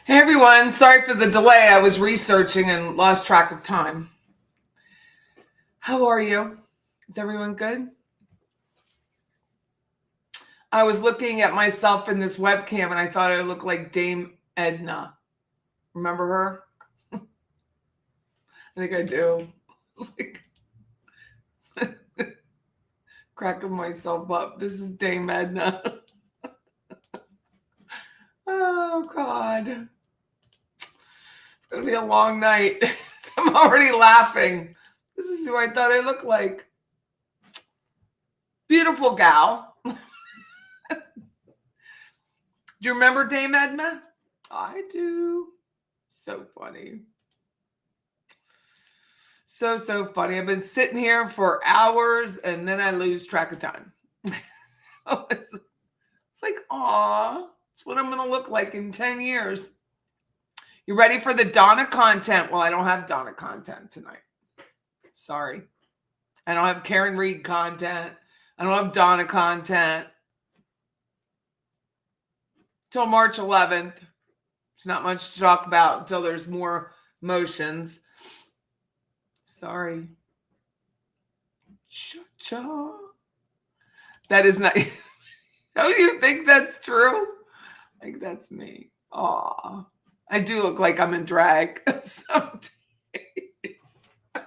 Hey everyone, sorry for the delay. I was researching and lost track of time. How are you? Is everyone good? I was looking at myself in this webcam and I thought I looked like Dame Edna. Remember her? I think I do. It's like cracking myself up. This is Dame Edna. Oh God. It's gonna be a long night. I'm already laughing. This is who I thought I looked like. Beautiful gal. Do you remember Dame Edna? I do. So funny. So funny. I've been sitting here for hours and then I lose track of time. So it's like, aw, it's what I'm going to look like in 10 years. You ready for the Donna content? Well, I don't have Donna content tonight. Sorry. I don't have Karen Reed content. I don't have Donna content. Till March 11th. There's not much to talk about until there's more motions. Sorry. Cha-cha. That is not. Don't you think that's true? Like, that's me. Aw. I do look like I'm in drag some days.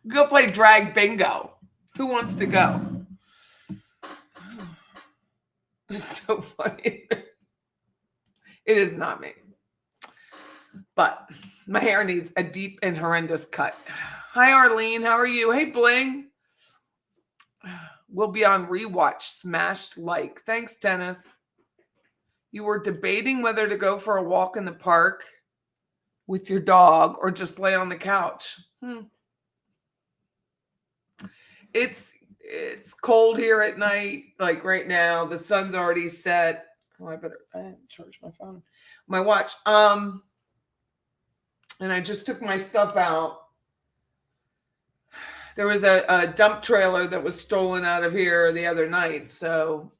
Go play drag bingo. Who wants to go? It's so funny. It is not me. But my hair needs a deep and horrendous cut. Hi, Arlene. How are you? Hey, Bling. We'll be on rewatch. Smashed like. Thanks, Dennis. You were debating whether to go for a walk in the park with your dog or just lay on the couch. It's cold here at night. Like right now, the sun's already set. Oh, I better charge my phone, my watch. And I just took my stuff out. There was a dump trailer that was stolen out of here the other night, so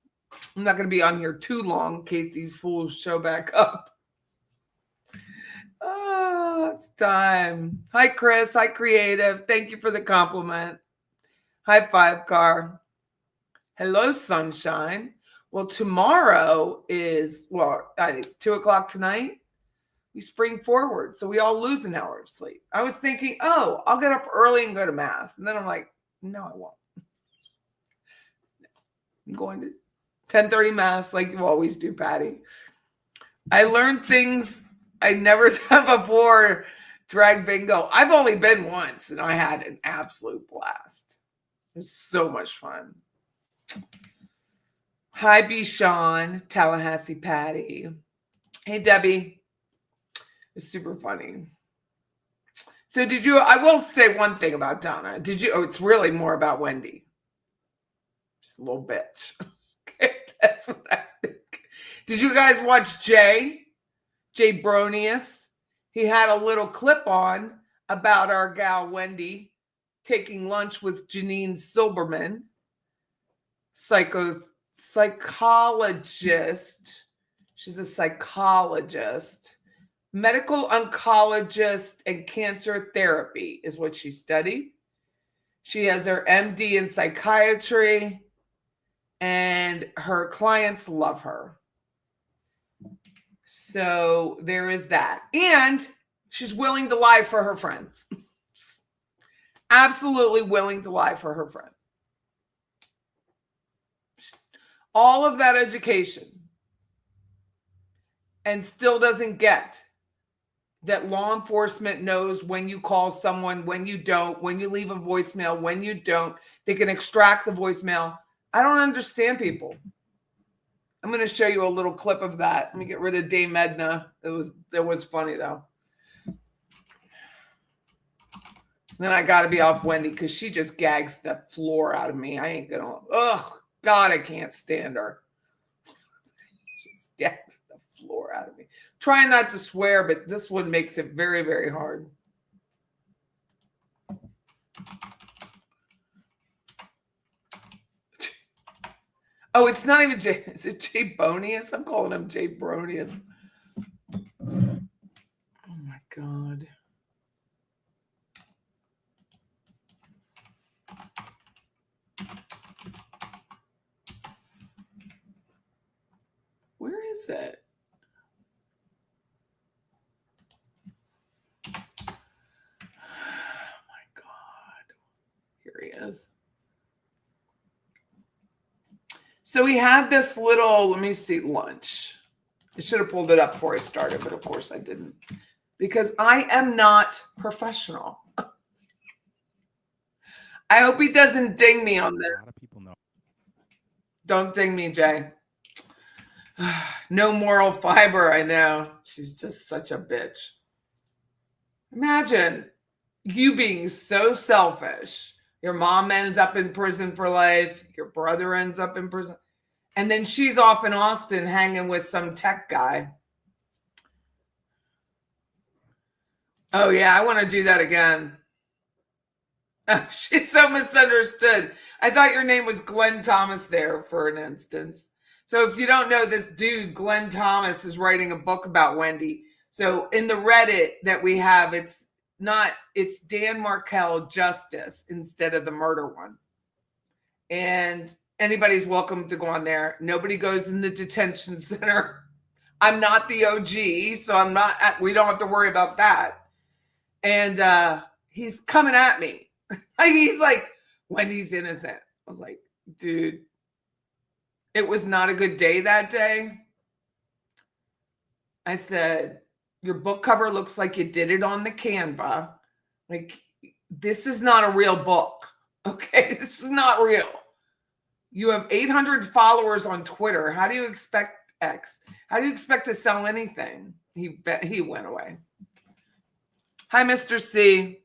I'm not going to be on here too long in case these fools show back up. Oh, it's time. Hi, Chris. Hi, Creative. Thank you for the compliment. High five, Car. Hello, Sunshine. Well, tomorrow is, I think 2 o'clock tonight. We spring forward, so we all lose an hour of sleep. I was thinking, oh, I'll get up early and go to Mass. And then I'm like, no, I won't. I'm going to 10:30 Mass like you always do, Patty. I learned things I never done before. Drag bingo. I've only been once, and I had an absolute blast. It was so much fun. Hi, B. Sean, Tallahassee Patty. Hey, Debbie. It's super funny. So I will say one thing about Donna. It's really more about Wendi. She's a little bitch. Okay, that's what I think. Did you guys watch Jay Bronius? He had a little clip on about our gal Wendi taking lunch with Janine Silberman, psychologist. She's a psychologist. Medical oncologist and cancer therapy is what she studied. She has her MD in psychiatry, and her clients love her. So there is that. And she's willing to lie for her friends. Absolutely willing to lie for her friends. All of that education, and still doesn't get that law enforcement knows when you call someone, when you don't, when you leave a voicemail, when you don't. They can extract the voicemail. I don't understand people. I'm going to show you a little clip of that. Let me get rid of Dame Edna. It was funny, though. Then I got to be off Wendi because she just gags the floor out of me. I ain't going to. Oh, God, I can't stand her. She just gags the floor out of me. Trying not to swear, but this one makes it very, very hard. Oh, it's not even Jay. Is it Jay Bonius? I'm calling him Jay Bronius. God. Where is it? Oh my God. Here he is. So we had this little, let me see, lunch. I should have pulled it up before I started, but of course I didn't. Because I am not professional. I hope he doesn't ding me on this. A lot of people know. Don't ding me, Jay. No moral fiber, I know. She's just such a bitch. Imagine you being so selfish. Your mom ends up in prison for life. Your brother ends up in prison. And then she's off in Austin hanging with some tech guy. Oh, yeah, I want to do that again. She's so misunderstood. I thought your name was Glenn Thomas there for an instance. So if you don't know this dude, Glenn Thomas is writing a book about Wendi. So in the Reddit that we have, it's Dan Markel Justice instead of the murder one. And anybody's welcome to go on there. Nobody goes in the detention center. I'm not the OG, so we don't have to worry about that. And he's coming at me. He's like, Wendy's innocent. I was like, dude, it was not a good day that day. I said, your book cover looks like you did it on the Canva. Like, this is not a real book. Okay, this is not real. You have 800 followers on Twitter. How do you expect X? How do you expect to sell anything? He went away. Hi, Mr. C.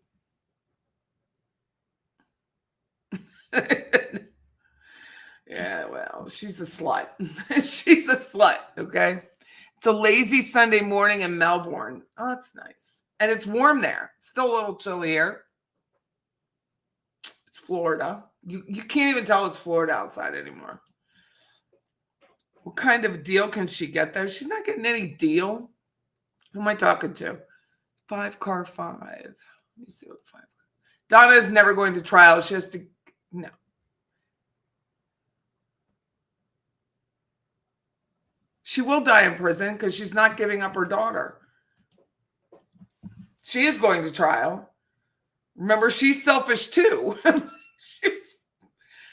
Yeah, well, she's a slut. She's a slut, okay? It's a lazy Sunday morning in Melbourne. Oh, that's nice. And it's warm there. It's still a little chilly here. It's Florida. You can't even tell it's Florida outside anymore. What kind of deal can she get there? She's not getting any deal. Who am I talking to? 5 5. Let me see what 5. Donna is never going to trial. She has to, no. She will die in prison because she's not giving up her daughter. She is going to trial. Remember, she's selfish too.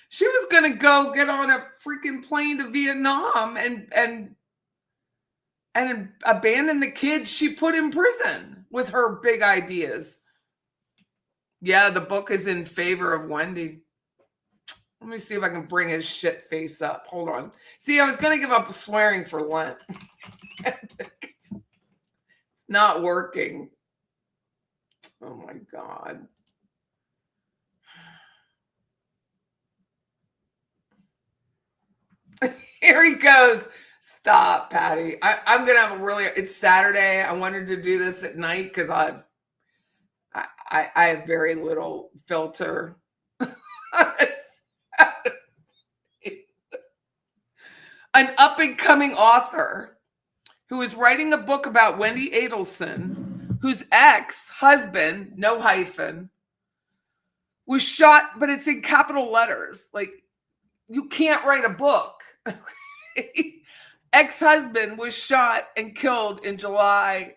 She was going to go get on a freaking plane to Vietnam and abandon the kids she put in prison with her big ideas. Yeah, the book is in favor of Wendi. Let me see if I can bring his shit face up. Hold on. See, I was going to give up swearing for Lent. It's not working. Oh, my God. Here he goes. Stop, Patty. I'm going to have it's Saturday. I wanted to do this at night because I have very little filter. An up-and-coming author who is writing a book about Wendi Adelson, whose ex-husband, no hyphen, was shot, but it's in capital letters. Like, you can't write a book. Ex-husband was shot and killed in July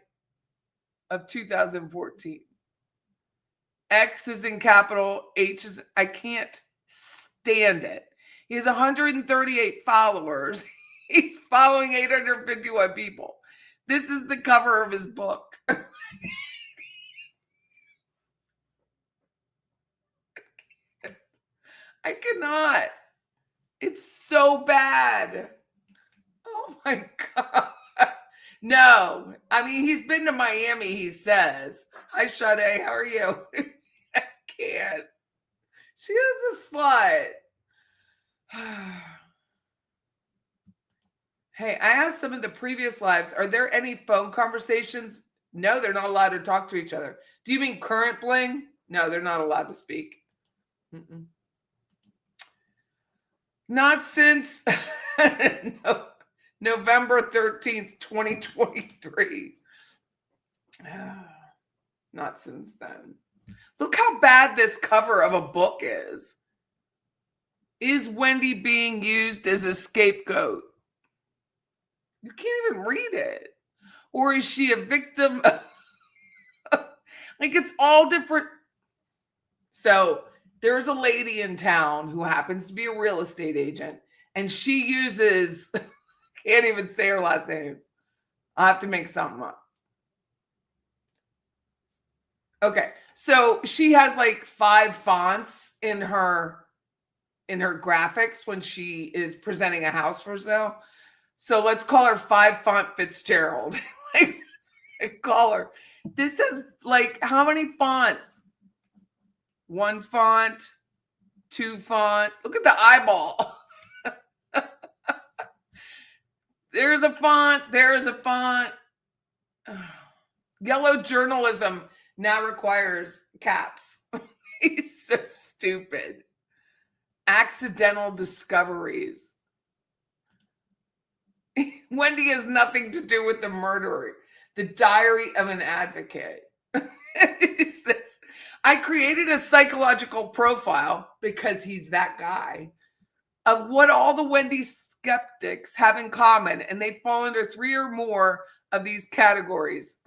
of 2014. X is in capital, H is, I can't stand it. He has 138 followers. He's following 851 people. This is the cover of his book. I cannot. It's so bad. Oh my God. No. I mean, he's been to Miami, he says. Hi, Sade. How are you? I can't. She is a slut. Hey, I asked some of the previous lives, are there any phone conversations? No, they're not allowed to talk to each other. Do you mean current bling? No, they're not allowed to speak. Mm-mm. Not since November 13th, 2023. Not since then. Look how bad this cover of a book is. Is Wendi being used as a scapegoat? You can't even read it. Or is she a victim? Like, it's all different. So there's a lady in town who happens to be a real estate agent, and she uses, can't even say her last name. I'll have to make something up. Okay, so she has like 5 fonts in her graphics when she is presenting a house for sale. So let's call her 5 font Fitzgerald. Like, I call her. This is like, how many fonts? 1 font, 2 font. Look at the eyeball. There's a font. There's a font. Yellow journalism now requires caps. He's so stupid. Accidental discoveries. Wendi has nothing to do with the murderer. The Diary of an Advocate. He says, I created a psychological profile, because he's that guy, of what all the Wendi skeptics have in common, and they fall under 3 or more of these categories.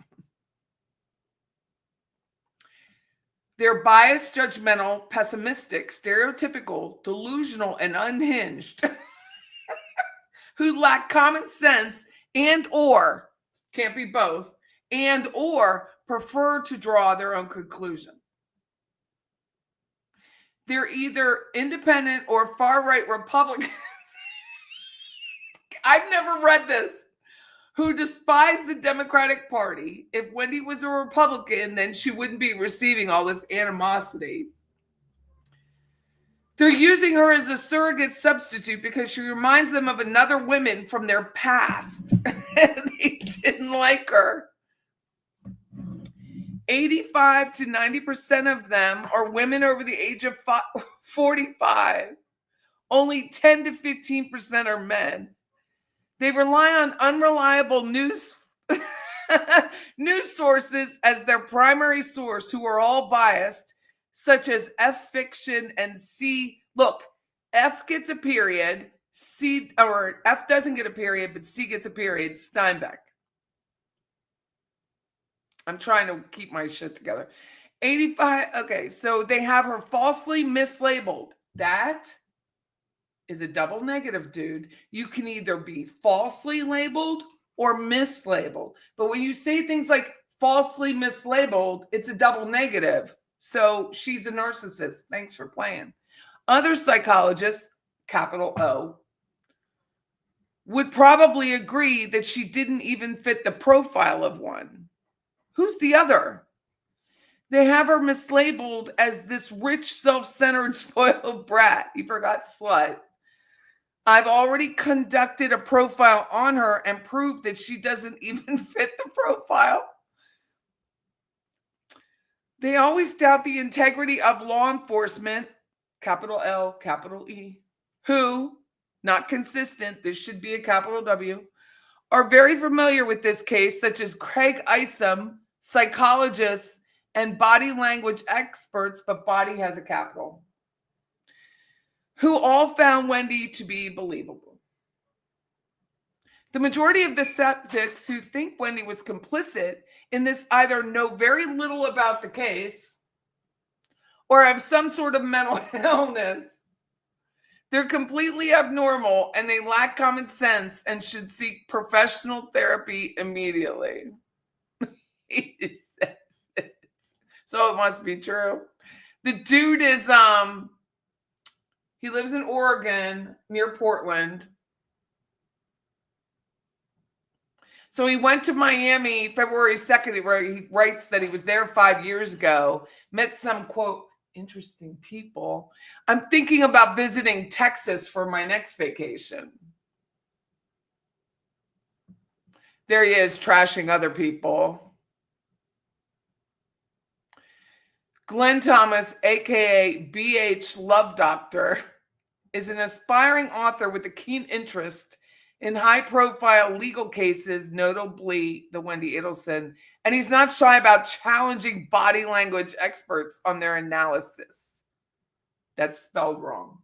They're biased, judgmental, pessimistic, stereotypical, delusional, and unhinged, who lack common sense and or, can't be both, and or prefer to draw their own conclusion. They're either independent or far-right Republicans. I've never read this. Who despise the Democratic Party. If Wendi was a Republican, then she wouldn't be receiving all this animosity. They're using her as a surrogate substitute because she reminds them of another woman from their past. They didn't like her. 85 to 90% of them are women over the age of 45. Only 10 to 15% are men. They rely on unreliable news sources as their primary source, who are all biased, such as F fiction and C. Look, F gets a period, C, or F doesn't get a period, but C gets a period, Steinbeck. I'm trying to keep my shit together. 85, okay, so they have her falsely mislabeled. That is a double negative, dude. You can either be falsely labeled or mislabeled. But when you say things like falsely mislabeled, it's a double negative. So she's a narcissist. Thanks for playing. Other psychologists, capital O, would probably agree that she didn't even fit the profile of one. Who's the other? They have her mislabeled as this rich, self-centered, spoiled brat. You forgot slut. I've already conducted a profile on her and proved that she doesn't even fit the profile. They always doubt the integrity of law enforcement, capital L, capital E, who, not consistent, this should be a capital W, are very familiar with this case, such as Craig Isom, psychologists, and body language experts, but body has a capital, who all found Wendi to be believable. The majority of the skeptics who think Wendi was complicit in this either know very little about the case or have some sort of mental illness. They're completely abnormal and they lack common sense and should seek professional therapy immediately. He says it. So it must be true. The dude is he lives in Oregon near Portland. So he went to Miami February 2nd, where he writes that he was there 5 years ago, met some, quote, interesting people. I'm thinking about visiting Texas for my next vacation. There he is, trashing other people. Glenn Thomas, aka BH Love Doctor, is an aspiring author with a keen interest in high-profile legal cases, notably the Wendi Adelson, and he's not shy about challenging body language experts on their analysis. That's spelled wrong.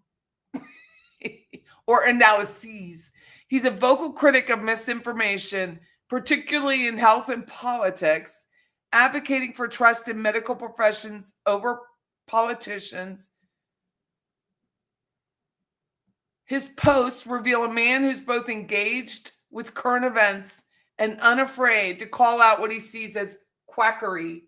Or analyses. He's a vocal critic of misinformation, particularly in health and politics, advocating for trust in medical professions over politicians. His posts reveal a man who's both engaged with current events and unafraid to call out what he sees as quackery.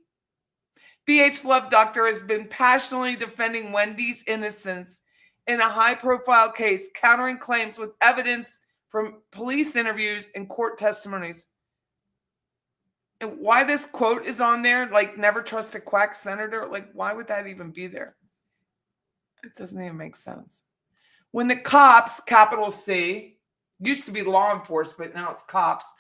BH Love Doctor has been passionately defending Wendy's innocence in a high-profile case, countering claims with evidence from police interviews and court testimonies. And why this quote is on there, like, never trust a quack senator, like, why would that even be there? It doesn't even make sense. When the cops, capital C, used to be law enforcement, now it's cops,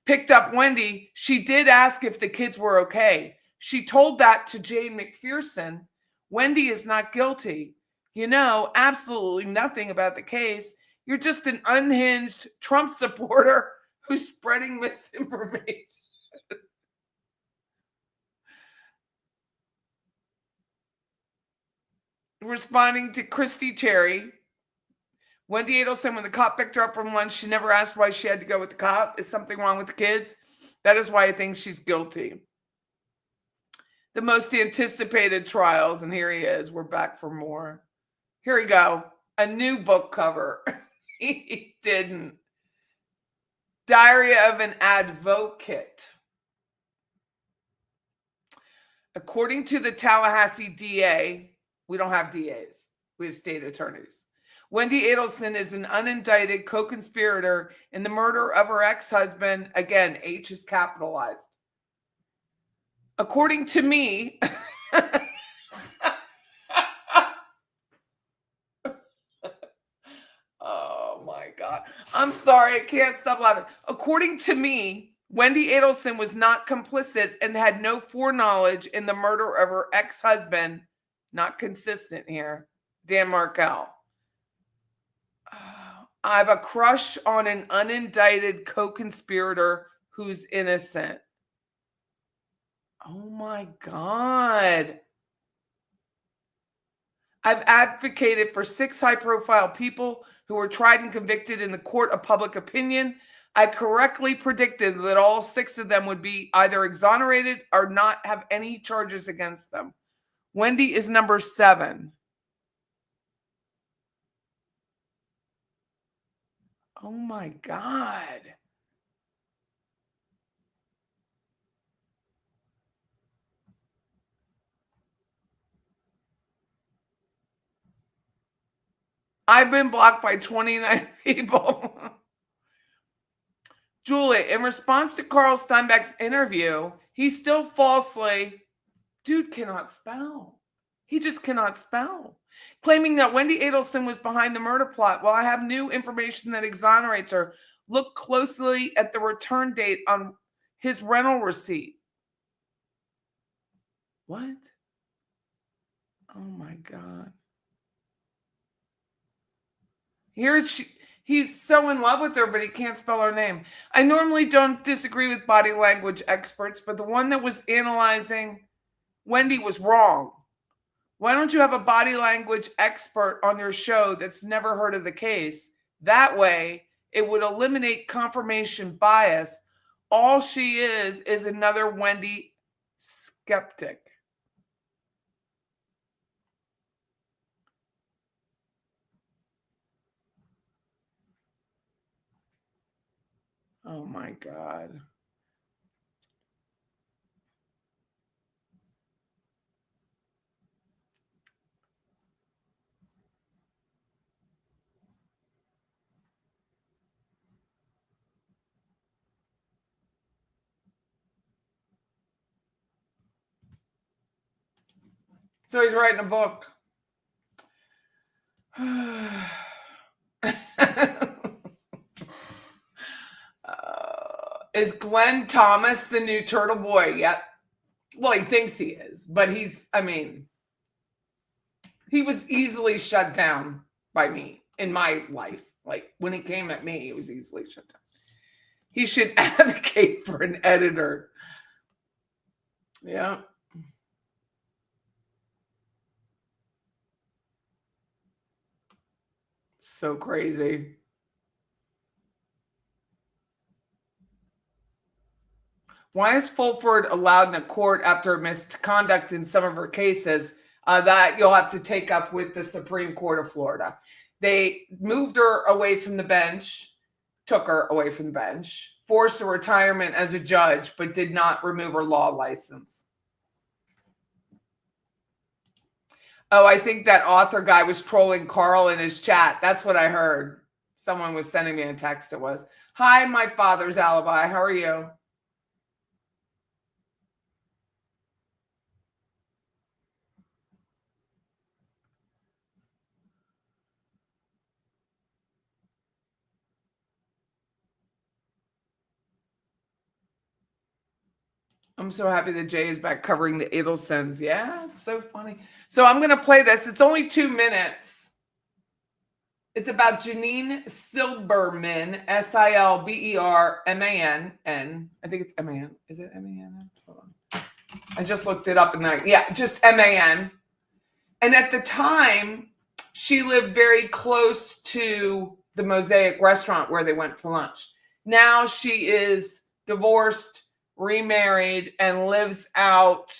picked up Wendi, she did ask if the kids were okay. She told that to Jane McPherson. Wendi is not guilty. You know absolutely nothing about the case. You're just an unhinged Trump supporter who's spreading misinformation. Responding to Christy Cherry, Wendi Adelson, when the cop picked her up from lunch, she never asked why she had to go with the cop. Is something wrong with the kids? That is why I think she's guilty. The most anticipated trials, and here he is. We're back for more. Here we go. A new book cover. He didn't. Diary of an Advocate. According to the Tallahassee DA, we don't have DAs. We have state attorneys. Wendi Adelson is an unindicted co-conspirator in the murder of her ex-husband. Again, H is capitalized. According to me, oh my God. I'm sorry, I can't stop laughing. According to me, Wendi Adelson was not complicit and had no foreknowledge in the murder of her ex-husband. Not consistent here. Dan Markel. I have a crush on an unindicted co-conspirator who's innocent. Oh my God. I've advocated for 6 high-profile people who were tried and convicted in the court of public opinion. I correctly predicted that all 6 of them would be either exonerated or not have any charges against them. Wendi is number 7. Oh my God. I've been blocked by 29 people. Julie, in response to Carl Steinbeck's interview, he still falsely, dude cannot spell. He just cannot spell. Claiming that Wendi Adelson was behind the murder plot. Well, I have new information that exonerates her. Look closely at the return date on his rental receipt. What? Oh my God. He's so in love with her, but he can't spell her name. I normally don't disagree with body language experts, but the one that was analyzing Wendi was wrong. Why don't you have a body language expert on your show that's never heard of the case? That way, it would eliminate confirmation bias. All she is another Wendi skeptic. Oh my God. So he's writing a book. Is Glenn Thomas the new Turtle Boy? Yep. Well, he thinks he is, but he was easily shut down by me in my life. Like when he came at me, it was easily shut down. He should advocate for an editor. Yeah. So crazy. Why is Fulford allowed in a court after misconduct in some of her cases? That you'll have to take up with the Supreme Court of Florida. They moved her away from the bench, took her away from the bench, forced a retirement as a judge, but did not remove her law license. Oh, I think that author guy was trolling Carl in his chat. That's what I heard. Someone was sending me a text. It was, "Hi, my father's alibi. How are you?" I'm so happy that Jay is back covering the Adelsons. Yeah, it's so funny. So I'm going to play this. It's only 2 minutes. It's about Janine Silberman, Silberman. I think it's M-A-N. Is it M-A-N? Hold on. I just looked it up and yeah, just M-A-N. And at the time, she lived very close to the Mosaic restaurant where they went for lunch. Now she is divorced, remarried, and lives out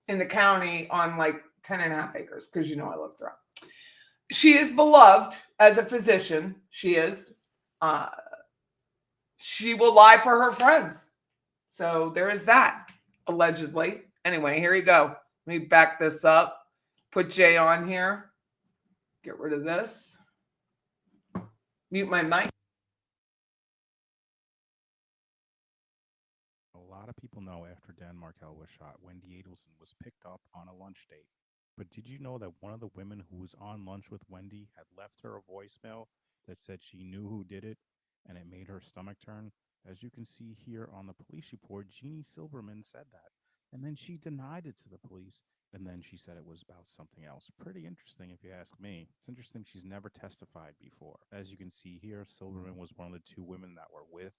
in the county on like 10 and a half acres, because I looked her up. She is beloved as a physician. She is. She will lie for her friends. So there is that, allegedly. Anyway, here you go. Let me back this up. Put Jay on here. Get rid of this. Mute my mic. A lot of people know after Dan Markel was shot, Wendi Adelson was picked up on a lunch date. But did you know that one of the women who was on lunch with Wendi had left her a voicemail that said she knew who did it, and it made her stomach turn? As you can see here on the police report, Jeannie Silberman said that. And then she denied it to the police, and then she said it was about something else. Pretty interesting if you ask me. It's interesting she's never testified before. As you can see here, Silberman was one of the 2 women that were with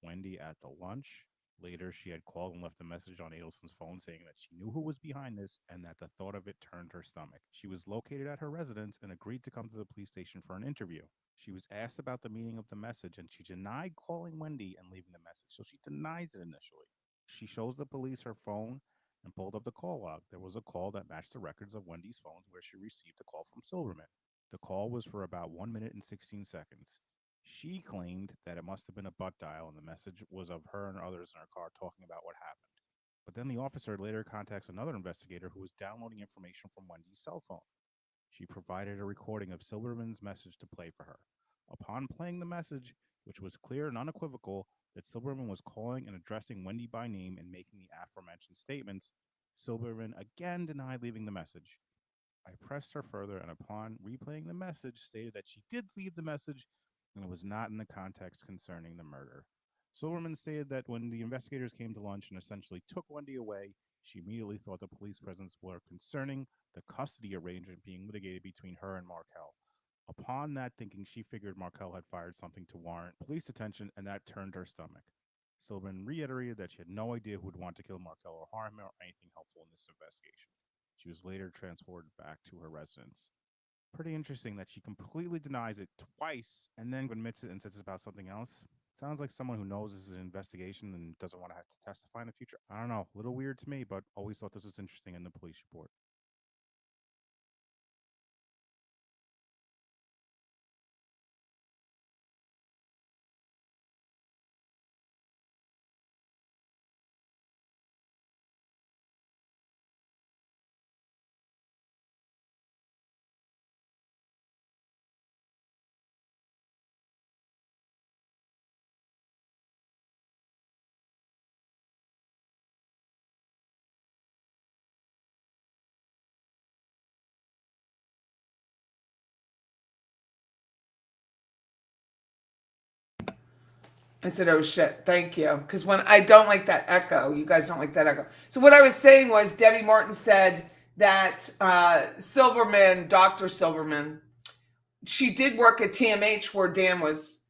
Wendi at the lunch. Later, she had called and left a message on Adelson's phone saying that she knew who was behind this and that the thought of it turned her stomach. She was located at her residence and agreed to come to the police station for an interview. She was asked about the meaning of the message and she denied calling Wendi and leaving the message, so she denies it initially. She shows the police her phone and pulled up the call log. There was a call that matched the records of Wendi's phones where she received a call from Silverman. The call was for about 1 minute and 16 seconds. She claimed that it must have been a butt dial and the message was of her and others in her car talking about what happened. But then the officer later contacts another investigator who was downloading information from Wendi's cell phone. She provided a recording of Silberman's message to play for her. Upon playing the message, which was clear and unequivocal that Silberman was calling and addressing Wendi by name and making the aforementioned statements, Silberman again denied leaving the message. I pressed her further, and upon replaying the message, stated that she did leave the message and it was not in the context concerning the murder. Silverman stated that when the investigators came to lunch and essentially took Wendi away, she immediately thought the police presence were concerning the custody arrangement being litigated between her and Markel. Upon that thinking, she figured Markel had fired something to warrant police attention, and that turned her stomach. Silverman reiterated that she had no idea who would want to kill Markel or harm him or anything helpful in this investigation. She was later transported back to her residence. Pretty interesting that she completely denies it twice and then admits it and says it's about something else. Sounds like someone who knows this is an investigation and doesn't want to have to testify in the future. I don't know, a little weird to me, but always thought this was interesting in the police report. I said, "Oh shit, thank you." Because when I don't like that echo, you guys don't like that echo. So what I was saying was, Debbie Martin said that Silverman, Dr. Silverman, she did work at TMH where Dan was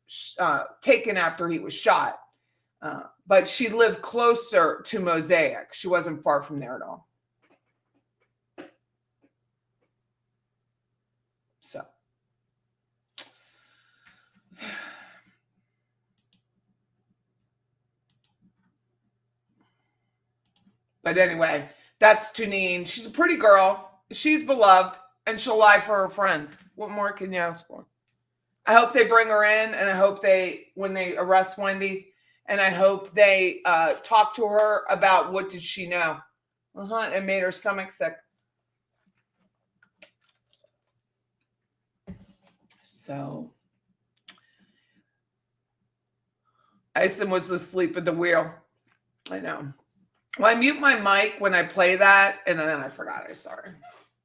taken after he was shot. But she lived closer to Mosaic. She wasn't far from there at all. So. But anyway, that's Janine. She's a pretty girl. She's beloved, and she'll lie for her friends. What more can you ask for? I hope they bring her in, and I hope when they arrest Wendi, and I hope they talk to her about what did she know. It made her stomach sick. So, Ison was asleep at the wheel. I know. Well, I mute my mic when I play that, and then I forgot. I'm sorry,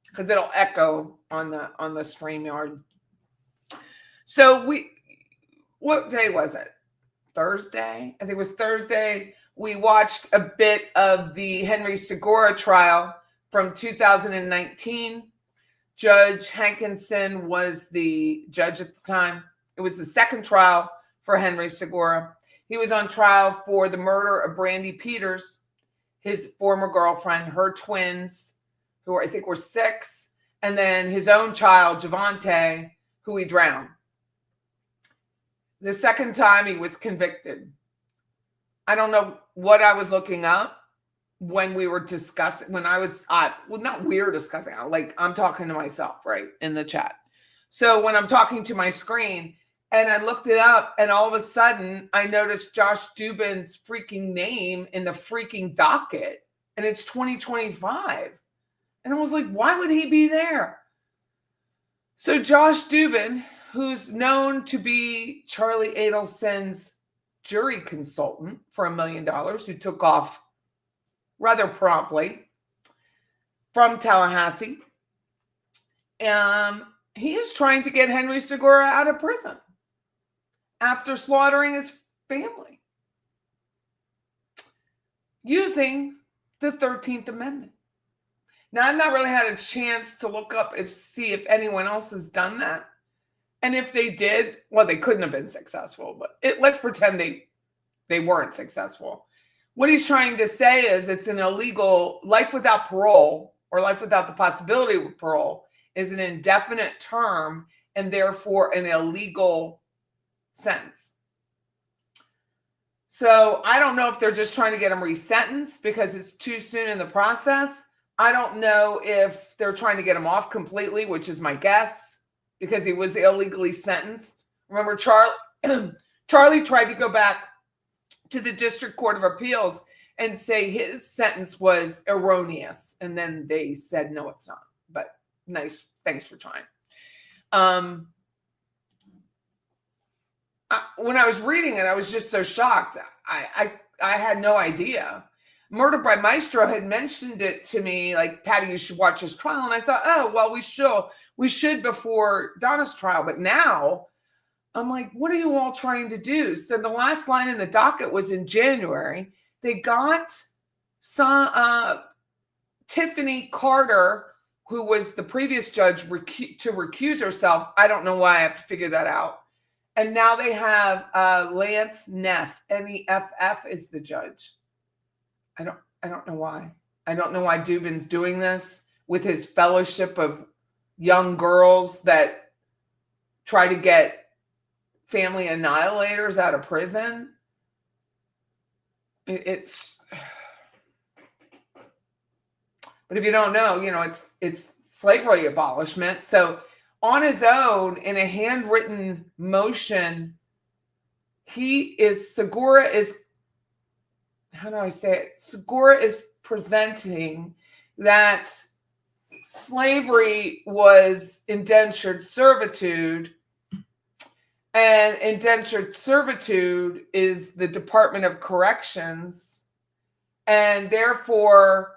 because it'll echo on the StreamYard. So what day was it? Thursday? I think it was Thursday. We watched a bit of the Henry Segura trial from 2019. Judge Hankinson was the judge at the time. It was the second trial for Henry Segura. He was on trial for the murder of Brandy Peters, his former girlfriend, her twins, who I think were 6, and then his own child, Javante, who he drowned. The second time he was convicted. I don't know what I was looking up when we were discussing, when I was, well, not we were discussing, like I'm talking to myself, right, in the chat. So when I'm talking to my screen, and I looked it up, and all of a sudden, I noticed Josh Dubin's freaking name in the freaking docket, and it's 2025. And I was like, why would he be there? So Josh Dubin, who's known to be Charlie Adelson's jury consultant for $1 million, who took off rather promptly from Tallahassee, he is trying to get Henry Segura out of prison after slaughtering his family using the 13th Amendment. Now, I've not really had a chance to look up see if anyone else has done that. And if they did, well, they couldn't have been successful, but let's pretend they weren't successful. What he's trying to say is it's an illegal life without parole, or life without the possibility of parole, is an indefinite term and therefore an illegal sentence. So I don't know if they're just trying to get him resentenced because it's too soon in the process. I don't know if they're trying to get him off completely, which is my guess, because he was illegally sentenced. Remember, Charlie tried to go back to the District Court of Appeals and say his sentence was erroneous. And then they said, no, it's not. But nice. Thanks for trying. When I was reading it, I was just so shocked. I had no idea. Murder by Maestro had mentioned it to me, like, Patty, you should watch his trial. And I thought, oh, well, we should before Donna's trial. But now I'm like, what are you all trying to do? So the last line in the docket was in January. They got Tiffany Carter, who was the previous judge, to recuse herself. I don't know why. I have to figure that out. And now they have Lance Neff. Neff is the judge. I don't know why. I don't know why Dubin's doing this with his fellowship of young girls that try to get family annihilators out of prison. It's, but if you don't know, it's slavery abolishment. So on his own, in a handwritten motion, Segura is presenting that slavery was indentured servitude, and indentured servitude is the Department of Corrections, and therefore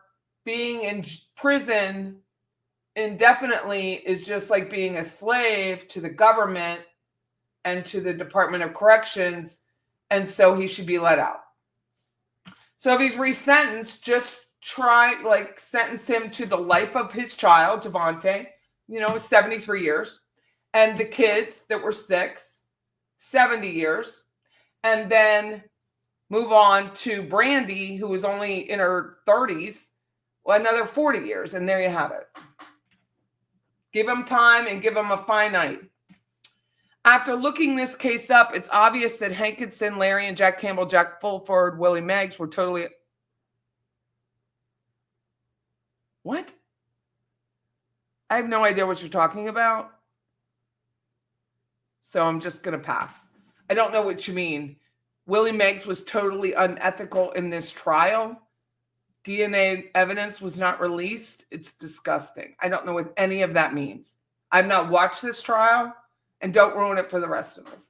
being in prison indefinitely is just like being a slave to the government and to the Department of Corrections, and so he should be let out. So if he's resentenced, just sentence him to the life of his child, Javante, 73 years, and the kids that were 6, 70 years, and then move on to Brandy, who was only in her 30s, well, another 40 years, and there you have it. Give them time and give them a finite. After looking this case up, it's obvious that Hankinson, Larry, and Jack Campbell, Jack Fulford, Willie Meggs were totally... What? I have no idea what you're talking about. So I'm just going to pass. I don't know what you mean. Willie Meggs was totally unethical in this trial. DNA evidence was not released. It's disgusting. I don't know what any of that means. I've not watched this trial, and don't ruin it for the rest of us.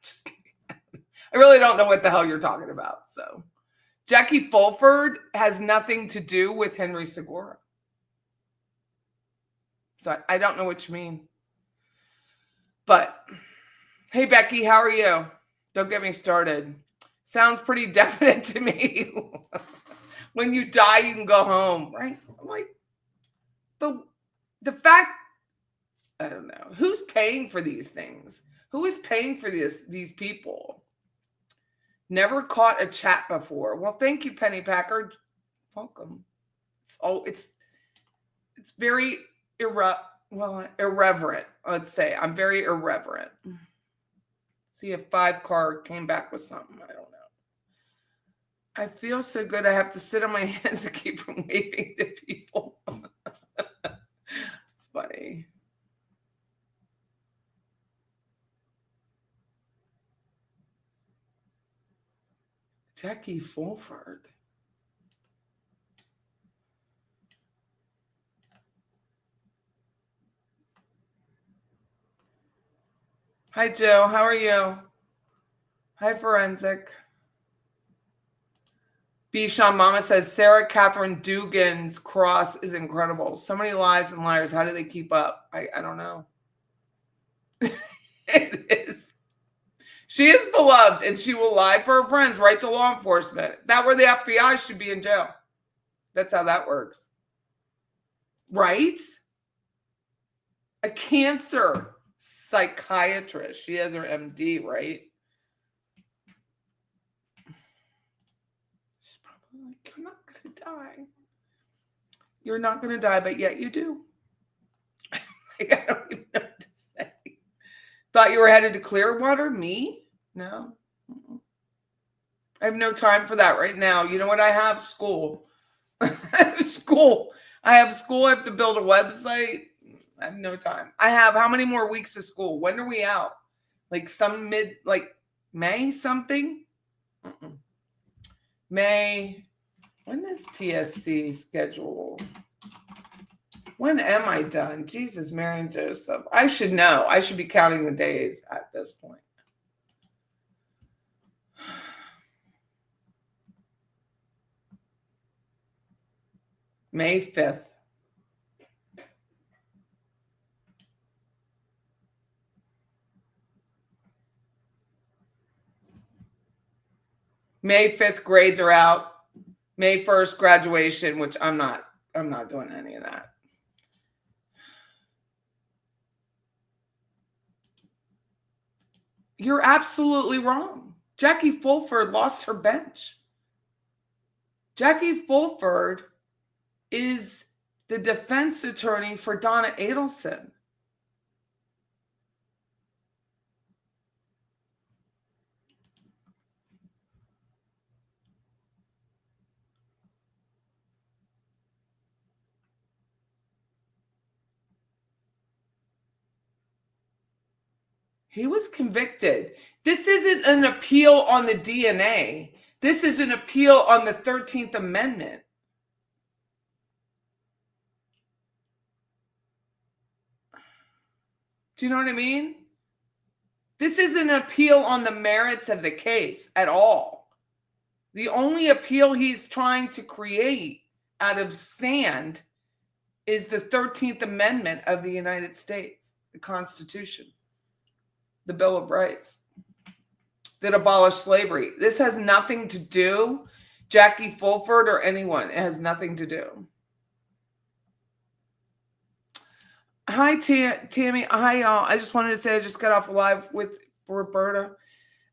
Just kidding. I really don't know what the hell you're talking about. So Jackie Fulford has nothing to do with Henry Segura. So I don't know what you mean. But hey, Becky, how are you? Don't get me started. Sounds pretty definite to me. When you die, you can go home, right? I'm like, but the fact, I don't know. Who's paying for these things? Who is paying for these people? Never caught a chat before. Well, thank you, Penny Packard. Welcome. It's very irreverent. Let's say I'm very irreverent. See if 5 card came back with something. I don't know. I feel so good. I have to sit on my hands to keep from waving to people. It's funny. Jackie Fulford. Hi, Joe. How are you? Hi, Forensic. B. Sean Mama says, Sarah Catherine Dugan's cross is incredible. So many lies and liars. How do they keep up? I don't know. It is. She is beloved, and she will lie for her friends, right to law enforcement. That where the FBI should be in jail. That's how that works. Right? A cancer psychiatrist. She has her MD, right? She's probably like, you're not going to die. You're not going to die, but yet you do. Like, I don't even know what to say. Thought you were headed to Clearwater? Me? No. I have no time for that right now. You know what I have? School. I have school. I have school. I have to build a website. I have no time. I have how many more weeks of school? When are we out? Like May something? May. When is TSC schedule? When am I done? Jesus, Mary and Joseph. I should know. I should be counting the days at this point. May 5th. May 5th grades are out. May 1st graduation, which I'm not doing any of that. You're absolutely wrong. Jackie Fulford lost her bench. Jackie Fulford is the defense attorney for Donna Adelson. He was convicted. This isn't an appeal on the DNA. This is an appeal on the 13th Amendment. Do you know what I mean? This isn't an appeal on the merits of the case at all. The only appeal he's trying to create out of sand is the 13th Amendment of the United States, the Constitution, the Bill of Rights that abolished slavery. This has nothing to do, Jackie Fulford or anyone. It has nothing to do. Hi, Tammy. Hi, y'all. I just wanted to say I just got off live with Roberta.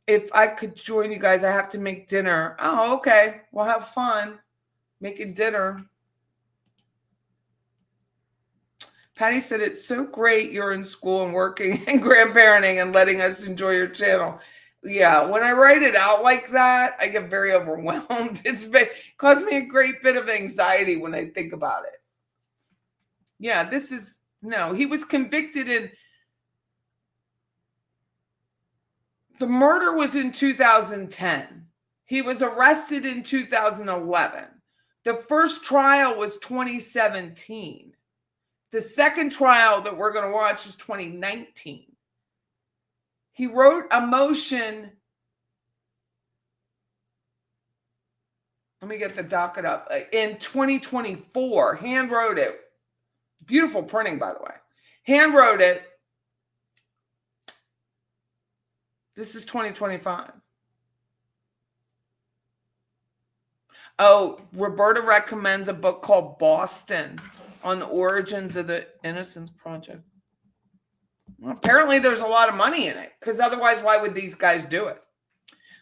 If I could join you guys, I have to make dinner. Oh, okay. We'll have fun making dinner. Patty said, it's so great you're in school and working and grandparenting and letting us enjoy your channel. Yeah, when I write it out like that, I get very overwhelmed. It caused me a great bit of anxiety when I think about it. Yeah, he was convicted in, the murder was in 2010. He was arrested in 2011. The first trial was 2017. The second trial that we're going to watch is 2019. He wrote a motion. Let me get the docket up. In 2024, hand wrote it. Beautiful printing, by the way. Hand wrote it. This is 2025. Oh, Roberta recommends a book called Boston on the origins of the Innocence Project. Well, apparently there's a lot of money in it, because otherwise, why would these guys do it?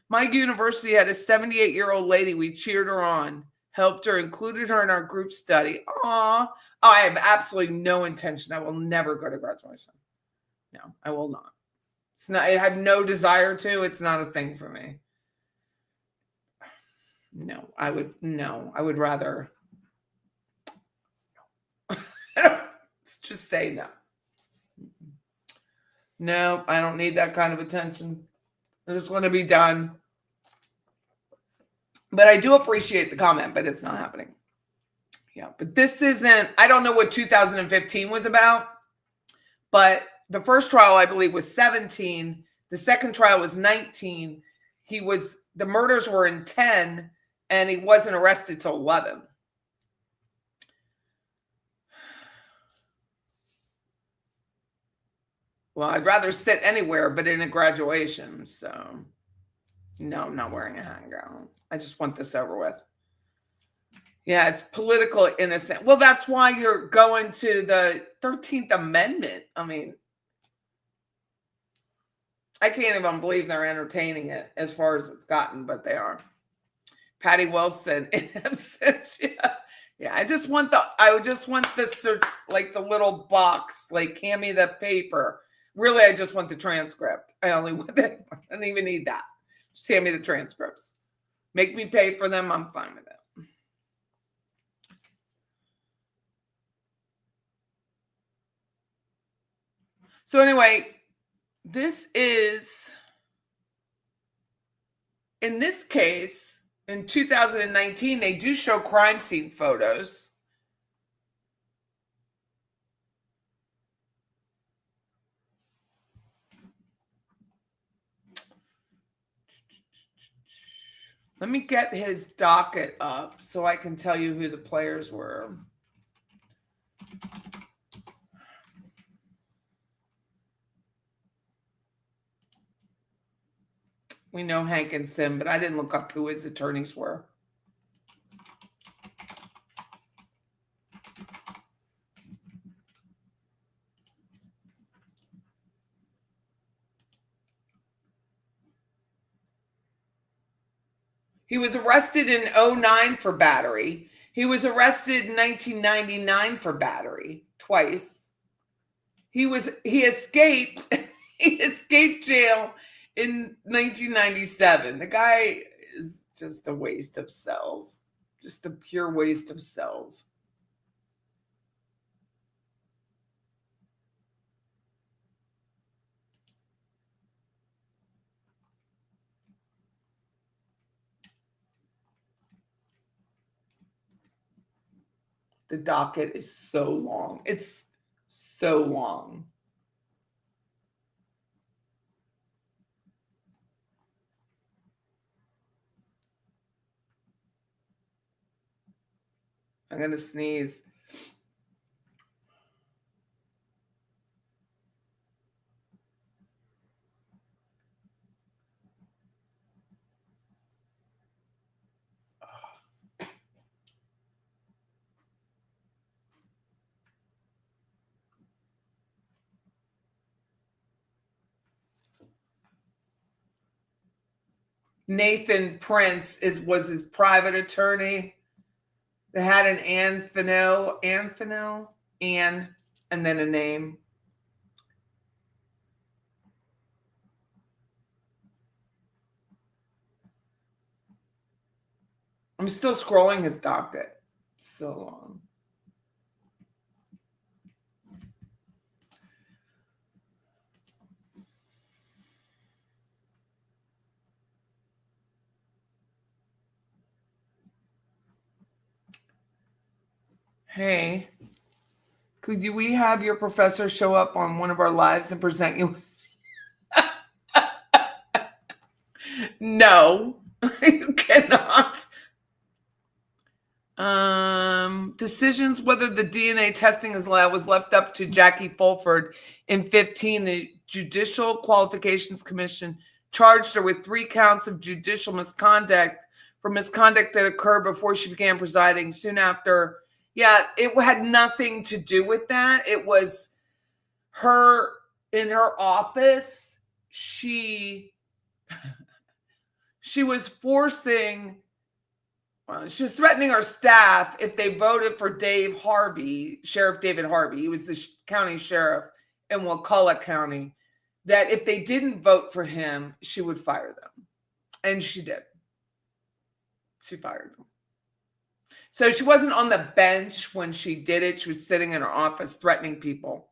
My university had a 78-year-old lady. We cheered her on, helped her, included her in our group study. Aw. Oh, I have absolutely no intention. I will never go to graduation. No, I will not. It's not. I have no desire to. It's not a thing for me. No, I would rather. Let's just say no. No, I don't need that kind of attention. I just want to be done. But I do appreciate the comment, but it's not happening. Yeah, but this isn't, I don't know what 2015 was about, but the first trial, I believe, was 17. The second trial was 19. The murders were in 10, and he wasn't arrested till 11. Well, I'd rather sit anywhere but in a graduation. So, no, I'm not wearing a hang gown. I just want this over with. Yeah, it's political innocent. Well, that's why you're going to the 13th Amendment. I mean, I can't even believe they're entertaining it as far as it's gotten, but they are. Patty Wilson, in absence. Yeah. I just want this, like the little box, like hand me the paper. Really, I just want the transcript. I don't even need that. Just hand me the transcripts. Make me pay for them. I'm fine with it. So anyway, in this case, in 2019, they do show crime scene photos. Let me get his docket up so I can tell you who the players were. We know Hank and Sim, but I didn't look up who his attorneys were. He was arrested in 2009 for battery. He was arrested in 1999 for battery twice. He escaped. He escaped jail in 1997. The guy is just a waste of cells. Just a pure waste of cells. The docket is so long. It's so long. I'm going to sneeze. Nathan Prince was his private attorney. They had an Ann Fennell, and then a name. I'm still scrolling his docket. It's so long. Hey, could we have your professor show up on one of our lives and present you? No, you cannot. Decisions whether the DNA testing is allowed was left up to Jackie Fulford. In 2015, the Judicial Qualifications Commission charged her with 3 counts of judicial misconduct for misconduct that occurred before she began presiding. Soon after, it had nothing to do with that. It was her in her office. She was forcing. She was threatening our staff if they voted for Dave Harvey, Sheriff David Harvey. He was the county sheriff in Wakulla County. That if they didn't vote for him, she would fire them. And she did. She fired them. So she wasn't on the bench when she did it. She was sitting in her office threatening people.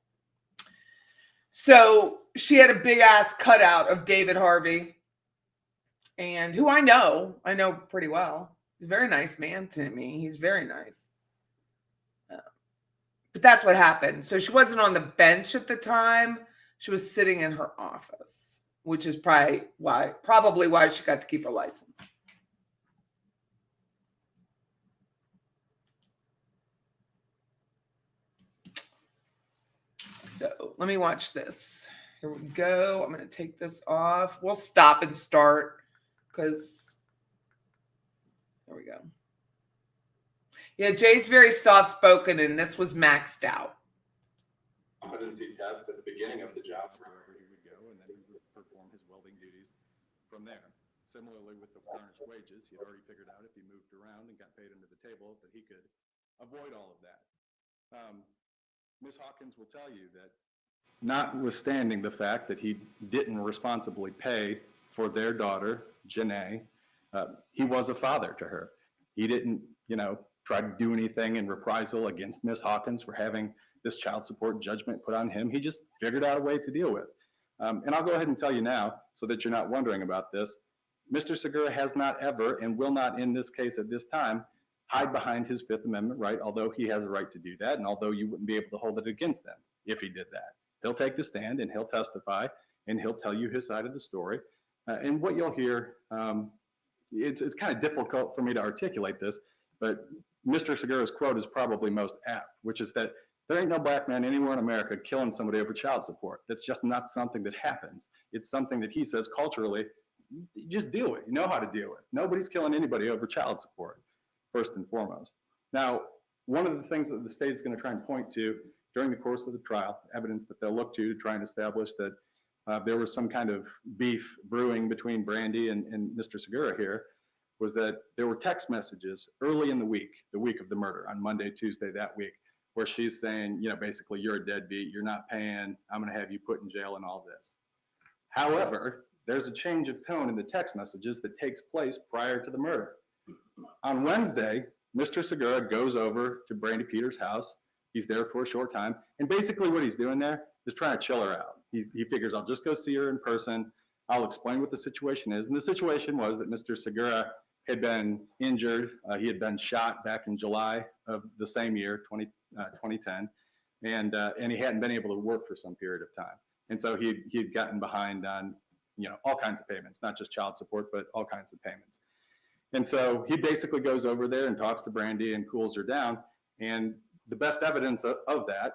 So she had a big ass cutout of David Harvey, and who I know pretty well. He's a very nice man to me. He's very nice. But that's what happened. So she wasn't on the bench at the time. She was sitting in her office, which is probably why she got to keep her license. So let me watch this. Here we go. I'm going to take this off. We'll stop and start because there we go. Yeah, Jay's very soft-spoken, and this was maxed out. Competency test at the beginning of the job. Wherever he would go, and then he would perform his welding duties from there. Similarly with the garnished wages, he'd already figured out if he moved around and got paid under the table that he could avoid all of that. Ms. Hawkins will tell you that notwithstanding the fact that he didn't responsibly pay for their daughter, Janae, he was a father to her. He didn't, try to do anything in reprisal against Ms. Hawkins for having this child support judgment put on him. He just figured out a way to deal with. And I'll go ahead and tell you now, so that you're not wondering about this, Mr. Segura has not ever, and will not in this case at this time, hide behind his Fifth Amendment right, although he has a right to do that, and although you wouldn't be able to hold it against him if he did that. He'll take the stand, and he'll testify, and he'll tell you his side of the story. And what you'll hear, it's kind of difficult for me to articulate this, but Mr. Segura's quote is probably most apt, which is that there ain't no black man anywhere in America killing somebody over child support. That's just not something that happens. It's something that he says culturally, you just deal with. You know how to deal with. Nobody's killing anybody over child support, first and foremost. Now, one of the things that the state is going to try and point to during the course of the trial, evidence that they'll look to try and establish that there was some kind of beef brewing between Brandy and Mr. Segura here, was that there were text messages early in the week of the murder, on Monday, Tuesday that week, where she's saying, basically, you're a deadbeat, you're not paying, I'm going to have you put in jail and all this. However, there's a change of tone in the text messages that takes place prior to the murder. On Wednesday, Mr. Segura goes over to Brandy Peters' house. He's there for a short time. And basically what he's doing there is trying to chill her out. He figures, I'll just go see her in person. I'll explain what the situation is. And the situation was that Mr. Segura had been injured. He had been shot back in July of the same year, 2010. And he hadn't been able to work for some period of time. And so he had gotten behind on, all kinds of payments, not just child support, but all kinds of payments. And so he basically goes over there and talks to Brandy and cools her down. And the best evidence of that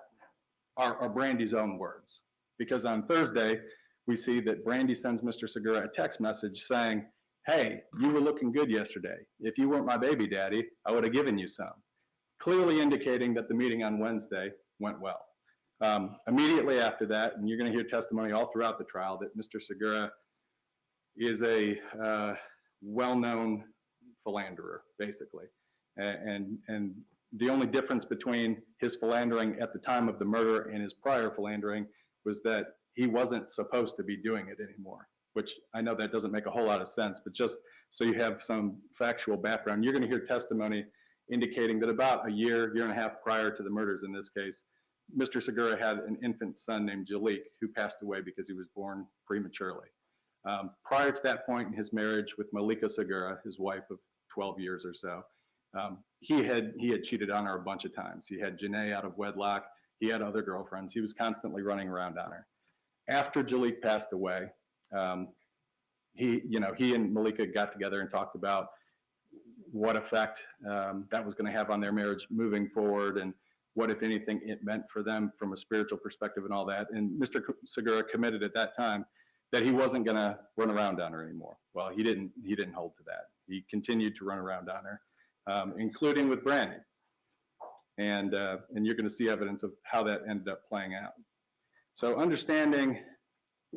are Brandy's own words. Because on Thursday, we see that Brandy sends Mr. Segura a text message saying, hey, you were looking good yesterday. If you weren't my baby daddy, I would have given you some. Clearly indicating that the meeting on Wednesday went well. Immediately after that, and you're going to hear testimony all throughout the trial, that Mr. Segura is well-known philanderer, basically. And the only difference between his philandering at the time of the murder and his prior philandering was that he wasn't supposed to be doing it anymore, which I know that doesn't make a whole lot of sense, but just so you have some factual background, you're going to hear testimony indicating that about a year and a half prior to the murders in this case, Mr. Segura had an infant son named Jalik who passed away because he was born prematurely. Prior to that point in his marriage with Malika Segura, his wife of 12 years or so, he had cheated on her a bunch of times. He had Janae out of wedlock. He had other girlfriends. He was constantly running around on her. After Jalik passed away, he and Malika got together and talked about what effect that was going to have on their marriage moving forward, and what, if anything, it meant for them from a spiritual perspective and all that. And Mr. Segura committed at that time that he wasn't going to run around on her anymore. Well, he didn't hold to that. He continued to run around on her, including with Brandy. And you're going to see evidence of how that ended up playing out. So understanding,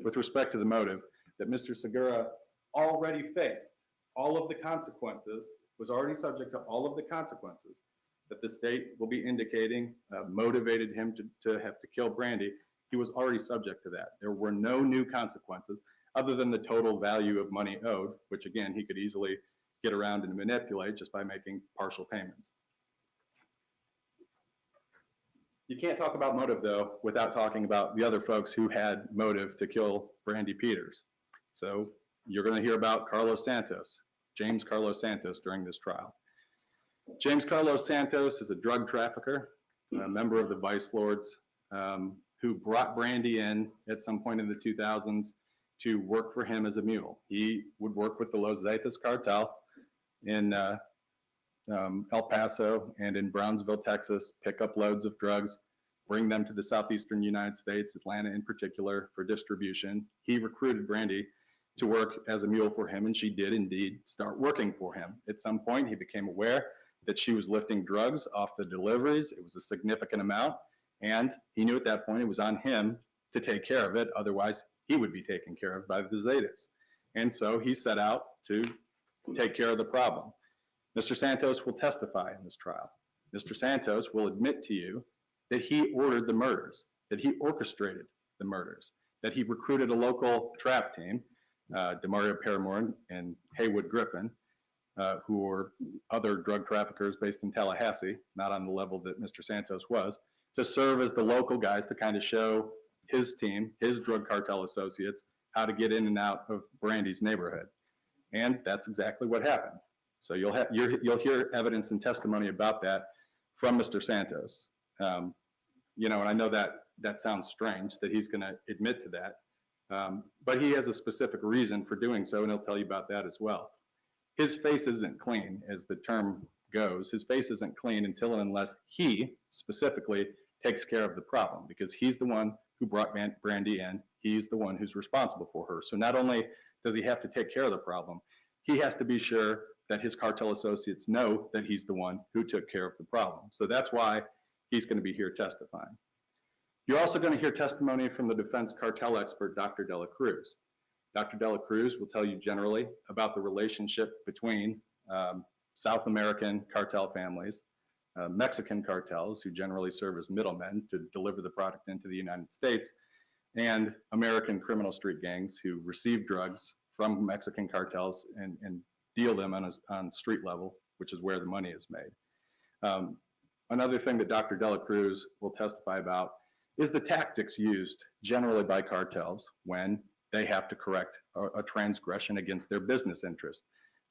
with respect to the motive, that Mr. Segura already faced all of the consequences, was already subject to all of the consequences that the state will be indicating motivated him to have to kill Brandy. He was already subject to that. There were no new consequences other than the total value of money owed, which again, he could easily get around and manipulate just by making partial payments. You can't talk about motive, though, without talking about the other folks who had motive to kill Brandy Peters. So you're going to hear about Carlos Santos, James Carlos Santos, during this trial. James Carlos Santos is a drug trafficker, a member of the Vice Lords, who brought Brandy in at some point in the 2000s to work for him as a mule. He would work with the Los Zetas cartel in El Paso and in Brownsville, Texas, pick up loads of drugs, bring them to the southeastern United States, Atlanta in particular, for distribution. He recruited Brandy to work as a mule for him, and she did indeed start working for him. At some point, he became aware that she was lifting drugs off the deliveries. It was a significant amount, and he knew at that point it was on him to take care of it. Otherwise, he would be taken care of by the Zetas. And so he set out to take care of the problem. Mr. Santos will testify in this trial. Mr. Santos will admit to you that he ordered the murders, that he orchestrated the murders, that he recruited a local trap team, DeMario Paramore and Haywood Griffin, who were other drug traffickers based in Tallahassee, not on the level that Mr. Santos was, to serve as the local guys to kind of show his team, his drug cartel associates, how to get in and out of Brandy's neighborhood. And that's exactly what happened. So you'll hear evidence and testimony about that from Mr. Santos. And I know that sounds strange that he's going to admit to that, but he has a specific reason for doing so, and he'll tell you about that as well. His face isn't clean, as the term goes. His face isn't clean until and unless he specifically takes care of the problem, because he's the one who brought Brandy in. He's the one who's responsible for her. So not only does he have to take care of the problem, he has to be sure that his cartel associates know that he's the one who took care of the problem. So that's why he's going to be here testifying. You're also going to hear testimony from the defense cartel expert, Dr. Dela Cruz. Dr. Dela Cruz will tell you generally about the relationship between South American cartel families, Mexican cartels, who generally serve as middlemen to deliver the product into the United States, and American criminal street gangs who receive drugs from Mexican cartels and deal them on street level, which is where the money is made. Another thing that Dr. Dela Cruz will testify about is the tactics used generally by cartels when they have to correct a transgression against their business interest.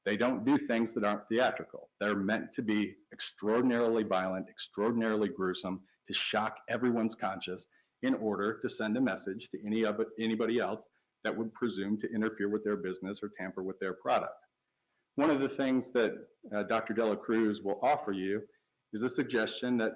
They don't do things that aren't theatrical. They're meant to be extraordinarily violent, extraordinarily gruesome, to shock everyone's conscience in order to send a message to anybody else that would presume to interfere with their business or tamper with their product. One of the things that Dr. Dela Cruz will offer you is a suggestion that,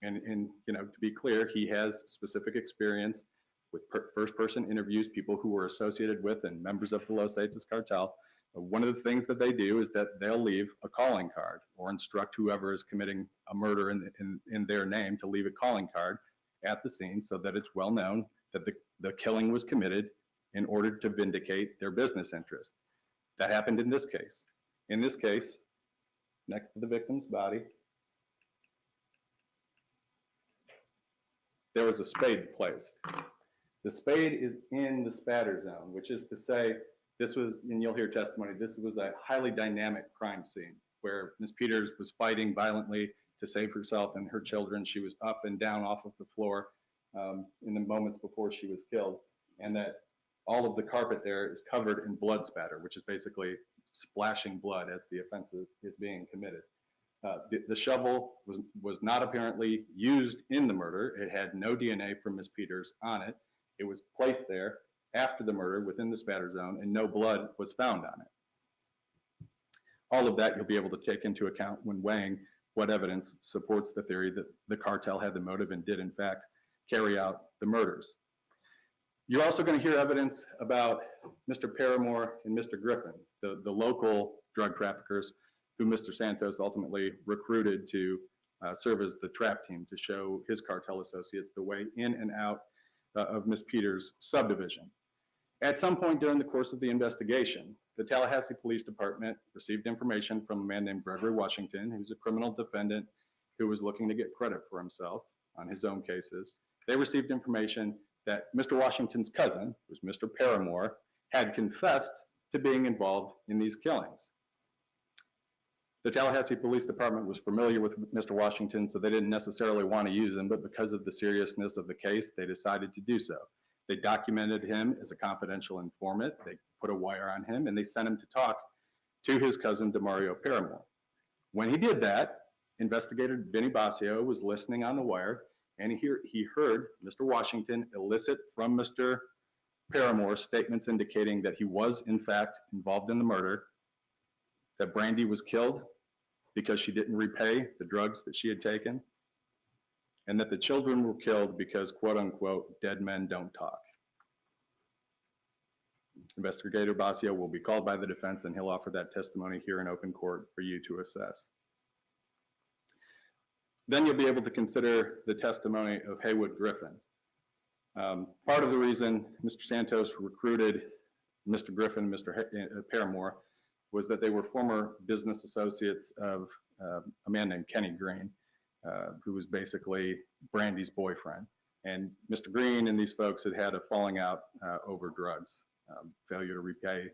and to be clear, he has specific experience with first-person interviews, people who were associated with and members of the Los Zetas cartel. One of the things that they do is that they'll leave a calling card or instruct whoever is committing a murder in their name to leave a calling card at the scene so that it's well known that the killing was committed in order to vindicate their business interest. That happened in this case. In this case, next to the victim's body, there was a spade placed. The spade is in the spatter zone, which is to say, this was, and you'll hear testimony, this was a highly dynamic crime scene where Ms. Peters was fighting violently to save herself and her children. She was up and down off of the floor in the moments before she was killed, and that all of the carpet there is covered in blood spatter, which is basically splashing blood as the offense is being committed. The shovel was not apparently used in the murder. It had no DNA from Ms. Peters on it. It was placed there after the murder within the spatter zone, and no blood was found on it. All of that you'll be able to take into account when weighing what evidence supports the theory that the cartel had the motive and did in fact carry out the murders. You're also going to hear evidence about Mr. Paramore and Mr. Griffin, the local drug traffickers who Mr. Santos ultimately recruited to serve as the trap team to show his cartel associates the way in and out of Ms. Peters' subdivision. At some point during the course of the investigation, the Tallahassee Police Department received information from a man named Gregory Washington, who's a criminal defendant who was looking to get credit for himself on his own cases. They received information that Mr. Washington's cousin, who's Mr. Paramore, had confessed to being involved in these killings. The Tallahassee Police Department was familiar with Mr. Washington, so they didn't necessarily want to use him, but because of the seriousness of the case, they decided to do so. They documented him as a confidential informant, they put a wire on him, and they sent him to talk to his cousin, DeMario Paramore. When he did that, investigator Vinny Basio was listening on the wire, and he heard Mr. Washington elicit from Mr. Paramore statements indicating that he was, in fact, involved in the murder, that Brandy was killed because she didn't repay the drugs that she had taken, and that the children were killed because, quote unquote, dead men don't talk. Investigator Basio will be called by the defense and he'll offer that testimony here in open court for you to assess. Then you'll be able to consider the testimony of Haywood Griffin. Part of the reason Mr. Santos recruited Mr. Griffin, Mr. Paramore, was that they were former business associates of a man named Kenny Green, who was basically Brandy's boyfriend. And Mr. Green and these folks had had a falling out over drugs, failure to repay,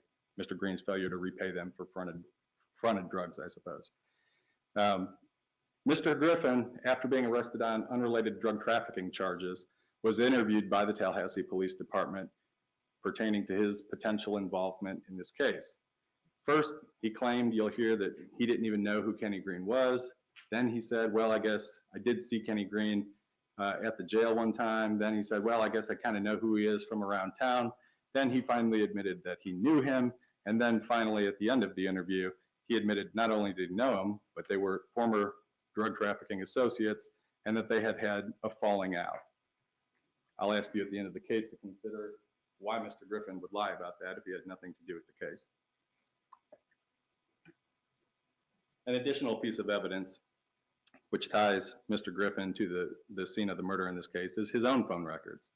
Mr. Green's failure to repay them for fronted drugs, I suppose. Mr. Griffin, after being arrested on unrelated drug trafficking charges, was interviewed by the Tallahassee Police Department pertaining to his potential involvement in this case. First, he claimed, you'll hear, that he didn't even know who Kenny Green was. Then he said, well, I guess I did see Kenny Green at the jail one time. Then he said, well, I guess I kind of know who he is from around town. Then he finally admitted that he knew him. And then finally, at the end of the interview, he admitted not only did he know him, but they were former drug trafficking associates and that they had had a falling out. I'll ask you at the end of the case to consider why Mr. Griffin would lie about that if he had nothing to do with the case. An additional piece of evidence which ties Mr. Griffin to the scene of the murder in this case is his own phone records.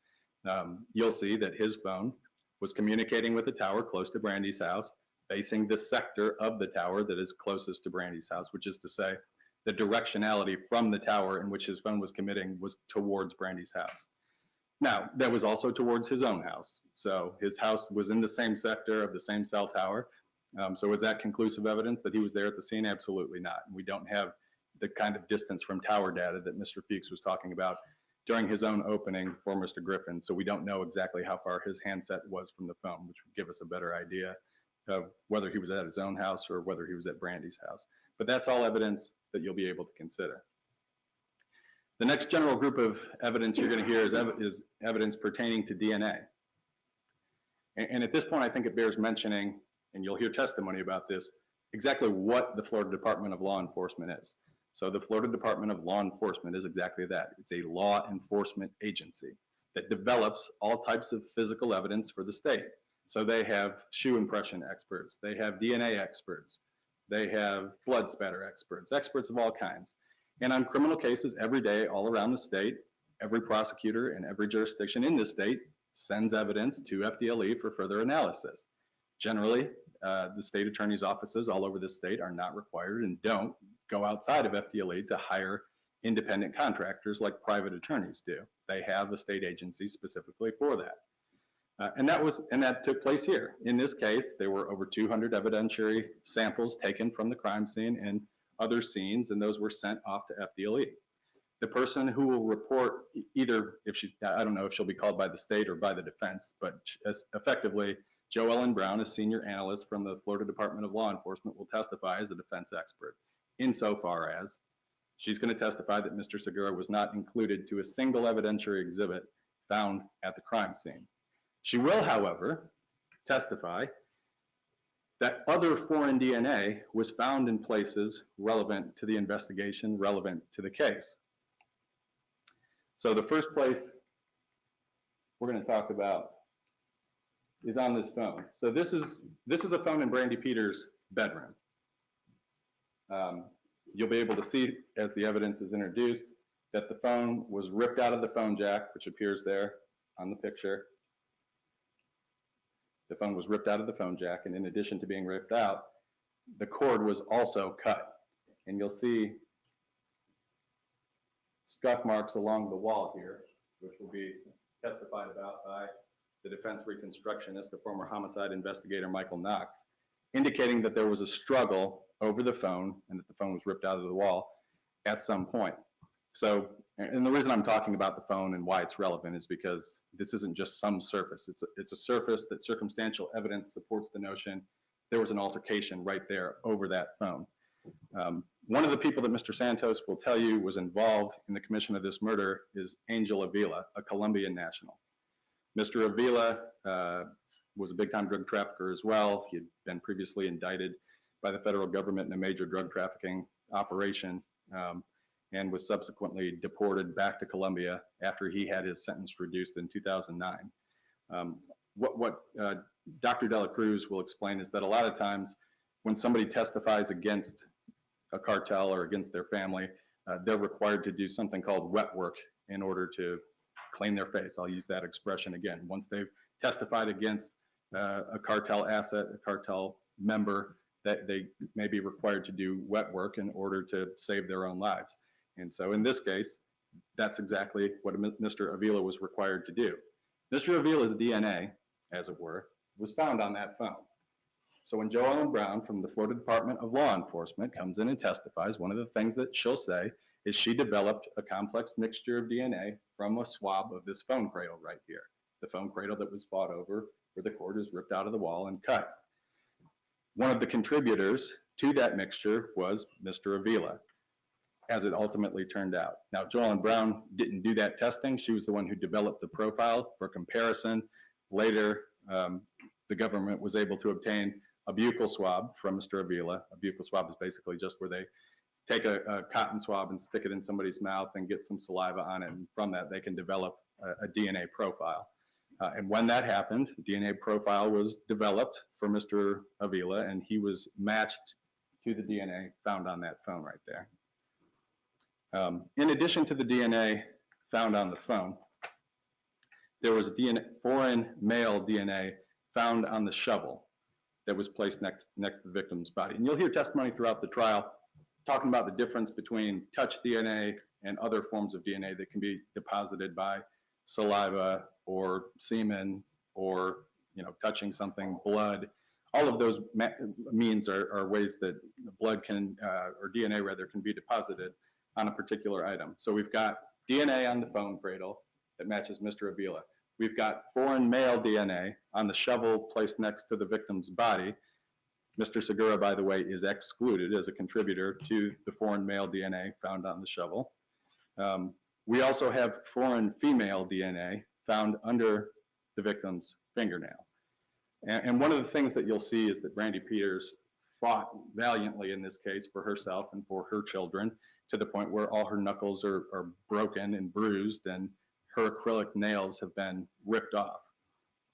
You'll see that his phone was communicating with a tower close to Brandy's house, facing the sector of the tower that is closest to Brandy's house, which is to say the directionality from the tower in which his phone was committing was towards Brandy's house. Now, that was also towards his own house. So his house was in the same sector of the same cell tower. So is that conclusive evidence that he was there at the scene? Absolutely not. We don't have the kind of distance from tower data that Mr. Feeks was talking about during his own opening for Mr. Griffin. So we don't know exactly how far his handset was from the phone, which would give us a better idea of whether he was at his own house or whether he was at Brandy's house. But that's all evidence that you'll be able to consider. The next general group of evidence you're going to hear is evidence pertaining to DNA. And at this point, I think it bears mentioning, and you'll hear testimony about this, exactly what the Florida Department of Law Enforcement is. So the Florida Department of Law Enforcement is exactly that. It's a law enforcement agency that develops all types of physical evidence for the state. So they have shoe impression experts, they have DNA experts, they have blood spatter experts, experts of all kinds. And on criminal cases every day all around the state, every prosecutor and every jurisdiction in the state sends evidence to FDLE for further analysis. Generally, the state attorney's offices all over the state are not required and don't go outside of FDLE to hire independent contractors like private attorneys do. They have a state agency specifically for that. And that took place here. In this case, there were over 200 evidentiary samples taken from the crime scene and other scenes, and those were sent off to FDLE. The person who will report either, if she's, I don't know if she'll be called by the state or by the defense, but effectively, Jo Ellen Brown, a senior analyst from the Florida Department of Law Enforcement, will testify as a defense expert, insofar as she's going to testify that Mr. Segura was not included to a single evidentiary exhibit found at the crime scene. She will, however, testify that other foreign DNA was found in places relevant to the investigation, relevant to the case. So the first place we're going to talk about is on this phone. So this is a phone in Brandy Peters' bedroom. You'll be able to see as the evidence is introduced that the phone was ripped out of the phone jack, which appears there on the picture. The phone was ripped out of the phone jack, and in addition to being ripped out, the cord was also cut. And you'll see scuff marks along the wall here, which will be testified about by the defense reconstructionist, the former homicide investigator, Michael Knox, indicating that there was a struggle over the phone and that the phone was ripped out of the wall at some point. So, and the reason I'm talking about the phone and why it's relevant is because this isn't just some surface. It's a surface that circumstantial evidence supports the notion there was an altercation right there over that phone. One of the people that Mr. Santos will tell you was involved in the commission of this murder is Angel Avila, a Colombian national. Mr. Avila was a big-time drug trafficker as well. He had been previously indicted by the federal government in a major drug trafficking operation. And was subsequently deported back to Colombia after he had his sentence reduced in 2009. What Dr. Dela Cruz will explain is that a lot of times when somebody testifies against a cartel or against their family, they're required to do something called wet work in order to clean their face. I'll use that expression again. Once they've testified against a cartel asset, a cartel member, that they may be required to do wet work in order to save their own lives. And so in this case, that's exactly what Mr. Avila was required to do. Mr. Avila's DNA, as it were, was found on that phone. So when Jo Ellen Brown from the Florida Department of Law Enforcement comes in and testifies, one of the things that she'll say is she developed a complex mixture of DNA from a swab of this phone cradle right here. The phone cradle that was fought over, where the cord is ripped out of the wall and cut. One of the contributors to that mixture was Mr. Avila, as it ultimately turned out. Now, Jo Ellen Brown didn't do that testing. She was the one who developed the profile for comparison. Later, the government was able to obtain a buccal swab from Mr. Avila. A buccal swab is basically just where they take a cotton swab and stick it in somebody's mouth and get some saliva on it, and from that they can develop a DNA profile. And when that happened, DNA profile was developed for Mr. Avila, and he was matched to the DNA found on that phone right there. In addition to the DNA found on the phone, there was foreign male DNA found on the shovel that was placed next to the victim's body. And you'll hear testimony throughout the trial talking about the difference between touch DNA and other forms of DNA that can be deposited by saliva or semen or touching something, blood. All of those means are ways that blood can, or DNA rather, can be deposited on a particular item. So we've got DNA on the phone cradle that matches Mr. Avila. We've got foreign male DNA on the shovel placed next to the victim's body. Mr. Segura, by the way, is excluded as a contributor to the foreign male DNA found on the shovel. We also have foreign female DNA found under the victim's fingernail. And one of the things that you'll see is that Brandy Peters fought valiantly in this case for herself and for her children, to the point where all her knuckles are broken and bruised and her acrylic nails have been ripped off.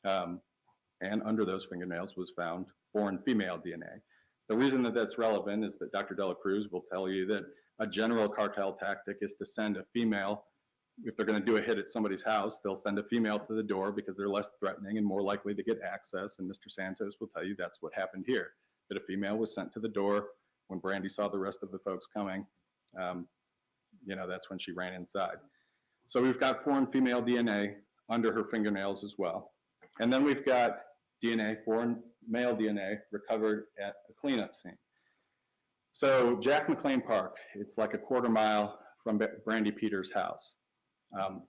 And under those fingernails was found foreign female DNA. The reason that that's relevant is that Dr. Dela Cruz will tell you that a general cartel tactic is to send a female if they're going to do a hit at somebody's house, they'll send a female to the door because they're less threatening and more likely to get access. And Mr. Santos will tell you that's what happened here, that a female was sent to the door. When Brandy saw the rest of the folks coming, that's when she ran inside. So we've got foreign female DNA under her fingernails as well. And then we've got foreign male DNA recovered at a cleanup scene. So Jack McLean Park, it's like a quarter mile from Brandy Peters' house.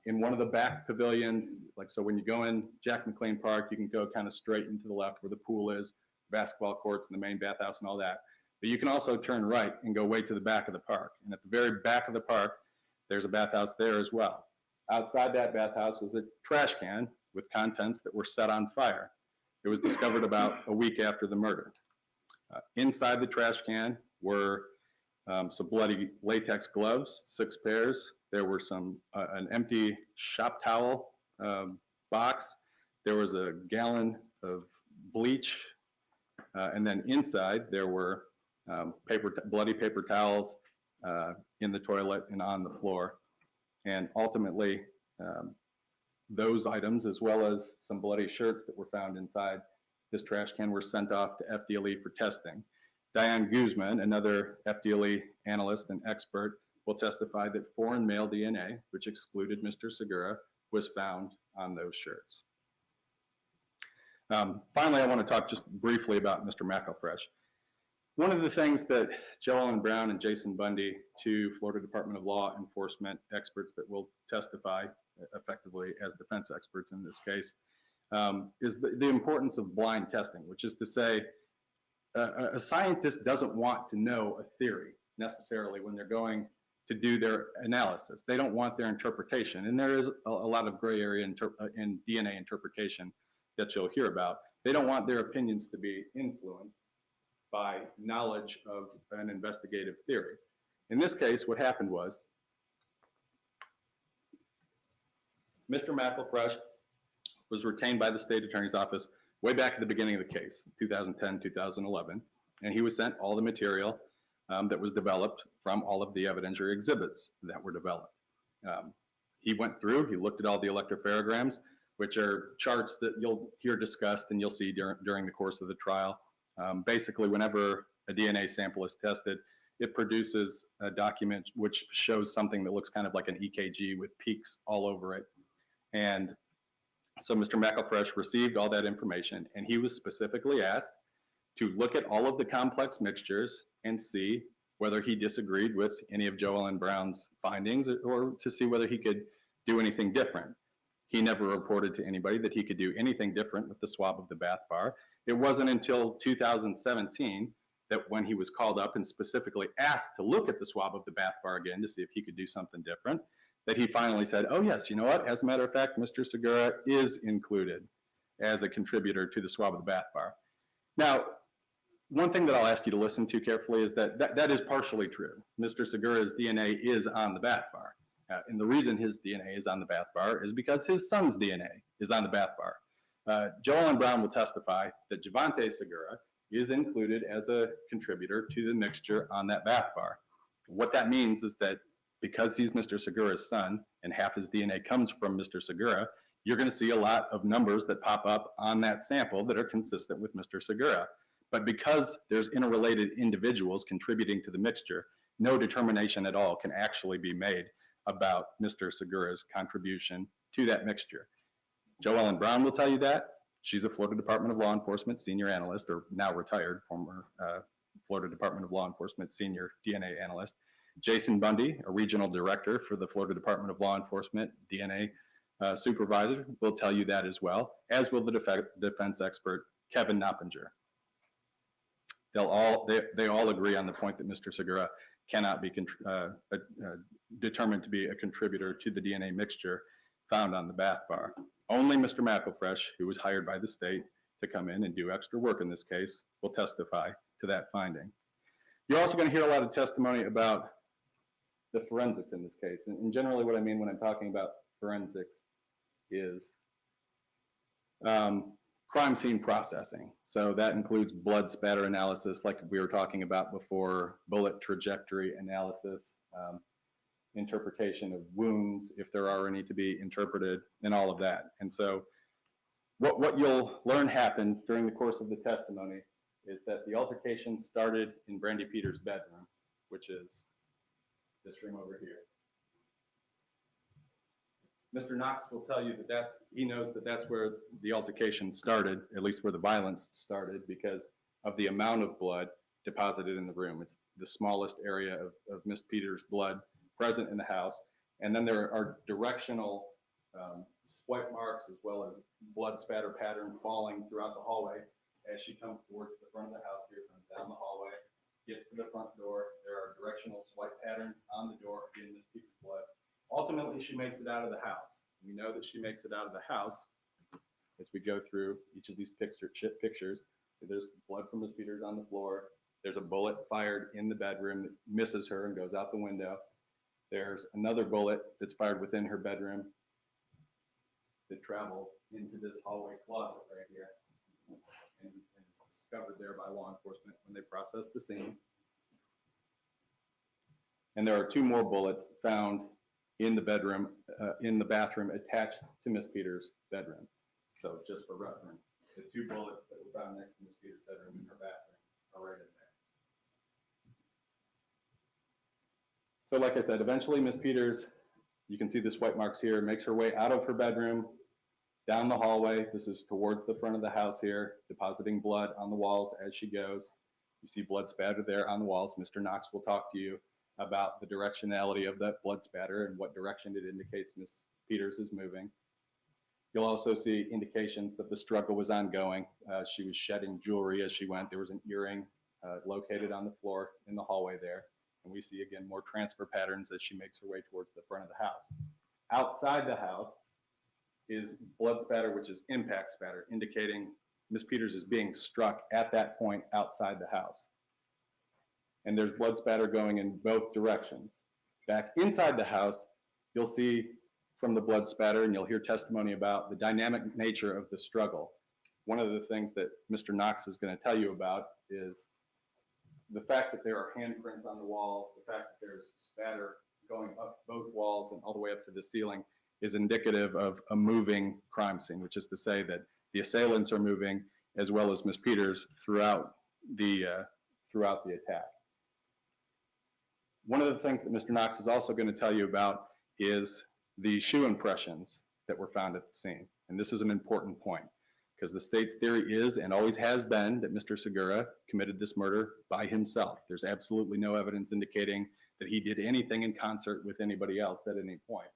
In one of the back pavilions, so when you go in Jack McLean Park, you can go kind of straight into the left where the pool is, basketball courts and the main bathhouse and all that. But you can also turn right and go way to the back of the park. And at the very back of the park, there's a bathhouse there as well. Outside that bathhouse was a trash can with contents that were set on fire. It was discovered about a week after the murder. Inside the trash can were some bloody latex gloves, 6 pairs. There were an empty shop towel box. There was a gallon of bleach. And then inside there were bloody paper towels in the toilet and on the floor. And ultimately, those items, as well as some bloody shirts that were found inside this trash can, were sent off to FDLE for testing. Diane Guzman, another FDLE analyst and expert, will testify that foreign male DNA, which excluded Mr. Segura, was found on those shirts. Finally, I want to talk just briefly about Mr. McElfresh. One of the things that Joellen Brown and Jason Bundy, two Florida Department of Law Enforcement experts that will testify effectively as defense experts in this case, is the importance of blind testing, which is to say, a scientist doesn't want to know a theory necessarily when they're going to do their analysis. They don't want their interpretation. And there is a lot of gray area in DNA interpretation that you'll hear about. They don't want their opinions to be influenced by knowledge of an investigative theory. In this case, what happened was Mr. McElfresh was retained by the state attorney's office way back at the beginning of the case, 2010, 2011, and he was sent all the material that was developed from all of the evidentiary exhibits that were developed. He went through, he looked at all the electropherograms, which are charts that you'll hear discussed and you'll see during the course of the trial. Basically, whenever a DNA sample is tested, it produces a document which shows something that looks kind of like an EKG with peaks all over it. And so Mr. McElfresh received all that information, and he was specifically asked to look at all of the complex mixtures and see whether he disagreed with any of Joellen Brown's findings or to see whether he could do anything different. He never reported to anybody that he could do anything different with the swab of the bath bar. It wasn't until 2017 that when he was called up and specifically asked to look at the swab of the bath bar again to see if he could do something different, that he finally said, oh yes, you know what? As a matter of fact, Mr. Segura is included as a contributor to the swab of the bath bar. Now, one thing that I'll ask you to listen to carefully is that is partially true. Mr. Segura's DNA is on the bath bar. And the reason his DNA is on the bath bar is because his son's DNA is on the bath bar. Joellen Brown will testify that Javante Segura is included as a contributor to the mixture on that bath bar. What that means is that because he's Mr. Segura's son and half his DNA comes from Mr. Segura, you're going to see a lot of numbers that pop up on that sample that are consistent with Mr. Segura. But because there's interrelated individuals contributing to the mixture, no determination at all can actually be made about Mr. Segura's contribution to that mixture. Joellen Brown will tell you that. She's a Florida Department of Law Enforcement senior analyst, or now retired, former Florida Department of Law Enforcement senior DNA analyst. Jason Bundy, a regional director for the Florida Department of Law Enforcement DNA supervisor, will tell you that as well, as will the defense expert, Kevin Knoppinger. They all agree on the point that Mr. Segura cannot be determined to be a contributor to the DNA mixture found on the bath bar. Only Mr. McElfresh, who was hired by the state to come in and do extra work in this case, will testify to that finding. You're also going to hear a lot of testimony about the forensics in this case. And generally what I mean when I'm talking about forensics is crime scene processing. So that includes blood spatter analysis, like we were talking about before, bullet trajectory analysis, interpretation of wounds, if there are any to be interpreted, and all of that. And so what you'll learn happened during the course of the testimony is that the altercation started in Brandy Peters' bedroom, which is this room over here. Mr. Knox will tell you that he knows that that's where the altercation started, at least where the violence started, because of the amount of blood deposited in the room. It's the smallest area of Miss Peters' blood present in the house. And then there are directional swipe marks as well as blood spatter pattern falling throughout the hallway as she comes towards the front of the house here, comes down the hallway, gets to the front door. There are directional swipe patterns on the door, again, Miss Peters' blood. Ultimately, she makes it out of the house. We know that she makes it out of the house as we go through each of these pictures. So there's blood from Miss Peters on the floor. There's a bullet fired in the bedroom that misses her and goes out the window. There's another bullet that's fired within her bedroom that travels into this hallway closet right here and is discovered there by law enforcement when they process the scene. And there are two more bullets found in the bedroom, in the bathroom attached to Miss Peters' bedroom. So just for reference, the two bullets that were found next to Miss Peters' bedroom in her bathroom are right in there. So like I said, eventually Miss Peters, you can see the swipe marks here, makes her way out of her bedroom, down the hallway. This is towards the front of the house here, depositing blood on the walls as she goes. You see blood spatter there on the walls. Mr. Knox will talk to you about the directionality of that blood spatter and what direction it indicates Miss Peters is moving. You'll also see indications that the struggle was ongoing. She was shedding jewelry as she went. There was an earring located on the floor in the hallway there. And we see again more transfer patterns as she makes her way towards the front of the house. Outside the house is blood spatter, which is impact spatter, indicating Miss Peters is being struck at that point outside the house. And there's blood spatter going in both directions. Back inside the house, you'll see from the blood spatter, and you'll hear testimony about the dynamic nature of the struggle. One of the things that Mr. Knox is going to tell you about is the fact that there are handprints on the walls, the fact that there's spatter going up both walls and all the way up to the ceiling is indicative of a moving crime scene, which is to say that the assailants are moving as well as Miss Peters throughout the attack. One of the things that Mr. Knox is also going to tell you about is the shoe impressions that were found at the scene. And this is an important point because the state's theory is and always has been that Mr. Segura committed this murder by himself. There's absolutely no evidence indicating that he did anything in concert with anybody else at any point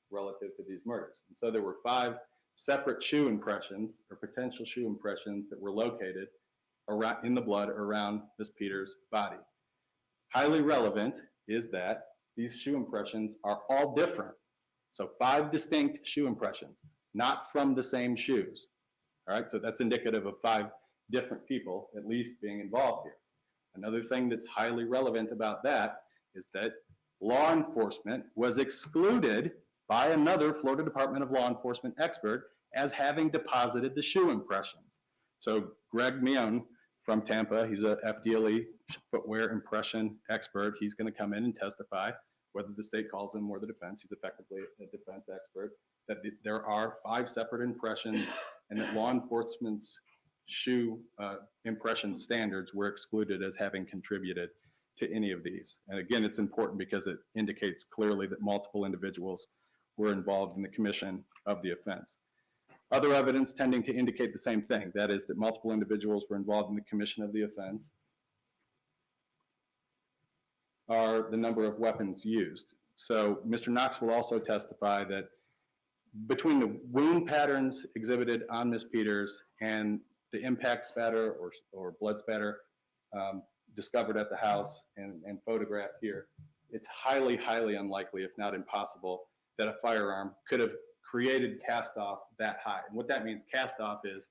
relative to these murders. And so there were 5 separate shoe impressions or potential shoe impressions that were located around, in the blood around Miss Peters' body. Highly relevant is that these shoe impressions are all different. So 5 distinct shoe impressions, not from the same shoes. All right, so that's indicative of 5 different people at least being involved here. Another thing that's highly relevant about that is that law enforcement was excluded by another Florida Department of Law Enforcement expert as having deposited the shoe impressions. So Greg Mion from Tampa, he's a FDLE footwear impression expert. He's going to come in and testify, whether the state calls him or the defense. He's effectively a defense expert, that there are 5 separate impressions and that law enforcement's shoe impression standards were excluded as having contributed to any of these. And again, it's important because it indicates clearly that multiple individuals were involved in the commission of the offense. Other evidence tending to indicate the same thing, that is that multiple individuals were involved in the commission of the offense, are the number of weapons used. So Mr. Knox will also testify that between the wound patterns exhibited on Miss Peters and the impact spatter or blood spatter discovered at the house and photographed here, it's highly, highly unlikely, if not impossible, that a firearm could have created cast off that high. And what that means, cast off, is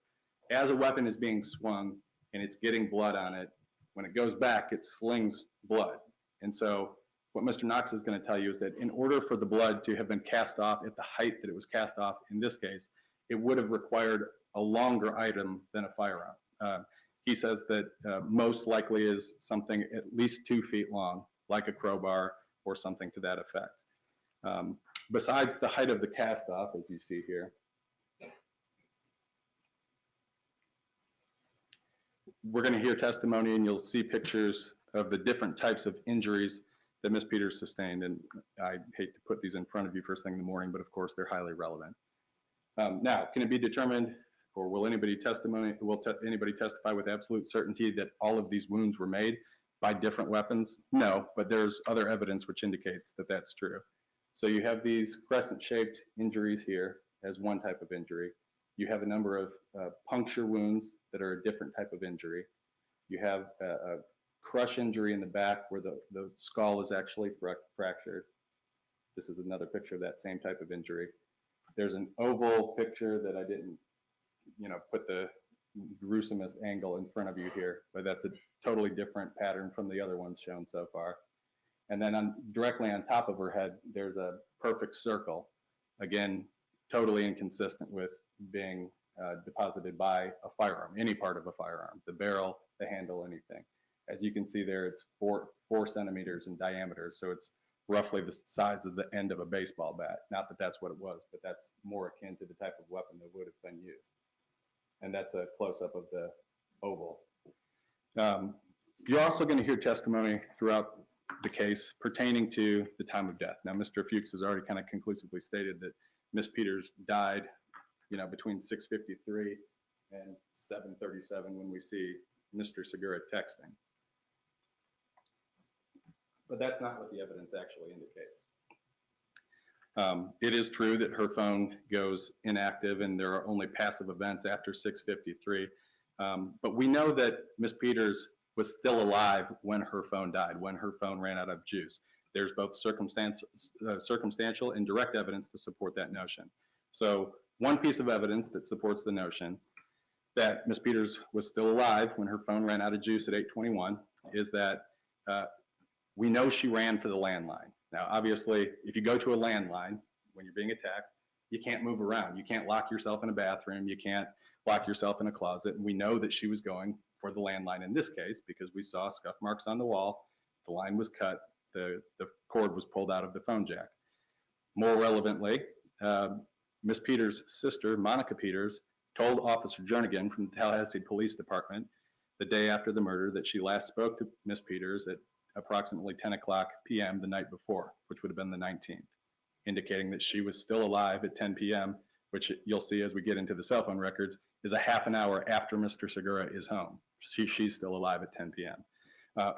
as a weapon is being swung and it's getting blood on it, when it goes back, it slings blood. And so what Mr. Knox is going to tell you is that in order for the blood to have been cast off at the height that it was cast off in this case, it would have required a longer item than a firearm. He says that most likely is something at least 2 feet long, like a crowbar or something to that effect. Besides the height of the cast off, as you see here, we're going to hear testimony and you'll see pictures of the different types of injuries that Ms. Peters sustained. And I hate to put these in front of you first thing in the morning, but of course they're highly relevant. Now, can it be determined, or will anybody testify with absolute certainty that all of these wounds were made by different weapons? No, but there's other evidence which indicates that that's true. So you have these crescent-shaped injuries here as one type of injury. You have a number of puncture wounds that are a different type of injury. You have a crush injury in the back where the skull is actually fractured. This is another picture of that same type of injury. There's an oval picture that I didn't, put the gruesomest angle in front of you here, but that's a totally different pattern from the other ones shown so far. And then directly on top of her head, there's a perfect circle. Again, totally inconsistent with being deposited by a firearm, any part of a firearm, the barrel, the handle, anything. As you can see there, it's 4 centimeters in diameter, so it's roughly the size of the end of a baseball bat. Not that that's what it was, but that's more akin to the type of weapon that would have been used. And that's a close-up of the oval. You're also going to hear testimony throughout the case pertaining to the time of death. Now, Mr. Fuchs has already kind of conclusively stated that Ms. Peters died, between 6:53 and 7:37 when we see Mr. Segura texting. But that's not what the evidence actually indicates. It is true that her phone goes inactive and there are only passive events after 6:53. But we know that Ms. Peters was still alive when her phone died, when her phone ran out of juice. There's both circumstantial and direct evidence to support that notion. So one piece of evidence that supports the notion that Ms. Peters was still alive when her phone ran out of juice at 8:21 is that we know she ran for the landline. Now, obviously, if you go to a landline when you're being attacked, you can't move around. You can't lock yourself in a bathroom. You can't lock yourself in a closet. And we know that she was going for the landline in this case because we saw scuff marks on the wall. The line was cut. The cord was pulled out of the phone jack. More relevantly, Ms. Peters' sister, Monica Peters, told Officer Jernigan from the Tallahassee Police Department the day after the murder that she last spoke to Ms. Peters at approximately 10 o'clock p.m. the night before, which would have been the 19th, indicating that she was still alive at 10 p.m., which you'll see as we get into the cell phone records, is a half an hour after Mr. Segura is home. She's still alive at 10 p.m.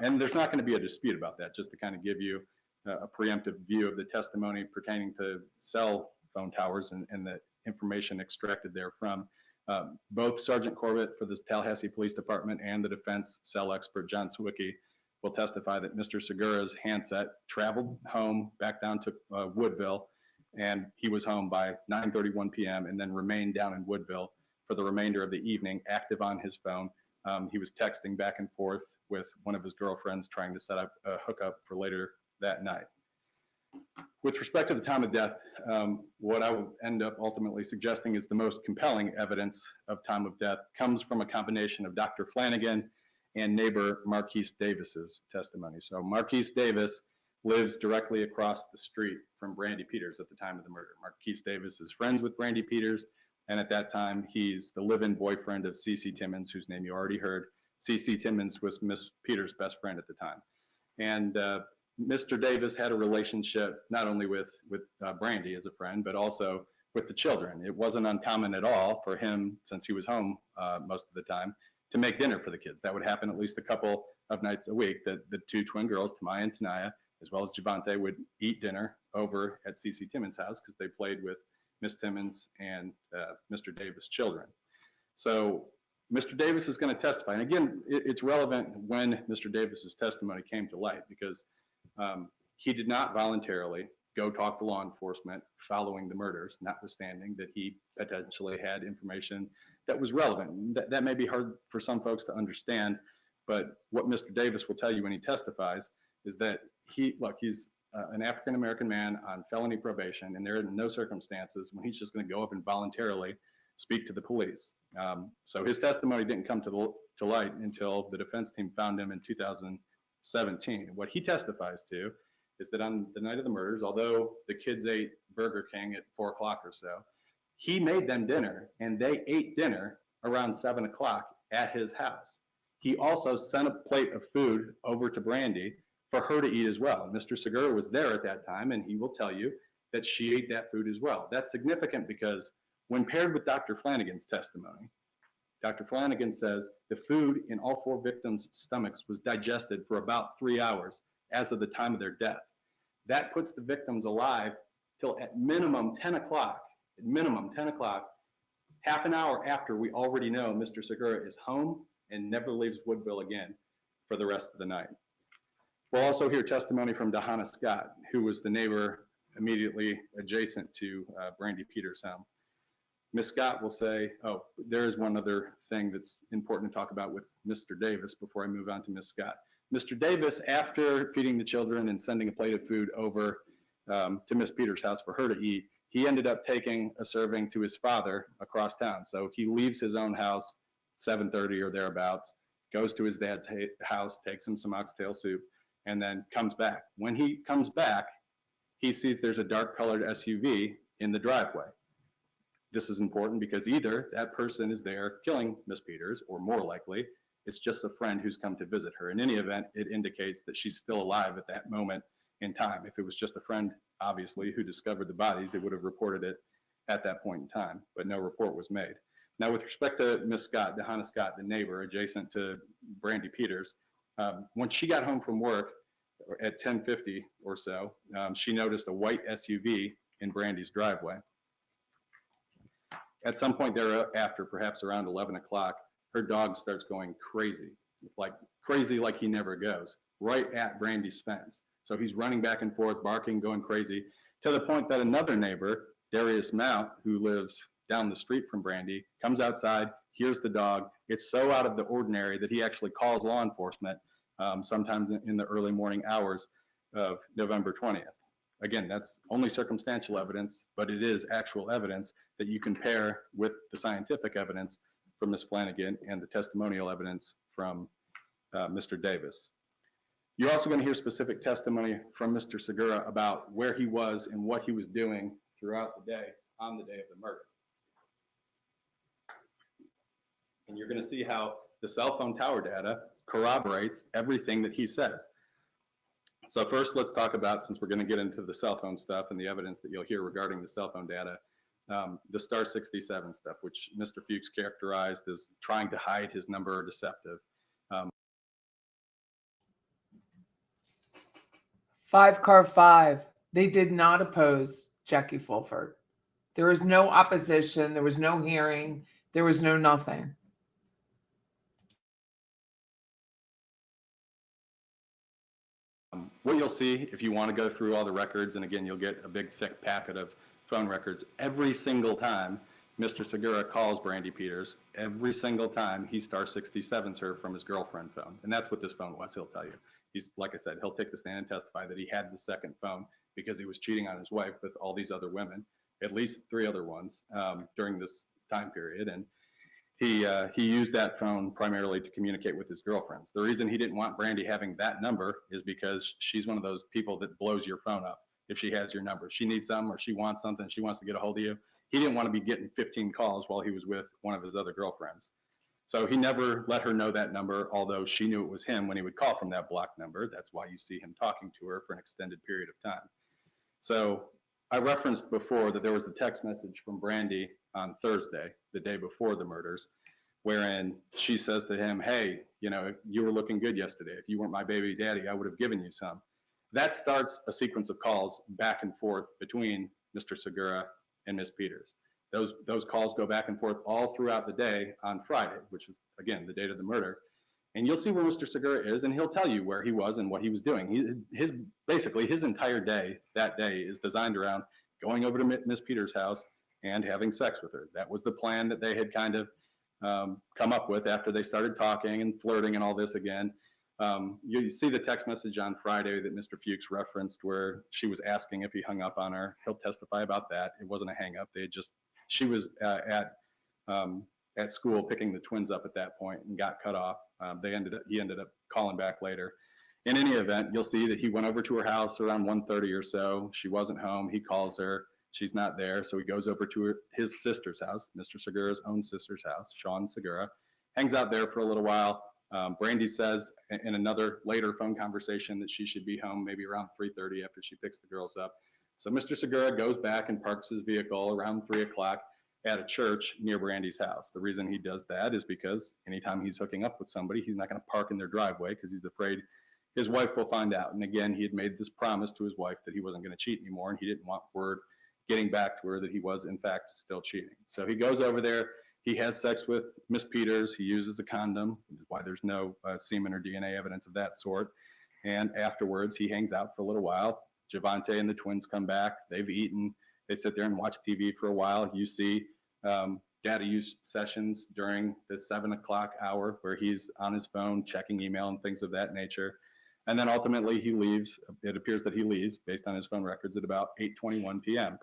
And there's not going to be a dispute about that, just to kind of give you a preemptive view of the testimony pertaining to cell phone towers and the information extracted therefrom. Both Sergeant Corbett for the Tallahassee Police Department and the defense cell expert, John Sawicki, will testify that Mr. Segura's handset traveled home back down to Woodville, and he was home by 9:31 p.m. and then remained down in Woodville for the remainder of the evening, active on his phone. He was texting back and forth with one of his girlfriends trying to set up a hookup for later that night. With respect to the time of death, what I will end up ultimately suggesting is the most compelling evidence of time of death comes from a combination of Dr. Flanagan and neighbor Marquise Davis's testimony. So Marquise Davis lives directly across the street from Brandy Peters at the time of the murder. Marquise Davis is friends with Brandy Peters, and at that time, he's the live-in boyfriend of Cece Timmons, whose name you already heard. Cece Timmons was Miss Peters' best friend at the time. And Mr. Davis had a relationship not only with Brandy as a friend, but also with the children. It wasn't uncommon at all for him, since he was home most of the time, to make dinner for the kids. That would happen at least a couple of nights a week. The two twin girls, Tamaya and Tanaya, as well as Javante, would eat dinner over at Cece Timmons' house because they played with Miss Timmons and Mr. Davis' children. So Mr. Davis is going to testify. And again, it's relevant when Mr. Davis's testimony came to light because he did not voluntarily go talk to law enforcement following the murders, notwithstanding that he potentially had information that was relevant. That may be hard for some folks to understand, but what Mr. Davis will tell you when he testifies is that he's an African-American man on felony probation, and there are no circumstances when he's just going to go up and voluntarily speak to the police. So his testimony didn't come to light until the defense team found him in 2017. What he testifies to is that on the night of the murders, although the kids ate Burger King at 4 o'clock or so, he made them dinner and they ate dinner around 7 o'clock at his house. He also sent a plate of food over to Brandy for her to eat as well. Mr. Segura was there at that time, and he will tell you that she ate that food as well. That's significant because when paired with Dr. Flanagan's testimony, Dr. Flanagan says the food in all 4 victims' stomachs was digested for about 3 hours as of the time of their death. That puts the victims alive till at minimum 10 o'clock, half an hour after we already know Mr. Segura is home and never leaves Woodville again for the rest of the night. We'll also hear testimony from Dahana Scott, who was the neighbor immediately adjacent to Brandy Peters' home. Ms. Scott will say, oh, there is one other thing that's important to talk about with Mr. Davis before I move on to Ms. Scott. Mr. Davis, after feeding the children and sending a plate of food over to Ms. Peters' house for her to eat, he ended up taking a serving to his father across town. So he leaves his own house 7:30 or thereabouts, goes to his dad's house, takes him some oxtail soup, and then comes back. When he comes back, he sees there's a dark colored SUV in the driveway. This is important because either that person is there killing Miss Peters, or more likely, it's just a friend who's come to visit her. In any event, it indicates that she's still alive at that moment in time. If it was just a friend, obviously, who discovered the bodies, it would have reported it at that point in time, but no report was made. Now, with respect to Miss Scott, Dahana Scott, the neighbor adjacent to Brandy Peters, when she got home from work at 10:50 or so, she noticed a white SUV in Brandy's driveway. At some point thereafter, perhaps around 11 o'clock, her dog starts going crazy like he never goes, right at Brandy's fence. So he's running back and forth, barking, going crazy, to the point that another neighbor, Darius Mount, who lives down the street from Brandy, comes outside, hears the dog. It's so out of the ordinary that he actually calls law enforcement sometimes in the early morning hours of November 20th. Again, that's only circumstantial evidence, but it is actual evidence that you can pair with the scientific evidence from Ms. Flanagan and the testimonial evidence from Mr. Davis. You're also going to hear specific testimony from Mr. Segura about where he was and what he was doing throughout the day on the day of the murder. And you're going to see how the cell phone tower data corroborates everything that he says. So first, let's talk about, since we're going to get into the cell phone stuff and the evidence that you'll hear regarding the cell phone data, the star 67 stuff, which Mr. Fuchs characterized as trying to hide his number or deceptive. 5 car 5. They did not oppose Jackie Fulford. There was no opposition. There was no hearing. There was no nothing. What you'll see if you want to go through all the records, and again, you'll get a big thick packet of phone records, every single time Mr. Segura calls Brandy Peters, every single time he star 67s her from his girlfriend phone. And that's what this phone was, he'll tell you. He's, like I said, he'll take the stand and testify that he had the second phone because he was cheating on his wife with all these other women, at least 3 other ones during this time period. And he used that phone primarily to communicate with his girlfriends. The reason he didn't want Brandy having that number is because she's one of those people that blows your phone up if she has your number. She needs something or she wants something, she wants to get a hold of you. He didn't want to be getting 15 calls while he was with one of his other girlfriends. So he never let her know that number, although she knew it was him when he would call from that blocked number. That's why you see him talking to her for an extended period of time. So I referenced before that there was a text message from Brandy on Thursday, the day before the murders, wherein she says to him, hey, you know, you were looking good yesterday. If you weren't my baby daddy, I would have given you some. That starts a sequence of calls back and forth between Mr. Segura and Ms. Peters. Those calls go back and forth all throughout the day on Friday, which is, again, the date of the murder. And you'll see where Mr. Segura is, and he'll tell you where he was and what he was doing. Basically, his entire day that day is designed around going over to Ms. Peters' house and having sex with her. That was the plan that they had kind of come up with after they started talking and flirting and all this again. You see the text message on Friday that Mr. Fuchs referenced where she was asking if he hung up on her. He'll testify about that. It wasn't a hang up. She was at school picking the twins up at that point and got cut off. He ended up calling back later. In any event, you'll see that he went over to her house around 1:30 or so. She wasn't home. He calls her. She's not there. So he goes over to his sister's house, Mr. Segura's own sister's house, Sean Segura, hangs out there for a little while. Brandy says in another later phone conversation that she should be home maybe around 3:30 after she picks the girls up. So Mr. Segura goes back and parks his vehicle around 3 o'clock at a church near Brandy's house. The reason he does that is because anytime he's hooking up with somebody, he's not going to park in their driveway because he's afraid his wife will find out. And again, he had made this promise to his wife that he wasn't going to cheat anymore, and he didn't want word getting back to her that he was, in fact, still cheating. So he goes over there. He has sex with Miss Peters. He uses a condom, which is why there's no semen or DNA evidence of that sort. And afterwards, he hangs out for a little while. Javante and the twins come back. They've eaten. They sit there and watch TV for a while. You see data use sessions during the 7 o'clock hour where he's on his phone checking email and things of that nature. And then ultimately he leaves. It appears that he leaves based on his phone records at about 8:21 p.m.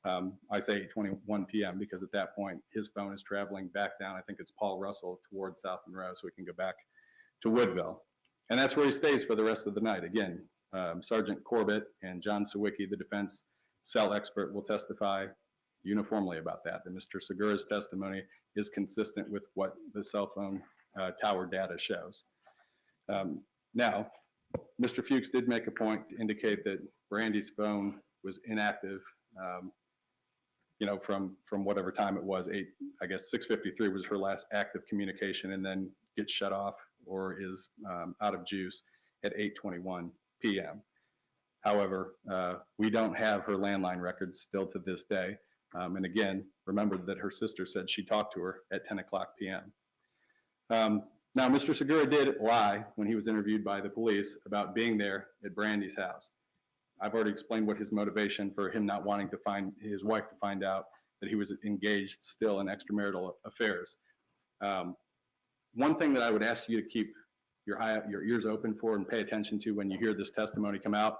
I say 8:21 p.m. because at that point his phone is traveling back down. I think it's Paul Russell towards South Monroe so he can go back to Woodville. And that's where he stays for the rest of the night. Again, Sergeant Corbett and John Sawicki, the defense cell expert, will testify uniformly about that. That Mr. Segura's testimony is consistent with what the cell phone tower data shows. Now, Mr. Fuchs did make a point to indicate that Brandy's phone was inactive, from whatever time it was. 6:53 was her last active communication, and then gets shut off or is out of juice at 8:21 p.m. However, we don't have her landline records still to this day. And again, remember that her sister said she talked to her at 10 o'clock p.m. Now, Mr. Segura did lie when he was interviewed by the police about being there at Brandy's house. I've already explained what his motivation for him not wanting to find his wife to find out that he was engaged still in extramarital affairs. One thing that I would ask you to keep your ears open for and pay attention to when you hear this testimony come out,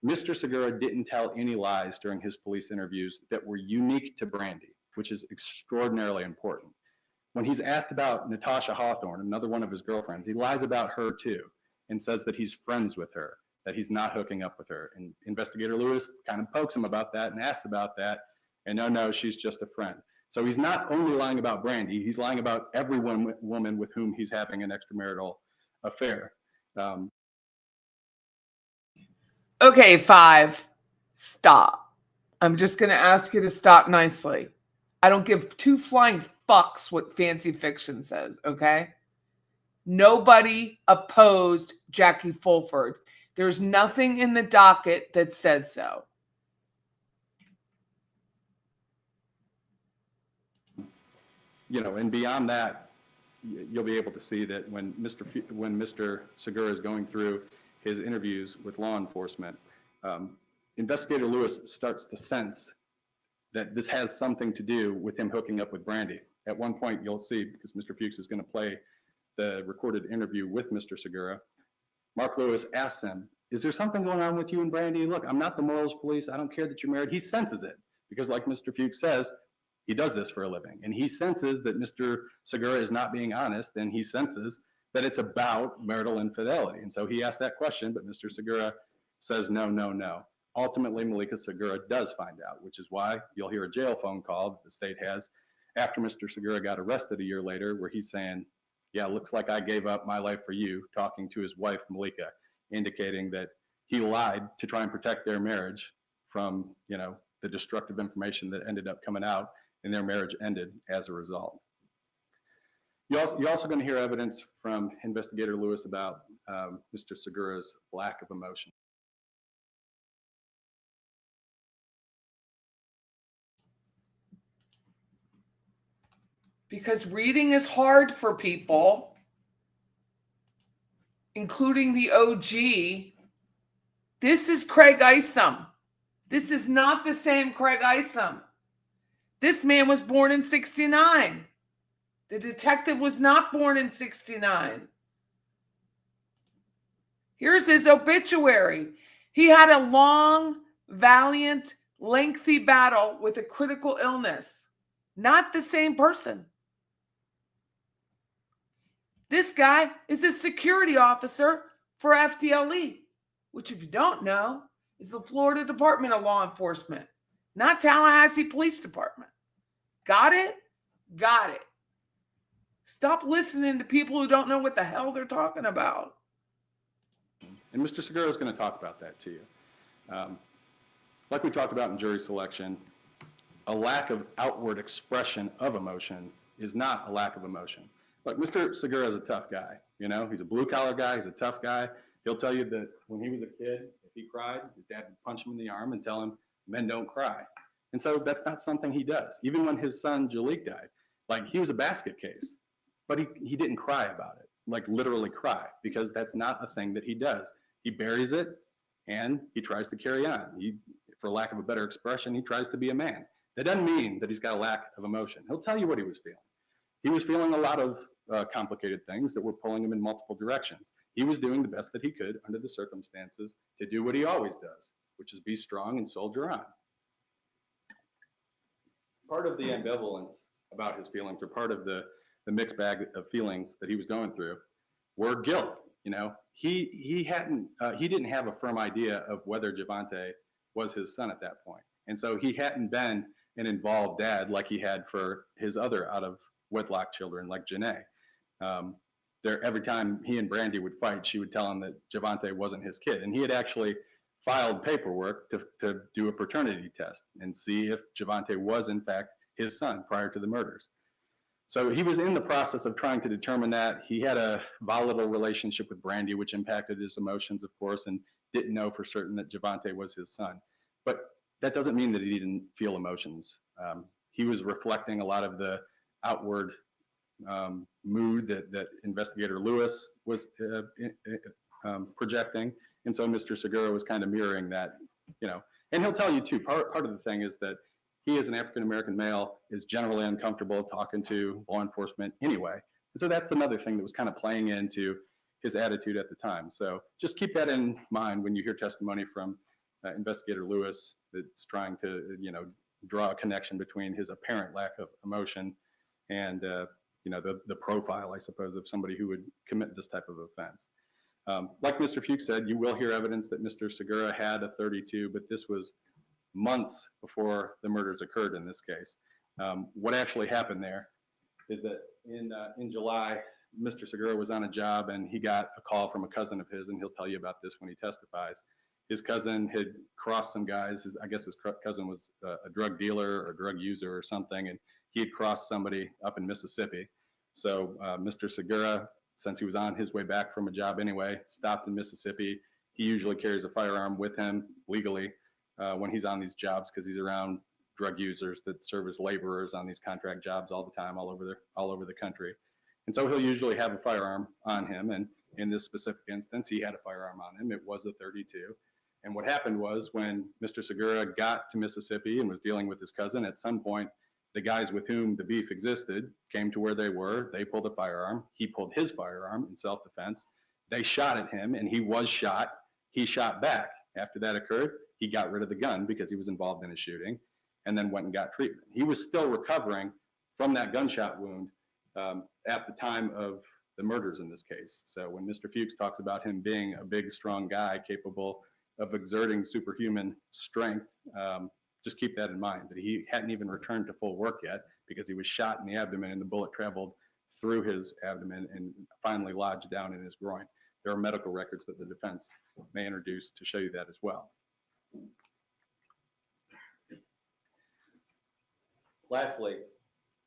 Mr. Segura didn't tell any lies during his police interviews that were unique to Brandy, which is extraordinarily important. When he's asked about Natasha Hawthorne, another one of his girlfriends, he lies about her too and says that he's friends with her, that he's not hooking up with her. And Investigator Lewis kind of pokes him about that and asks about that. And no, she's just a friend. So he's not only lying about Brandy, he's lying about every woman with whom he's having an extramarital affair. Okay, 5, stop. I'm just going to ask you to stop nicely. I don't give two flying fucks what fancy fiction says, okay? Nobody opposed Jackie Fulford. There's nothing in the docket that says so. And beyond that, you'll be able to see that when Mr. Segura is going through his interviews with law enforcement, Investigator Lewis starts to sense that this has something to do with him hooking up with Brandy. At one point, you'll see, because Mr. Fuchs is going to play the recorded interview with Mr. Segura, Mark Lewis asks him, is there something going on with you and Brandy? Look, I'm not the morals police. I don't care that you're married. He senses it because, like Mr. Fuchs says, he does this for a living. And he senses that Mr. Segura is not being honest, and he senses that it's about marital infidelity. And so he asked that question, but Mr. Segura says, no. Ultimately, Malika Segura does find out, which is why you'll hear a jail phone call that the state has after Mr. Segura got arrested a year later, where he's saying, yeah, looks like I gave up my life for you, talking to his wife, Malika, indicating that he lied to try and protect their marriage from, the destructive information that ended up coming out, and their marriage ended as a result. You're also going to hear evidence from Investigator Lewis about Mr. Segura's lack of emotion. Because reading is hard for people, including the OG. This is Craig Isom. This is not the same Craig Isom. This man was born in 1969. The detective was not born in 1969. Here's his obituary. He had a long, valiant, lengthy battle with a critical illness. Not the same person. This guy is a security officer for FDLE, which, if you don't know, is the Florida Department of Law Enforcement, not Tallahassee Police Department. Got it? Got it. Stop listening to people who don't know what the hell they're talking about. And Mr. Segura is going to talk about that to you. Like we talked about in jury selection, a lack of outward expression of emotion is not a lack of emotion. Look, Mr. Segura is a tough guy. You know, he's a blue-collar guy. He's a tough guy. He'll tell you that when he was a kid, if he cried, his dad would punch him in the arm and tell him, men don't cry. And so that's not something he does. Even when his son, Jalik, died, like, he was a basket case, but he didn't cry about it, like literally cry, because that's not a thing that he does. He buries it and he tries to carry on. For lack of a better expression, he tries to be a man. That doesn't mean that he's got a lack of emotion. He'll tell you what he was feeling. He was feeling a lot of complicated things that were pulling him in multiple directions. He was doing the best that he could under the circumstances to do what he always does, which is be strong and soldier on. Part of the ambivalence about his feelings, or part of the mixed bag of feelings that he was going through, were guilt. You know, he didn't have a firm idea of whether Javante was his son at that point. And so he hadn't been an involved dad like he had for his other out of wedlock children, like Janae. Every time he and Brandy would fight, she would tell him that Javante wasn't his kid. And he had actually filed paperwork to do a paternity test and see if Javante was in fact his son prior to the murders. So he was in the process of trying to determine that. He had a volatile relationship with Brandy, which impacted his emotions, of course, and didn't know for certain that Javante was his son. But that doesn't mean that he didn't feel emotions. He was reflecting a lot of the outward mood that investigator Lewis was projecting. And so Mr. Segura was kind of mirroring that, you know. And he'll tell you too, part of the thing is that he, as an African-American male, is generally uncomfortable talking to law enforcement anyway. And so that's another thing that was kind of playing into his attitude at the time. So just keep that in mind when you hear testimony from investigator Lewis that's trying to, you know, draw a connection between his apparent lack of emotion and, you know, the profile, I suppose, of somebody who would commit this type of offense. Like Mr. Fuchs said, you will hear evidence that Mr. Segura had a .32, but this was months before the murders occurred in this case. What actually happened there is that in July, Mr. Segura was on a job and he got a call from a cousin of his, and he'll tell you about this when he testifies. His cousin had crossed some guys. I guess his cousin was a drug dealer or drug user or something, and he had crossed somebody up in Mississippi. So Mr. Segura, since he was on his way back from a job anyway, stopped in Mississippi. He usually carries a firearm with him legally when he's on these jobs, because he's around drug users that serve as laborers on these contract jobs all the time, all over the country. And so he'll usually have a firearm on him. And in this specific instance, he had a firearm on him. It was a .32. And what happened was, when Mr. Segura got to Mississippi and was dealing with his cousin, at some point, the guys with whom the beef existed came to where they were. They pulled a firearm. He pulled his firearm in self-defense. They shot at him, and he was shot. He shot back. After that occurred, he got rid of the gun because he was involved in a shooting, and then went and got treatment. He was still recovering from that gunshot wound at the time of the murders in this case. So when Mr. Fuchs talks about him being a big, strong guy capable of exerting superhuman strength, just keep that in mind, that he hadn't even returned to full work yet because he was shot in the abdomen and the bullet traveled through his abdomen and finally lodged down in his groin. There are medical records that the defense may introduce to show you that as well. Lastly,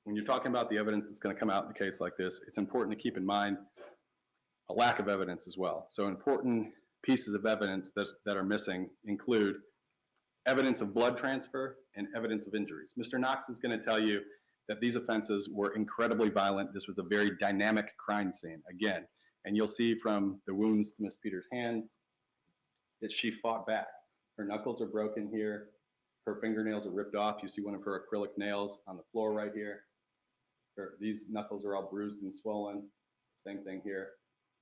when you're talking about the evidence that's going to come out in a case like this, it's important to keep in mind a lack of evidence as well. So important pieces of evidence that are missing include evidence of blood transfer and evidence of injuries. Mr. Knox is going to tell you that these offenses were incredibly violent. This was a very dynamic crime scene, again. And you'll see from the wounds to Miss Peters' hands that she fought back. Her knuckles are broken here. Her fingernails are ripped off. You see one of her acrylic nails on the floor right here. These knuckles are all bruised and swollen. Same thing here.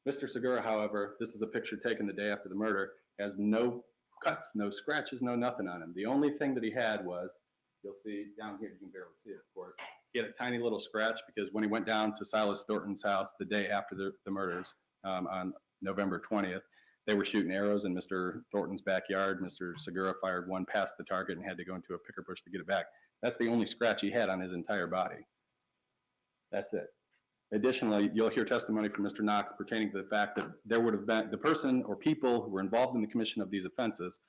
Mr. Segura, however, this is a picture taken the day after the murder, has no cuts, no scratches, no nothing on him. The only thing that he had was, you'll see down here, you can barely see it, of course, he had a tiny little scratch because when he went down to Silas Thornton's house the day after the murders on November 20th, they were shooting arrows in Mr. Thornton's backyard. Mr. Segura fired one past the target and had to go into a picker bush to get it back. That's the only scratch he had on his entire body. That's it. Additionally, you'll hear testimony from Mr. Knox pertaining to the fact that there would have been the person or people who were involved in the commission of these offenses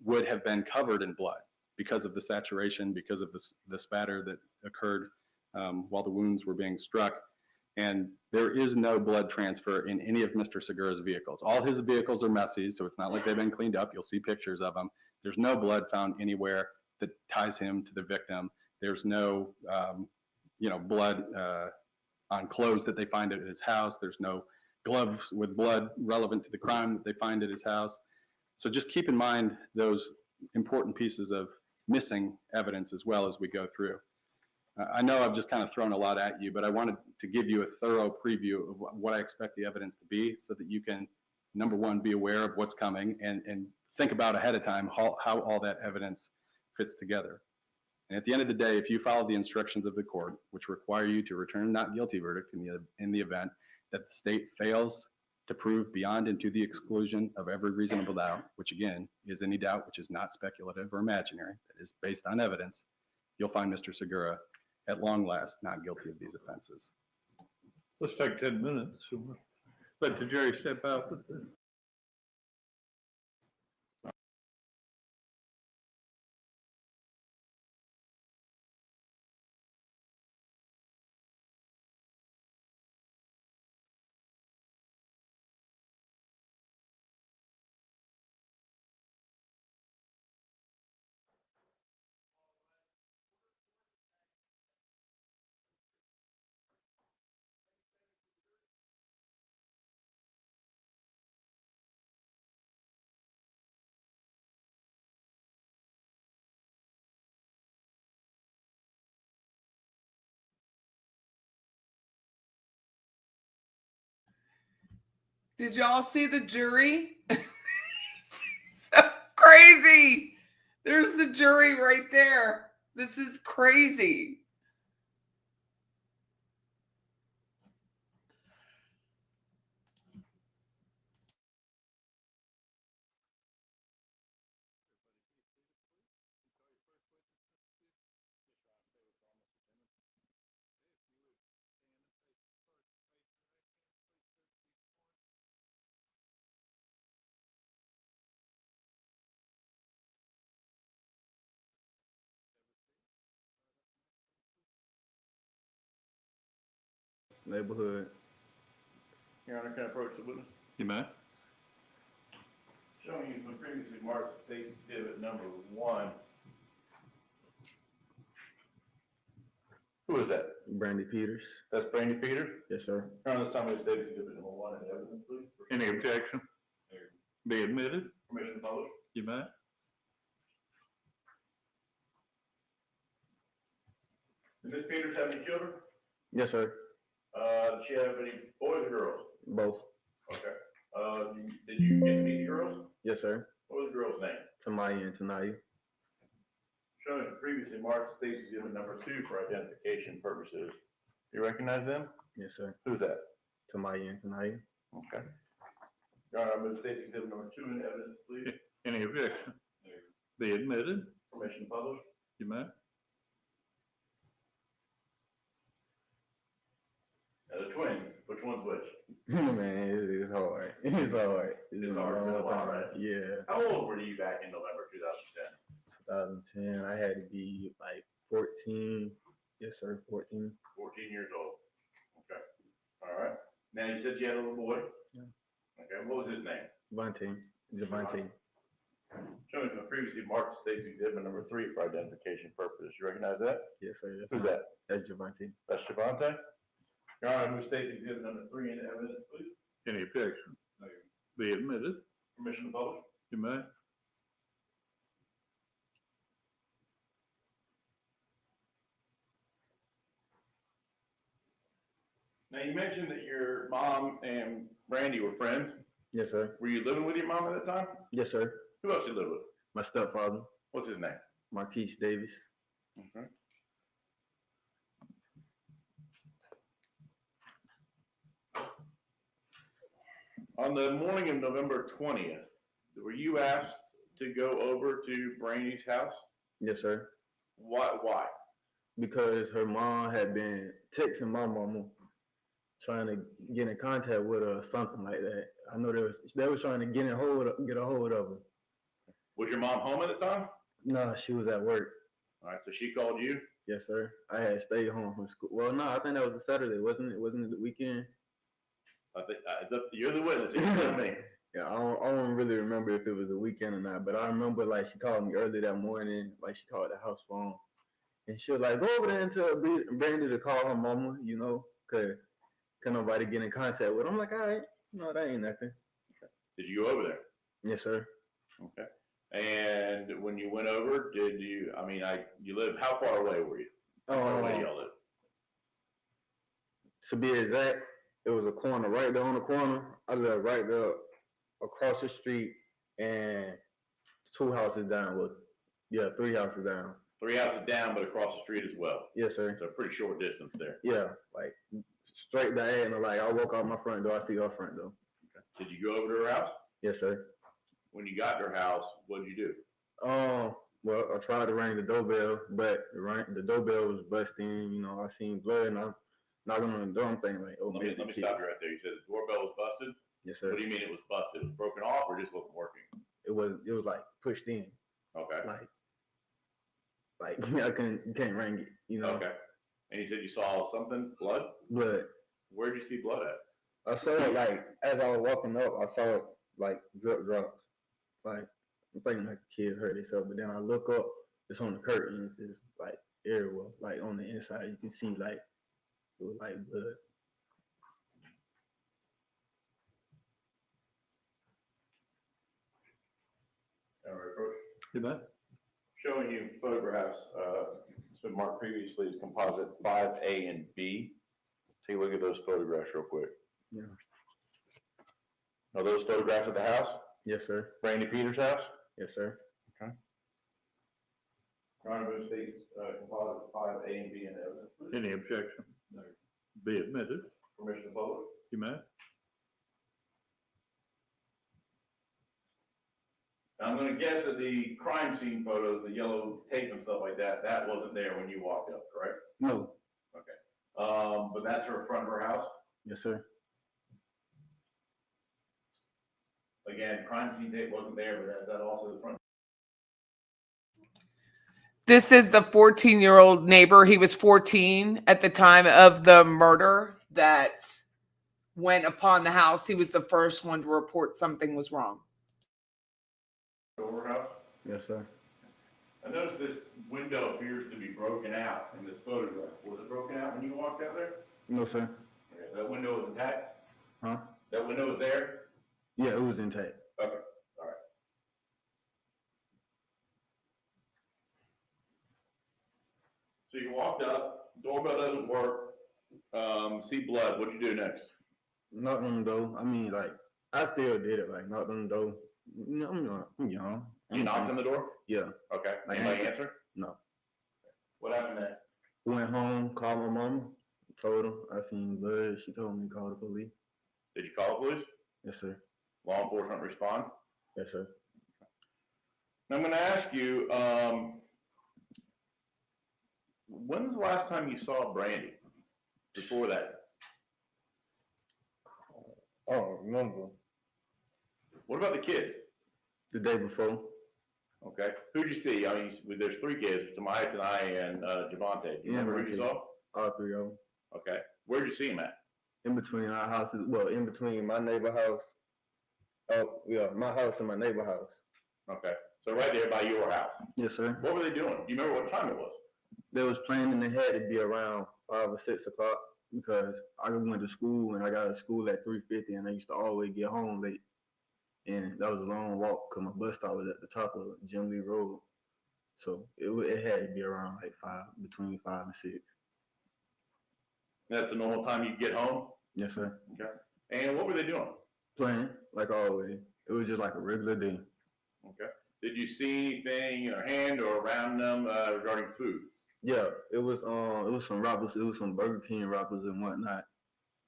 would have been covered in blood because of the saturation, because of the spatter that occurred while the wounds were being struck. And there is no blood transfer in any of Mr. Segura's vehicles. All his vehicles are messy, so it's not like they've been cleaned up. You'll see pictures of them. There's no blood found anywhere that ties him to the victim. There's no, blood on clothes that they find at his house. There's no gloves with blood relevant to the crime that they find at his house. So just keep in mind those important pieces of missing evidence as well as we go through. I know I've just kind of thrown a lot at you, but I wanted to give you a thorough preview of what I expect the evidence to be so that you can, number one, be aware of what's coming and think about ahead of time how all that evidence fits together. And at the end of the day, if you follow the instructions of the court, which require you to return a not guilty verdict in the event that the state fails to prove beyond and to the exclusion of every reasonable doubt, which again is any doubt which is not speculative or imaginary, that is based on evidence, you'll find Mr. Segura at long last not guilty of these offenses. Let's take 10 minutes. Let the jury step out with the. Did y'all see the jury? So crazy. There's the jury right there. This is crazy. Neighborhood. Your Honor, can I approach the witness? You may. Showing you from previously marked state exhibit number 1. Who is that? Brandy Peters. That's Brandy Peters? Yes, sir. Your Honor, tell me the state exhibit number 1 in evidence, please. Any objection? Be admitted. Permission to publish? You may. Did Ms. Peters have any children? Yes, sir. Did she have any boys or girls? Both. Okay. Did you get to meet the girls? Yes, sir. What was the girl's name? Tamaya and Tanaya. Showing previously marked state exhibit number 2 for identification purposes. You recognize them? Yes, sir. Who's that? Tamaya and Tanaya. Okay. Your Honor, I move state exhibit number 2 in evidence, please. Any objection? Be admitted. Permission to publish? You may. Now the twins, which one's which? Man, it's hard. It's hard. It's hard to know, right? Yeah. How old were you back in November 2010? 2010, I had to be like 14. Yes, sir, 14. 14 years old. Okay. All right. Now you said you had a little boy? Yeah. Okay. What was his name? Javante. Showing the previously marked state's exhibit number 3 for identification purposes. You recognize that? Yes, sir. Who's that? That's Javante. That's Javante? Your Honor, move state's exhibit number 3 in evidence, please. Any objection? Be admitted. Permission to publish? You may. Now you mentioned that your mom and Brandy were friends. Yes, sir. Were you living with your mom at that time? Yes, sir. Who else you live with? My stepfather, What's his name? Marquise Davis. Okay. On the morning of November 20th, were you asked to go over to Brandy's house? Yes, sir. Why? Because her mom had been texting my mama, trying to get in contact with her or something like that. I know they was trying to get a hold of her. Was your mom home at the time? No, she was at work. All right, so she called you? Yes, sir. I had stayed home from school. Well, no, I think that was a Saturday, wasn't it? Wasn't it the weekend? I think you're the witness. You tell me. Yeah, I don't really remember if it was a weekend or not, but I remember like she called me early that morning, like she called the house phone, and she was like, "Go over there and tell Brandy to call her mama, you know, cause can nobody get in contact with her." I'm like, "All right, no, that ain't nothing." Did you go over there? Yes, sir. Okay. And when you went over, did you? I mean, you live. How far away were you? How far away do y'all live? To be exact, it was a corner right there on the corner. I live right there across the street and 2 houses down. Well, yeah, 3 houses down. 3 houses down, but across the street as well. Yes, sir. So a pretty short distance there. Yeah, like straight diagonal. Like I walk out my front door, I see her front door. Okay. Did you go over to her house? Yes, sir. When you got to her house, what did you do? Well, I tried to ring the doorbell, but the doorbell was busting. You know, I seen blood, and I'm knocking on the door. I'm thinking like, oh, Let me stop you right there. You said the doorbell was busted? Yes, sir. What do you mean it was busted? It was broken off or just wasn't working? It was like pushed in. Okay. Like you can't ring it, you know. Okay. And you said you saw something, blood? Blood. Where'd you see blood at? I saw it like as I was walking up. I saw it like drip drops. Like I'm thinking like a kid hurt himself, but then I look up. It's on the curtains. It's like everywhere. Like on the inside, you can see like it was like blood. All right, Coach. You bet. Showing you photographs, it's been marked previously as composite 5A and B. Take a look at those photographs real quick. Yeah. Are those photographs of the house? Yes, sir. Brandy Peters' house? Yes, sir. Okay. Honorable states composite 5A and B in evidence. Any objection? No. Be admitted. Permission to publish? You may. I'm going to guess that the crime scene photos, the yellow tape and stuff like that, that wasn't there when you walked up, correct? No. Okay. But that's her front of her house? Yes, sir. Again, crime scene tape wasn't there, but is that also the front? This is the 14-year-old neighbor. He was 14 at the time of the murder that went upon the house. He was the first one to report something was wrong. Over house? Yes, sir. I noticed this window appears to be broken out in this photograph. Was it broken out when you walked out there? No, sir. Okay, that window was intact? Huh? That window was there? Yeah, it was intact. Okay, all right. So you walked up, doorbell doesn't work, see blood, what'd you do next? Knocked on the door. I mean, like, I still did it. Like, knocked on the door. You know, I'm young. You knocked on the door? Yeah. Okay, Like, anybody answer? No. What happened next? Went home, called my mama, told her I seen blood. She told me to call the police. Did you call the police? Yes, sir. Law enforcement respond? Yes, sir. Now I'm gonna ask you, when's the last time you saw Brandy? Before that? I don't remember. What about the kids? The day before. Okay, who'd you see? I mean, there's 3 kids, Tamaya, Tanai, and Javante. Do you remember who you saw? All 3 of them. Okay, where'd you see them at? In between our houses. Well, in between my neighbor house. Oh, yeah, my house and my neighbor house. Okay, so right there by your house. Yes, sir. What were they doing? Do you remember what time it was? They was planning they had to be around 5 or 6 o'clock because I went to school and I got to school at 3:50 and I used to always get home late. And that was a long walk because my bus stop was at the top of Jim Lee Road. So it had to be around like 5, between 5 and 6. That's the normal time you get home? Yes, sir. Okay. And what were they doing? Playing, like always. It was just like a regular day. Okay. Did you see anything in their hand or around them regarding food? Yeah, it was some rappers, it was some Burger King rappers and whatnot.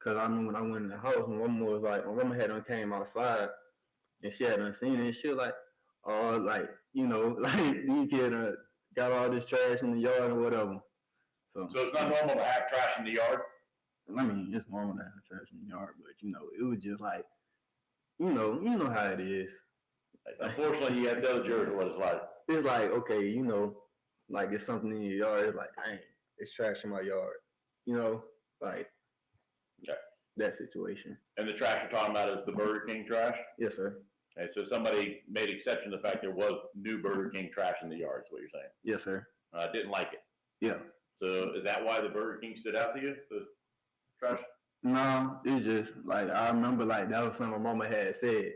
Cause I remember when I went in the house, my mama had done came outside and she had done seen it and she was like, oh, like, you know, like these kids got all this trash in the yard or whatever. So it's not normal to have trash in the yard? I mean, it's normal to have trash in the yard, but you know, it was just like, you know how it is. Unfortunately, you have to tell the jury what it's like. It's like, okay, you know, like it's something in your yard. It's like, dang, it's trash in my yard. You know, like that situation. And the trash you're talking about is the Burger King trash? Yes, sir. Okay, so somebody made exception to the fact there was new Burger King trash in the yard, is what you're saying? Yes, sir. Didn't like it. Yeah. So is that why the Burger King stood out to you, the trash? No, it's just like I remember like that was something my mama had said.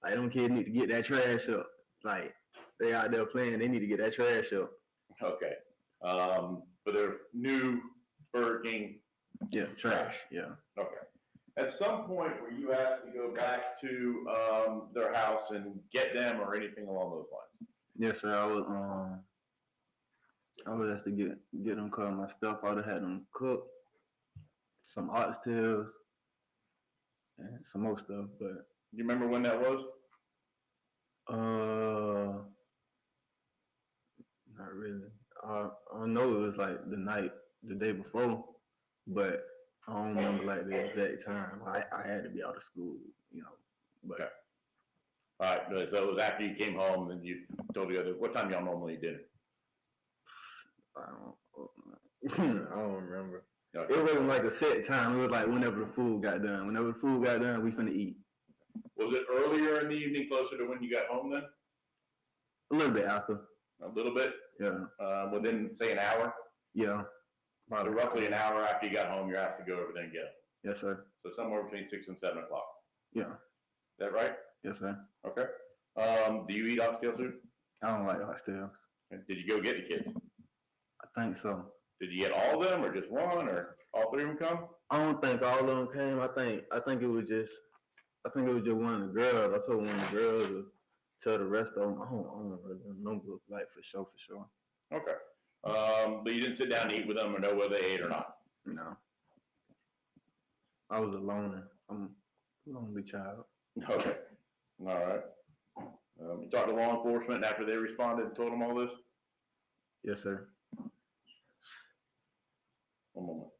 Like them kids need to get that trash up. Like they out there playing, they need to get that trash up. Okay. But there's new Burger King. Yeah, trash. Yeah. Okay. At some point, were you asked to go back to their house and get them or anything along those lines? Yes, sir. I was asked to get them cut my stuff. I would have had them cook some oxtails and some more stuff, but You remember when that was? not really. I know it was like the day before, but I don't remember like the exact time. I had to be out of school, you know. But Okay. All right, so it was after you came home and you told the other, what time y'all normally did it? I don't remember. Okay. It wasn't like a set time. It was like whenever the food got done. Whenever the food got done, we finna eat. Was it earlier in the evening, closer to when you got home then? A little bit after. A little bit? Yeah. Within, say, an hour? Yeah. So roughly an hour after you got home, you're asked to go over there and get them. Yes, sir. So somewhere between 6 and 7 o'clock. Yeah. Is that right? Yes, sir. Okay. Do you eat oxtail soup? I don't like oxtails. Did you go get the kids? I think so. Did you get all of them or just one or all three of them come? I don't think all of them came. I think it was just one of the girls. I told one of the girls to tell the rest of them. I don't really remember like for sure. Okay. But you didn't sit down and eat with them or know whether they ate or not? No. I was a loner. I'm a lonely child. Okay. All right. You talked to law enforcement after they responded and told them all this? Yes, sir. One moment.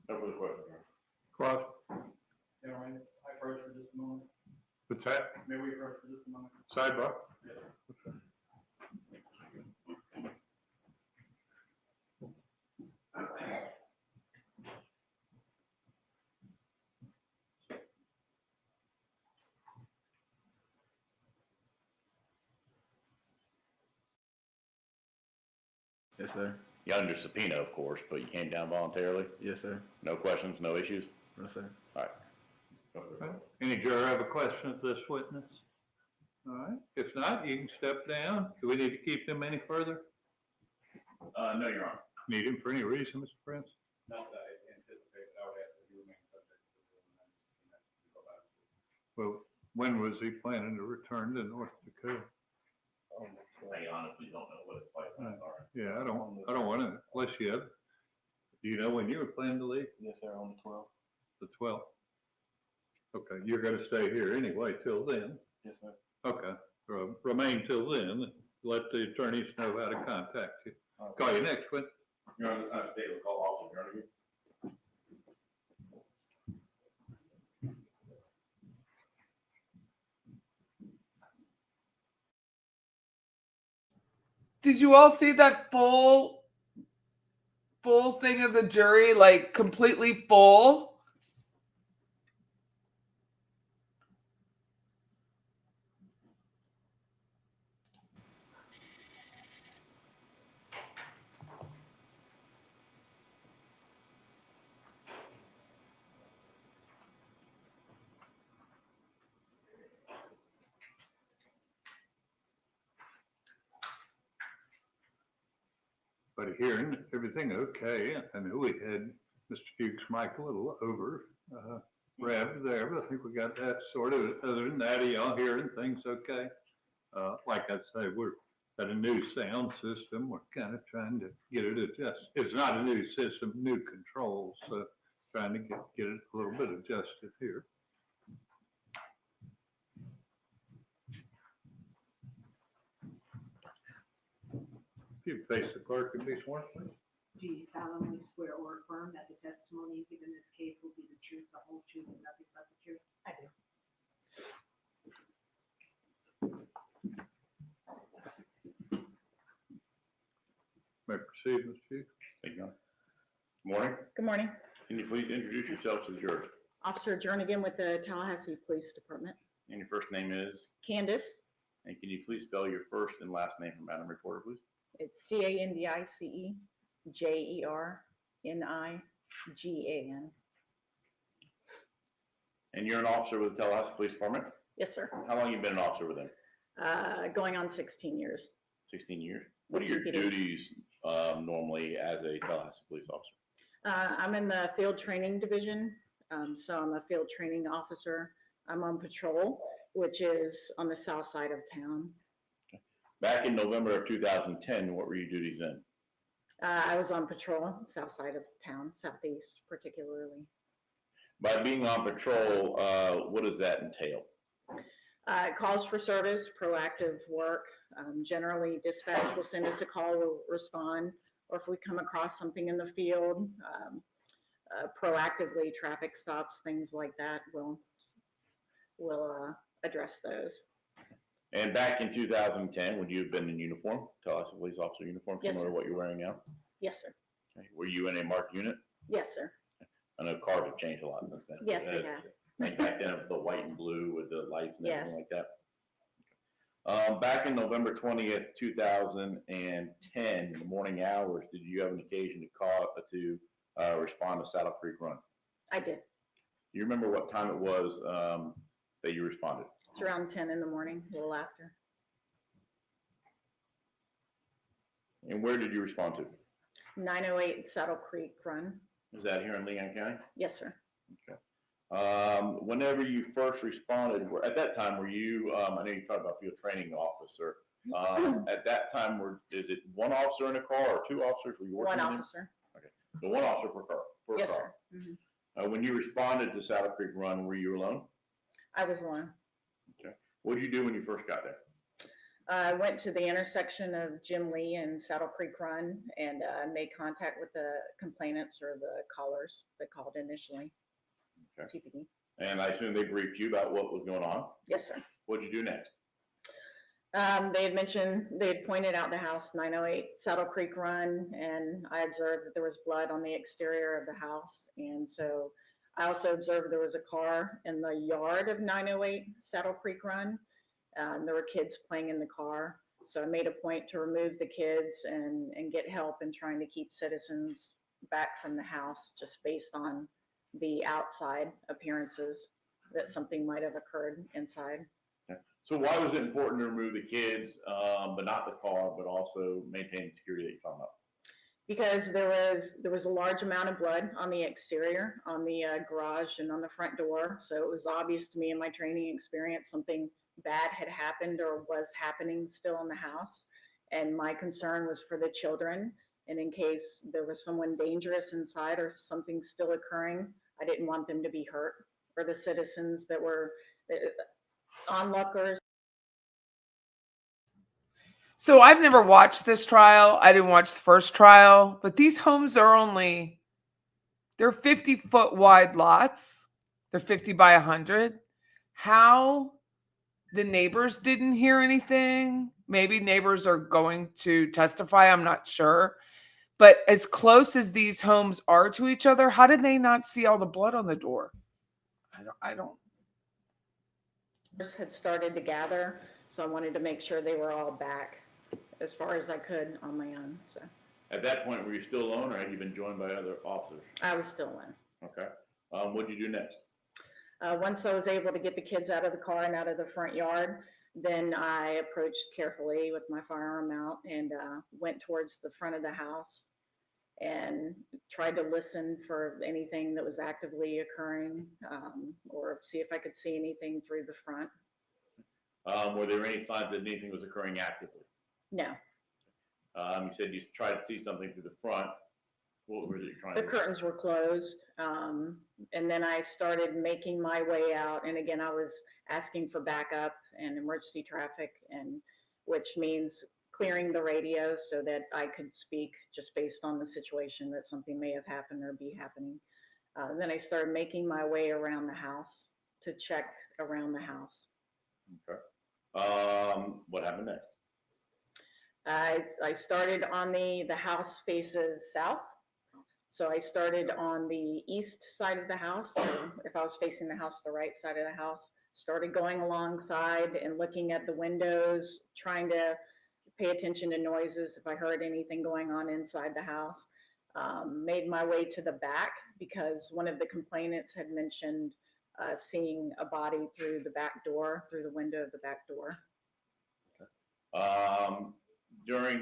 No further questions. Cross, Yeah, right. I approach for just a moment. what's that? May we approach for just a moment? Sidebar? Yes, sir. Yes, sir. You're under subpoena, of course, but you came down voluntarily? Yes, sir. No questions, no issues? Yes, sir. All right. Any juror have a question of this witness? All right, if not, you can step down. Do we need to keep him any further? No, Your Honor. Need him for any reason, Mr. Prince? Not that I anticipate, but I would ask that you remain subject to the rule and understand that. Well, when was he planning to return to North Dakota? I honestly don't know what his flight plans are. Yeah, I don't want to, unless you have, do you know when you were planning to leave? Yes, sir. On the 12th. The 12th? Okay, you're going to stay here anyway till then. Yes, sir. Okay, remain till then. Let the attorneys know how to contact you. Call you next one. Your Honor, state will call officer, Your Honor. Did you all see that full thing of the jury, like completely full? But hearing everything okay, I know we had Mr. Fuchs' mic a little over revved there, but I think we got that sorted. Other than that, are y'all hearing things okay? Like I say, we're Got a new sound system. We're kind of trying to get it adjusted. It's not a new system, new controls, so trying to get it a little bit adjusted here. If you face the clerk and be sworn, please. Do you solemnly swear or affirm that the testimony you give in this case will be the truth, the whole truth, and nothing but the truth? I do. May I proceed, Mr. Chief? Thank you. Morning. Good morning. Can you please introduce yourself to the jury? Officer Jernigan with the Tallahassee Police Department. And your first name is, Candace, and can you please spell your first and last name for Madam Reporter, please? it's CANDICEJERNIGAN. And you're an officer with the Tallahassee Police Department? Yes, sir. How long you been an officer with them? Going on 16 years. 16 years. What are With your TPD. duties normally as a Tallahassee police officer? I'm in the field training division, so I'm a field training officer. I'm on patrol, which is on the south side of town. Back in November of 2010, what were your duties then? I was on patrol, south side of town, southeast particularly. By being on patrol, what does that entail? Calls for service, proactive work. Generally, dispatch will send us a call, we'll respond, or if we come across something in the field, proactively traffic stops, things like that, we'll address those. And back in 2010, would you have been in uniform, Tallahassee police officer uniform, Yes, similar sir. to what you're wearing now? Yes, sir. Okay. Were you in a marked unit? Yes, sir. I know cars have changed a lot since then. Yes, they have. Like back then, it was the white and blue with the lights and everything Yes. like that. Back in November 20th, 2010, in the morning hours, did you have an occasion to respond to Saddle Creek Run? I did. You remember what time it was that you responded? It's around 10 in the morning, a little after. And where did you respond to? 908 Saddle Creek Run. Was that here in Leon County? Yes, sir. Okay. Whenever you first responded, at that time, were you, I know you talked about field training officer. At that time, is it one officer in a car or two officers? Were you working One with them? officer. So one officer per car. Yes, sir. Mhm. When you responded to Saddle Creek Run, were you alone? I was alone. What did you do when you first got there? I went to the intersection of Jim Lee and Saddle Creek Run and made contact with the complainants or the callers that called initially. Okay. TPD. And I assume they briefed you about what was going on. Yes, sir. What did you do next? They had mentioned, they had pointed out the house 908 Saddle Creek Run, and I observed that there was blood on the exterior of the house. And so I also observed there was a car in the yard of 908 Saddle Creek Run. There were kids playing in the car. So I made a point to remove the kids and get help in trying to keep citizens back from the house, just based on the outside appearances that something might have occurred inside. So why was it important to remove the kids, but not the car, but also maintain the security that you're talking about? Because there was a large amount of blood on the exterior, on the garage and on the front door. So it was obvious to me in my training experience, something bad had happened or was happening still in the house. And my concern was for the children. And in case there was someone dangerous inside or something still occurring, I didn't want them to be hurt, or the citizens that were onlookers. So I've never watched this trial. I didn't watch the first trial, but these homes are they're 50-foot wide lots. They're 50 by 100. How the neighbors didn't hear anything? Maybe neighbors are going to testify. I'm not sure. But as close as these homes are to each other, how did they not see all the blood on the door? I don't. Had started to gather, so I wanted to make sure they were all back as far as I could on my own. So At that point, were you still alone, or had you been joined by other officers? I was still in. Okay. What did you do next? Once I was able to get the kids out of the car and out of the front yard, then I approached carefully with my firearm out and went towards the front of the house and tried to listen for anything that was actively occurring, or see if I could see anything through the front. Were there any signs that anything was occurring actively? No, You said you tried to see something through the front. What was it you're trying the to? curtains were closed. And then I started making my way out. And again, I was asking for backup and emergency traffic, and which means clearing the radio so that I could speak just based on the situation that something may have happened or be happening. Then I started making my way around the house to check around the house. Okay. What happened next? I started on the house faces south. So I started on the east side of the house. So if I was facing the house, the right side of the house, started going alongside and looking at the windows, trying to pay attention to noises if I heard anything going on inside the house. Made my way to the back because one of the complainants had mentioned seeing a body through the back door, through the window of the back door.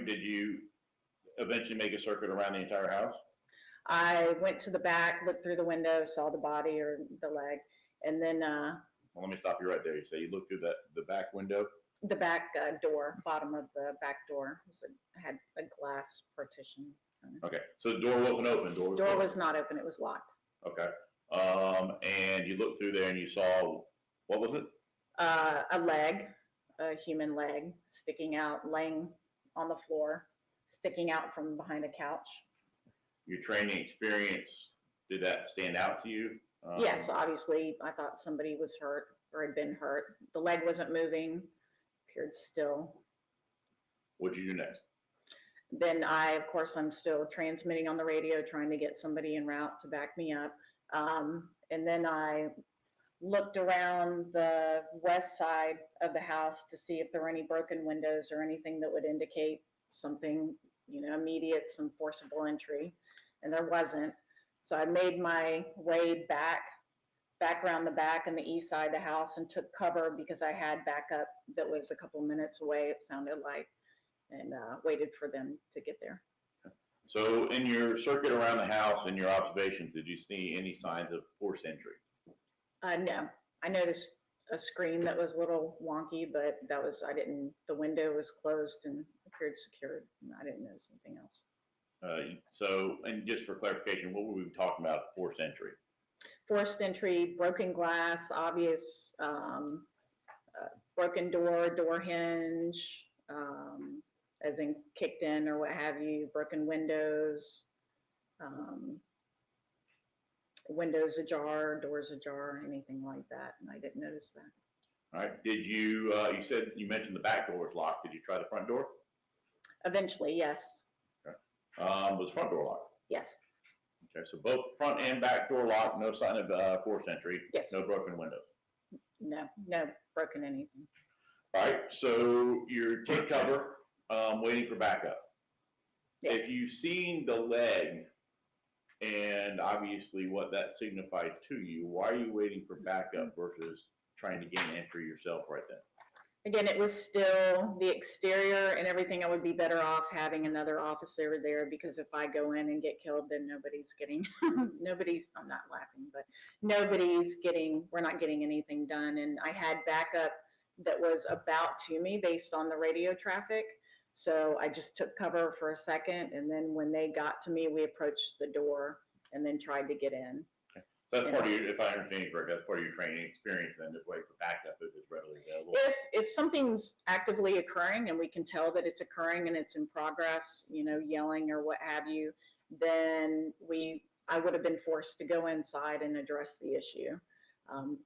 Did you eventually make a circuit around the entire house? I went to the back, looked through the window, saw the body or the leg, and then Well, let me stop you right there. You say you looked through the back window? the back door, bottom of the back door, had a glass partition. Okay, so the door wasn't open, door was Door closed. was not open, it was locked. Okay, and you looked through there and you saw, what was it? A leg, a human leg, sticking out, laying on the floor, sticking out from behind a couch. Your training experience, did that stand out to you? Yes, obviously, I thought somebody was hurt or had been hurt. The leg wasn't moving, appeared still. What'd you do next? Then of course, I'm still transmitting on the radio, trying to get somebody en route to back me up. And then I looked around the west side of the house to see if there were any broken windows or anything that would indicate something, immediate, some forcible entry, and there wasn't. So I made my way back around the back and the east side of the house and took cover because I had backup that was a couple minutes away, it sounded like, and waited for them to get there. So in your circuit around the house and your observations, did you see any signs of forced entry? No, I noticed a screen that was a little wonky, but the window was closed and appeared secured, and I didn't notice anything else. And just for clarification, what were we talking about forced entry? Forced entry, broken glass, obvious, broken door hinge, as in kicked in or what have you, broken windows, windows ajar, doors ajar, anything like that, and I didn't notice that. All right, did you, you mentioned the back door was locked. Did you try the front door? Eventually, yes, Was the front door locked? yes, Okay, so both front and back door locked, no sign of forced entry? Yes. No broken windows? no broken anything. All right, so you take cover, waiting for backup. Yes. If you've seen the leg and obviously what that signified to you, why are you waiting for backup versus trying to gain entry yourself right then? Again, it was still the exterior and everything. I would be better off having another officer there because if I go in and get killed, then nobody's getting, I'm not laughing, but we're not getting anything done. And I had backup that was about to me based on the radio traffic. So I just took cover for a second. And then when they got to me, we approached the door and then tried to get in. So that's part of your, if I understand you correctly, that's part of your training experience then, to wait for backup if it's readily available. If something's actively occurring and we can tell that it's occurring and it's in progress, yelling or what have you, then I would have been forced to go inside and address the issue.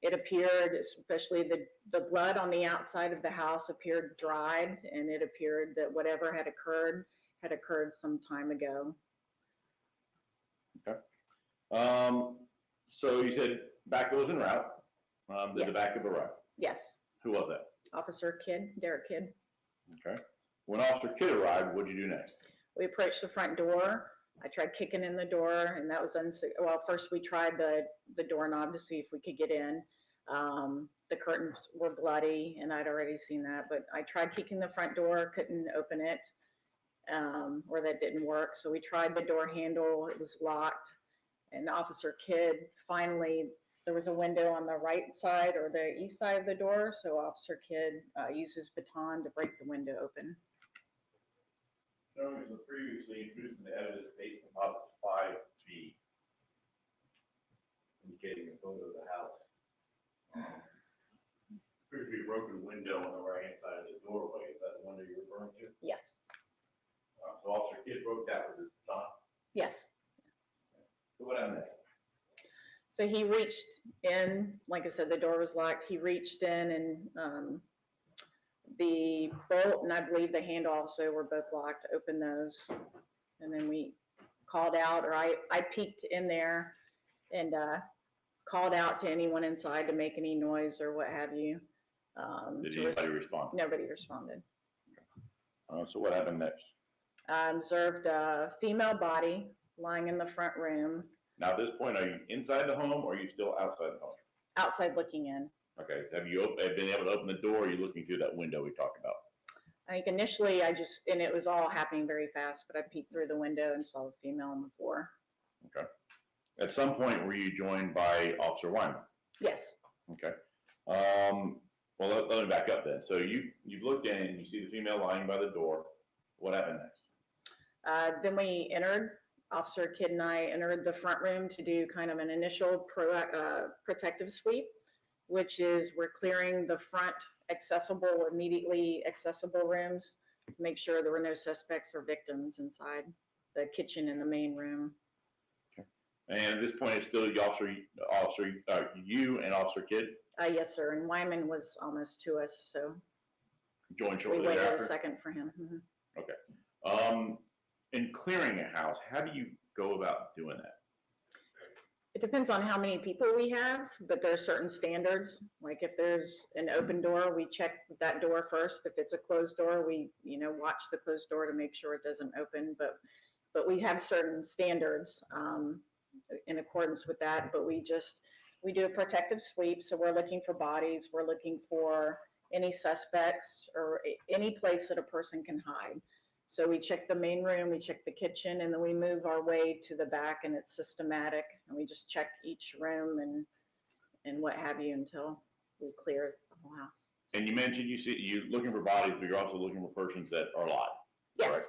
It appeared, especially the blood on the outside of the house appeared dried, and it appeared that whatever had occurred some time ago. Okay. So you said backup was en route. Did Yes. the backup arrive? Yes, Who was that? Officer Kidd, Derek Kidd. Okay. When Officer Kidd arrived, what did you do next? We approached the front door. I tried kicking in the door, and that was first we tried the doorknob to see if we could get in. The curtains were bloody, and I'd already seen that, but I tried kicking the front door, couldn't open it, or that didn't work. So we tried the door handle, it was locked. And Officer Kidd, finally, there was a window on the right side or the east side of the door. So Officer Kidd used his baton to break the window open. Showing as previously introduced in the evidence based on Model 5B. Indicating a photo of the house. Appears to be a broken window on the right-hand side of the doorway. Is that the window you're referring to? Yes, So Officer Kidd broke that with his baton. yes. So what happened next? So he reached in, like I said, the door was locked. He reached in and the bolt and I believe the handle also were both locked, opened those. And then we called out, or I peeked in there and called out to anyone inside to make any noise or what have you. Did anybody respond? Nobody responded. So what happened next? Observed a female body lying in the front room, Now at this point, are you inside the home or are you still outside the home? outside looking in. Okay, have you been able to open the door? Or are you looking through that window we talked about? I think initially and it was all happening very fast, but I peeked through the window and saw the female on the floor. Okay. At some point, were you joined by Officer Wyman? Yes. Okay. Well, let me back up then. So you've looked in and you see the female lying by the door. What happened next? Then we entered, Officer Kidd and I entered the front room to do kind of an initial protective sweep, which is we're clearing the front immediately accessible rooms to make sure there were no suspects or victims inside the kitchen and the main room. Okay. And at this point, it's still you and Officer Kidd? Yes, sir. And Wyman was almost to us, so Joined we shortly waited thereafter? a second for him. Mhm. Okay. In clearing a house, how do you go about doing that? It depends on how many people we have, but there are certain standards. Like if there's an open door, we check that door first. If it's a closed door, we, watch the closed door to make sure it doesn't open. But we have certain standards in accordance with that. But we do a protective sweep. So we're looking for bodies. We're looking for any suspects or any place that a person can hide. So we check the main room, we check the kitchen, and then we move our way to the back, and it's systematic. And we just check each room and what have you until we clear the whole house. And you mentioned you're looking for bodies, but you're also looking for persons that are alive. Yes. Correct?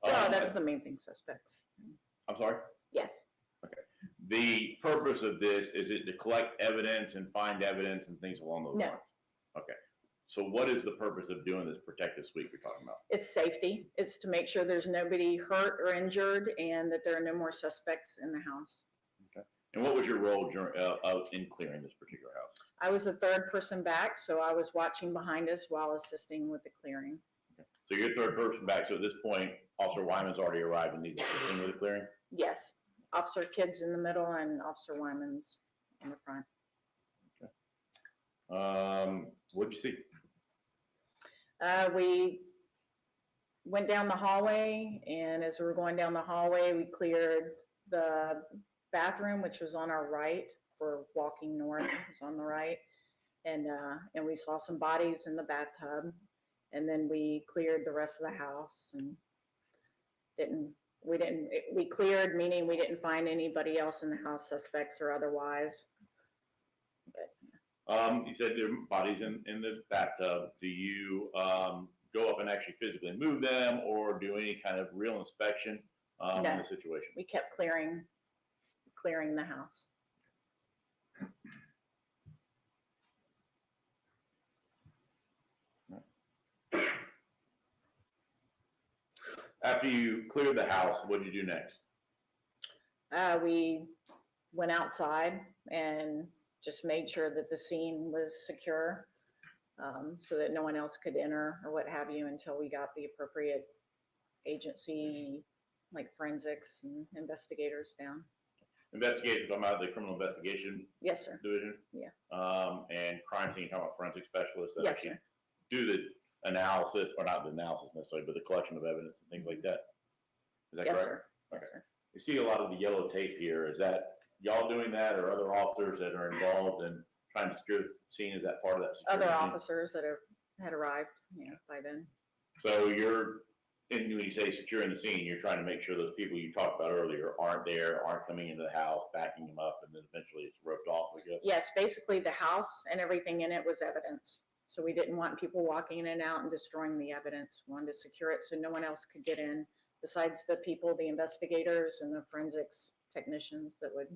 Well, that's the main thing, suspects. I'm sorry? Yes. The purpose of this, is it to collect evidence and find evidence and things along those No. lines? Okay. So what is the purpose of doing this protective sweep you're talking about? It's safety. It's to make sure there's nobody hurt or injured and that there are no more suspects in the house. Okay. And what was your role in clearing this particular house? I was the third person back, so I was watching behind us while assisting with the clearing. Okay. So you're third person back. So at this point, Officer Wyman's already arrived and he's assisting with the clearing? Yes. Officer Kidd's in the middle and Officer Wyman's in the front. What'd you see? We went down the hallway, and as we were going down the hallway, we cleared the bathroom, which was on our right. For walking north, it was on the right, and we saw some bodies in the bathtub, and then we cleared the rest of the house, and we cleared, meaning we didn't find anybody else in the house, suspects or otherwise. You said there are bodies in the bathtub. Do you go up and actually physically move them or do any kind of real inspection in No. the situation? We kept clearing the house. After you cleared the house, what did you do next? We went outside and just made sure that the scene was secure, so that no one else could enter or what have you until we got the appropriate agency, like forensics and investigators down. Investigators, I'm out of the criminal investigation Yes, sir. division. Yeah. And crime scene, talking about forensic specialists that Yes, actually sir. do the analysis, or not the analysis necessarily, but the collection of evidence and things like that. Is that Yes, correct? sir. Okay. Yes, sir. You see a lot of the yellow tape here. Is that y'all doing that or other officers that are involved in trying to secure the scene? Is that part of that security Other team? officers that had arrived, by then. So and when you say securing the scene, you're trying to make sure those people you talked about earlier aren't there, aren't coming into the house, backing them up, and then eventually it's roped off, I guess? Yes, basically the house and everything in it was evidence. So we didn't want people walking in and out and destroying the evidence. We wanted to secure it so no one else could get in besides the people, the investigators and the forensics technicians that would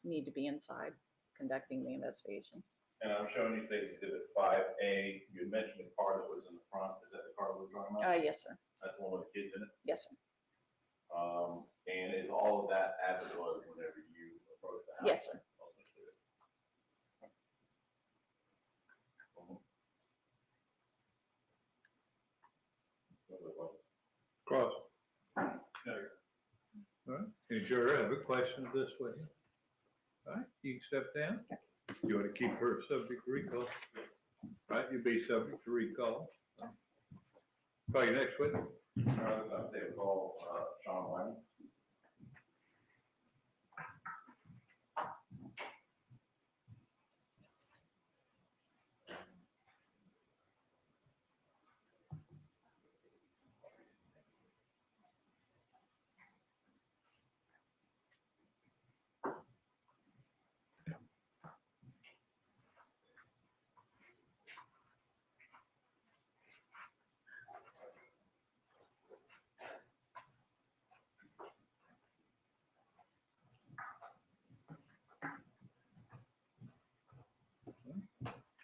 need to be inside conducting the investigation. And I'm showing you things exhibit 5A. You had mentioned a car that was in the front. Is that the car we're talking about? Yes, sir. That's the one with the kids in it? Yes, sir. And is all of that as it was whenever you approached the house? Yes, sir. Cross. All right, any juror have a question this way? All right, you can step down. You want to keep her subject to recall? All right, you'll be subject to recall. Call your next witness. I'll take a call, Sean Wyman.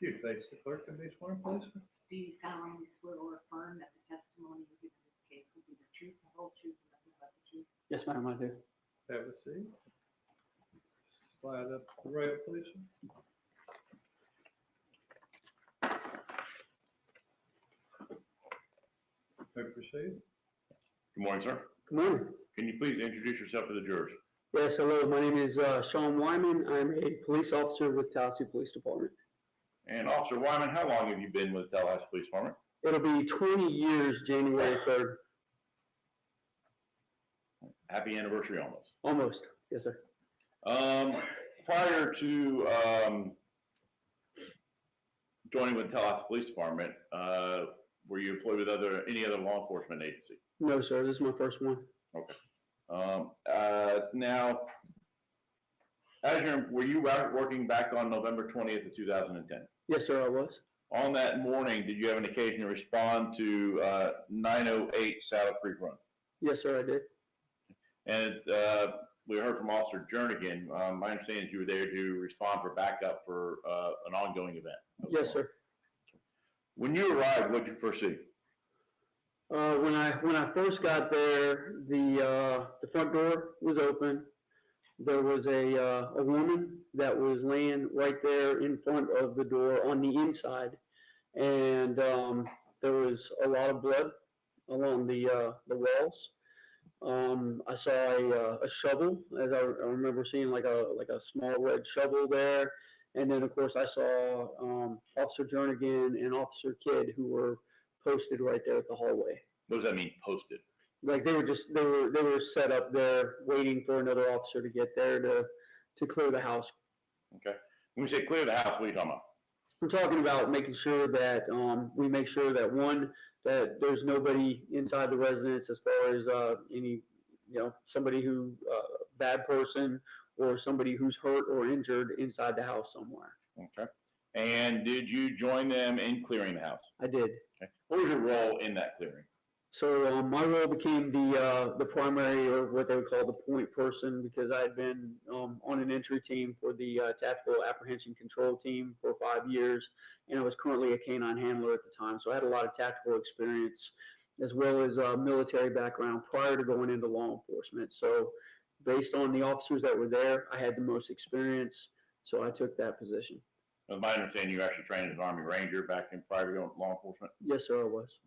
If you face the clerk and be sworn, please. Do you solemnly swear or affirm that the testimony you give in this case will be the truth, the whole truth, and nothing but the truth? Yes, ma'am, I do. Have a seat. Slide up to the rail, please. May proceed. Good morning, sir. Good morning. Can you please introduce yourself to the jurors? Yes, hello, my name is Sean Wyman. I'm a police officer with Tallahassee Police Department. And Officer Wyman, how long have you been with Tallahassee Police Department? It'll be 20 years, January 3rd. Happy anniversary almost. Almost, yes, sir. Prior to joining with Tallahassee Police Department, were you employed with any other law enforcement agency? No, sir, this is my first one. Now, were you working back on November 20th of 2010? Yes, sir, I was. On that morning, did you have an occasion to respond to 908 Saddle Creek Run? Yes, sir, I did. And we heard from Officer Jernigan. My understanding is you were there to respond for backup for an ongoing event. Yes, sir. When you arrived, what did you first see? When I first got there, the front door was open. There was a woman that was laying right there in front of the door on the inside, and there was a lot of blood along the walls. I saw a shovel, as I remember seeing like a small red shovel there, and then of course I saw Officer Jernigan and Officer Kidd, who were posted right there at the hallway. What does that mean, posted? Like they were set up there waiting for another officer to get there to clear the house. Okay. When we say clear the house, what are you talking about? I'm talking about making sure that we make sure that that there's nobody inside the residence as far as any, somebody who bad person or somebody who's hurt or injured inside the house somewhere. Okay. And did you join them in clearing the house? I did. Okay. What was your role in that clearing? So my role became the primary, or what they would call the point person, because I had been on an entry team for the tactical apprehension control team for 5 years, and I was currently a canine handler at the time. So I had a lot of tactical experience as well as military background prior to going into law enforcement. So based on the officers that were there, I had the most experience, so I took that position. As my understanding, you actually trained as an Army Ranger back in prior to going to law enforcement? Yes, sir, I was.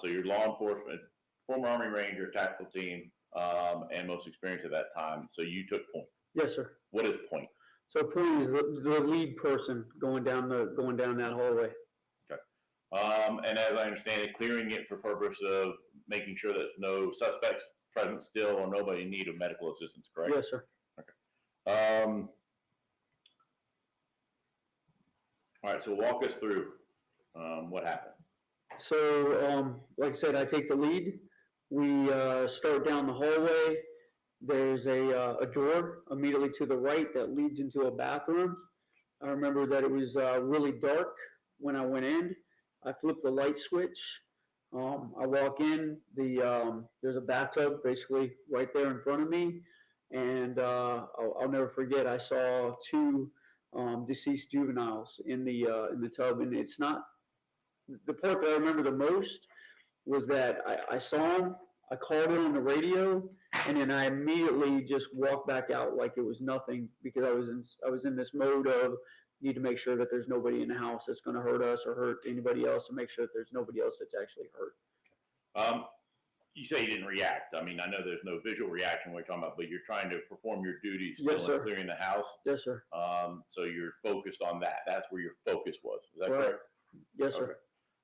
So you're law enforcement, former Army Ranger, tactical team, and most experienced at that time. So you took point. Yes, sir. What is point? So point is the lead person going down that hallway. Okay. And as I understand it, clearing it for purpose of making sure there's no suspects present still or nobody in need of medical assistance, correct? Yes, sir. Okay. All right. So walk us through what happened. So, like I said, I take the lead. We start down the hallway. There's a door immediately to the right that leads into a bathroom. I remember that it was really dark when I went in. I flipped the light switch. I walk in, there's a bathtub basically right there in front of me. And I'll never forget, I saw two deceased juveniles in the tub. And it's not, the part that I remember the most was that I saw them, I called it on the radio, and then I immediately just walked back out like it was nothing, because I was in this mode of need to make sure that there's nobody in the house that's going to hurt us or hurt anybody else, and make sure that there's nobody else that's actually hurt. You say you didn't react. I mean, I know there's no visual reaction when you're talking about, but you're trying to perform your duties Yes, still in sir. clearing the house. Yes, sir. So you're focused on that. That's where your focus was. Is that Right. correct? Yes, sir. Okay.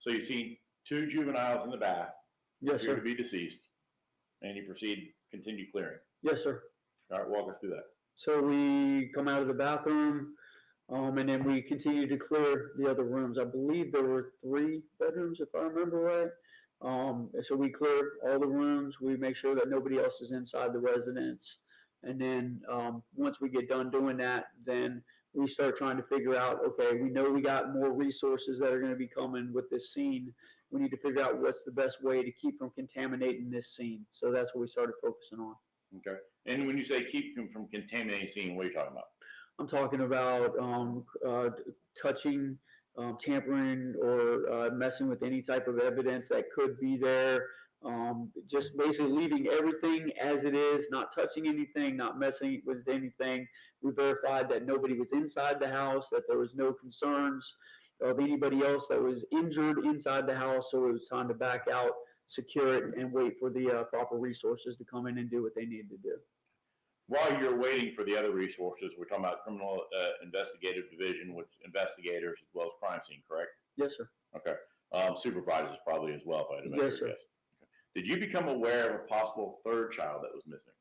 So you've seen two juveniles in the bath, Yes, appear to sir. be deceased, and you continue clearing. Yes, sir. All right, walk us through that. So we come out of the bathroom, and then we continue to clear the other rooms. I believe there were 3 bedrooms, if I remember right. So we clear all the rooms. We make sure that nobody else is inside the residence. And then once we get done doing that, then we start trying to figure out, okay, we know we got more resources that are going to be coming with this scene. We need to figure out what's the best way to keep from contaminating this scene. So that's what we started focusing on. Okay. And when you say keep them from contaminating the scene, what are you talking about? I'm talking about touching, tampering, or messing with any type of evidence that could be there. Just basically leaving everything as it is, not touching anything, not messing with anything. We verified that nobody was inside the house, that there was no concerns of anybody else that was injured inside the house, so it was time to back out, secure it, and wait for the proper resources to come in and do what they needed to do. While you're waiting for the other resources, we're talking about criminal investigative division, which investigators as well as crime scene, correct? Yes, sir. Okay. Supervisors probably as well, if I had to Yes, make sir. a guess. Okay. Did you become aware of a possible third child that was missing?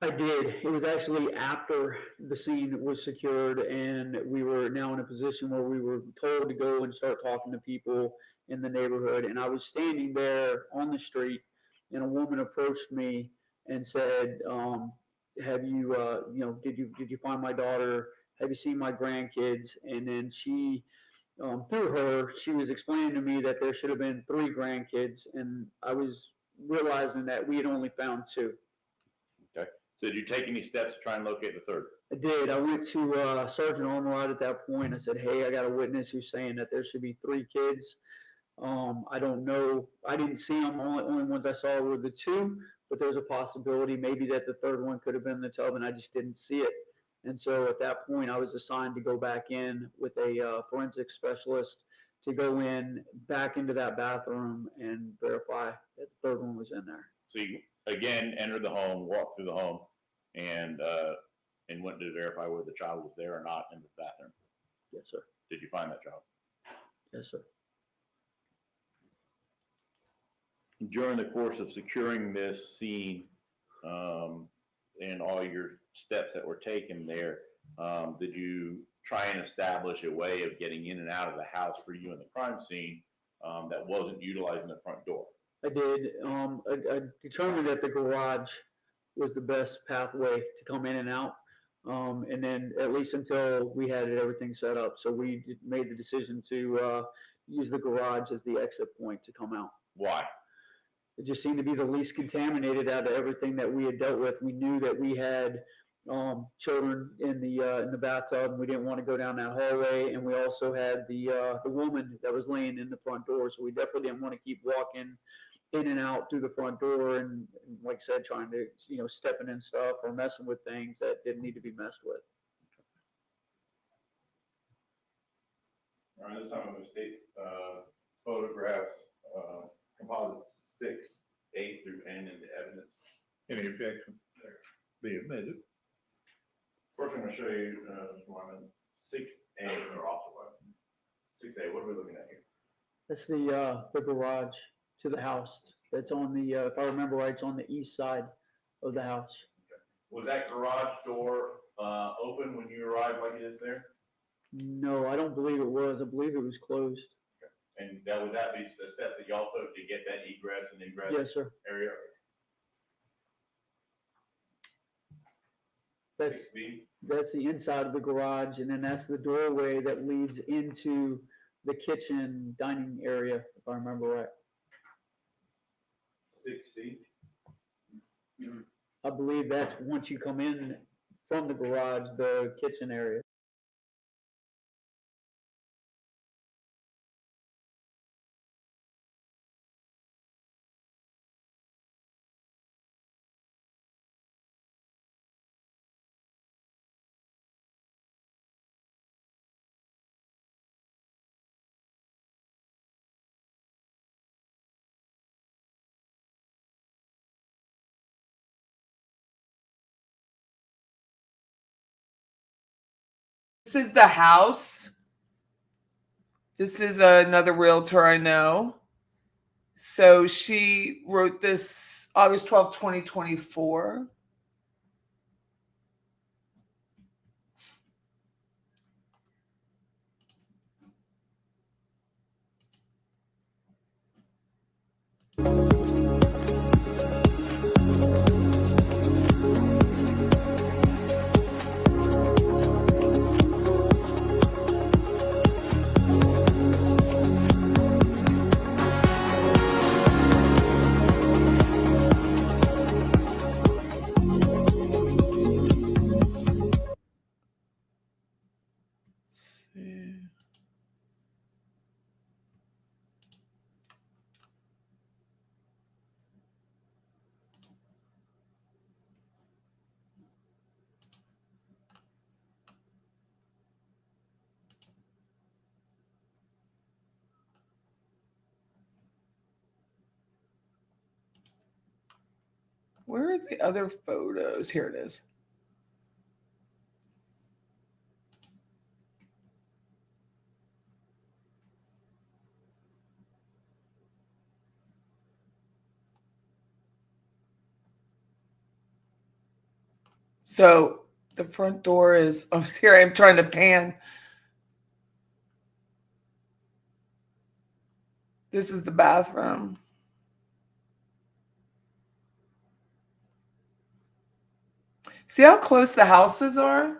I did. It was actually after the scene was secured, and we were now in a position where we were told to go and start talking to people in the neighborhood. And I was standing there on the street, and a woman approached me and said, "Have you, did you find my daughter? Have you seen my grandkids?" And then she, through her, she was explaining to me that there should have been 3 grandkids, and I was realizing that we had only found 2. Okay. So did you take any steps to try and locate the third? I did. I went to Sergeant Ormerod at that point. I said, "Hey, I got a witness who's saying that there should be 3 kids. I don't know. I didn't see them. Only ones I saw were the 2, but there's a possibility maybe that the third one could have been the tub, and I just didn't see it." And so at that point, I was assigned to go back in with a forensic specialist to go in back into that bathroom and verify that the third one was in there. So you again entered the home, walked through the home, and went to verify whether the child was there or not in the bathroom. Yes, sir. Did you find that child? Yes, sir. During the course of securing this scene and all your steps that were taken there, did you try and establish a way of getting in and out of the house for you in the crime scene that wasn't utilizing the front door? I did. I determined that the garage was the best pathway to come in and out. And then at least until we had everything set up. So we made the decision to use the garage as the exit point to come out. Why? It just seemed to be the least contaminated out of everything that we had dealt with. We knew that we had children in the bathtub, and we didn't want to go down that hallway. And we also had the woman that was laying in the front door. So we definitely didn't want to keep walking in and out through the front door and like I said, trying to, stepping in stuff or messing with things that didn't need to be messed with. Around this time of the state photographs, composites 6, 8 through N into evidence. Any objection? Be admitted. First, I'm going to show you, Mr. Wyman, 6A, or also 6A. What are we looking at here? That's the garage to the house. That's on the, if I remember right, it's on the east side of the house. Was that garage door open when you arrived like it is there? No, I don't believe it was. I believe it was closed. And would that be the steps that y'all took to get that egress and ingress Yes, sir. area? That's 6B? the inside of the garage, and then that's the doorway that leads into the kitchen dining area, if I remember right. 6C. I believe that's once you come in from the garage, the kitchen area. This is the house. This is another realtor I know. So she wrote this August 12th, 2024. Let's see. Where are the other photos? Here it is. So the front door is, oh, here I am trying to pan. This is the bathroom. See how close the houses are?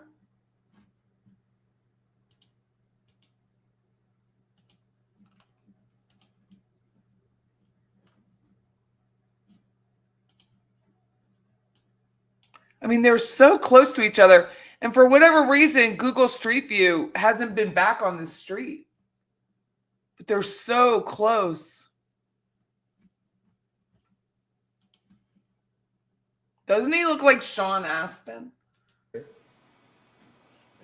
I mean, they're so close to each other. And for whatever reason, Google Street View hasn't been back on the street. But they're so close. Doesn't he look like Sean Astin? And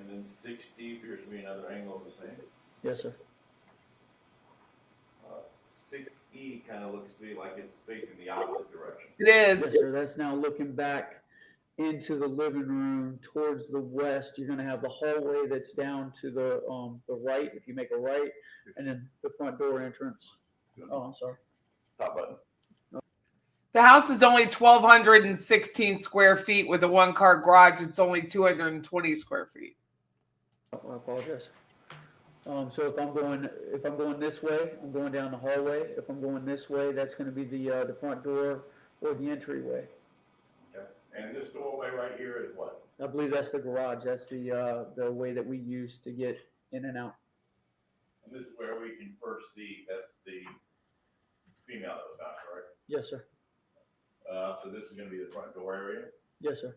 then 6D appears to be another angle of the same. Yes, sir. 6E kind of looks to me like it's facing the opposite direction. It is. Yes, sir. That's now looking back into the living room towards the west. You're going to have the hallway that's down to the right, if you make a right, and then the front door entrance. Oh, I'm sorry. Top button. The house is only 1,216 square feet with a one-car garage. It's only 220 square feet. Oh, I apologize. So if I'm going this way, I'm going down the hallway. If I'm going this way, that's going to be the front door or the entryway. Okay. And this doorway right here is what? I believe that's the garage. That's the way that we use to get in and out. And this is where we can first see that's the female that was found, correct? Yes, sir. So this is going to be the front door area. Yes, sir.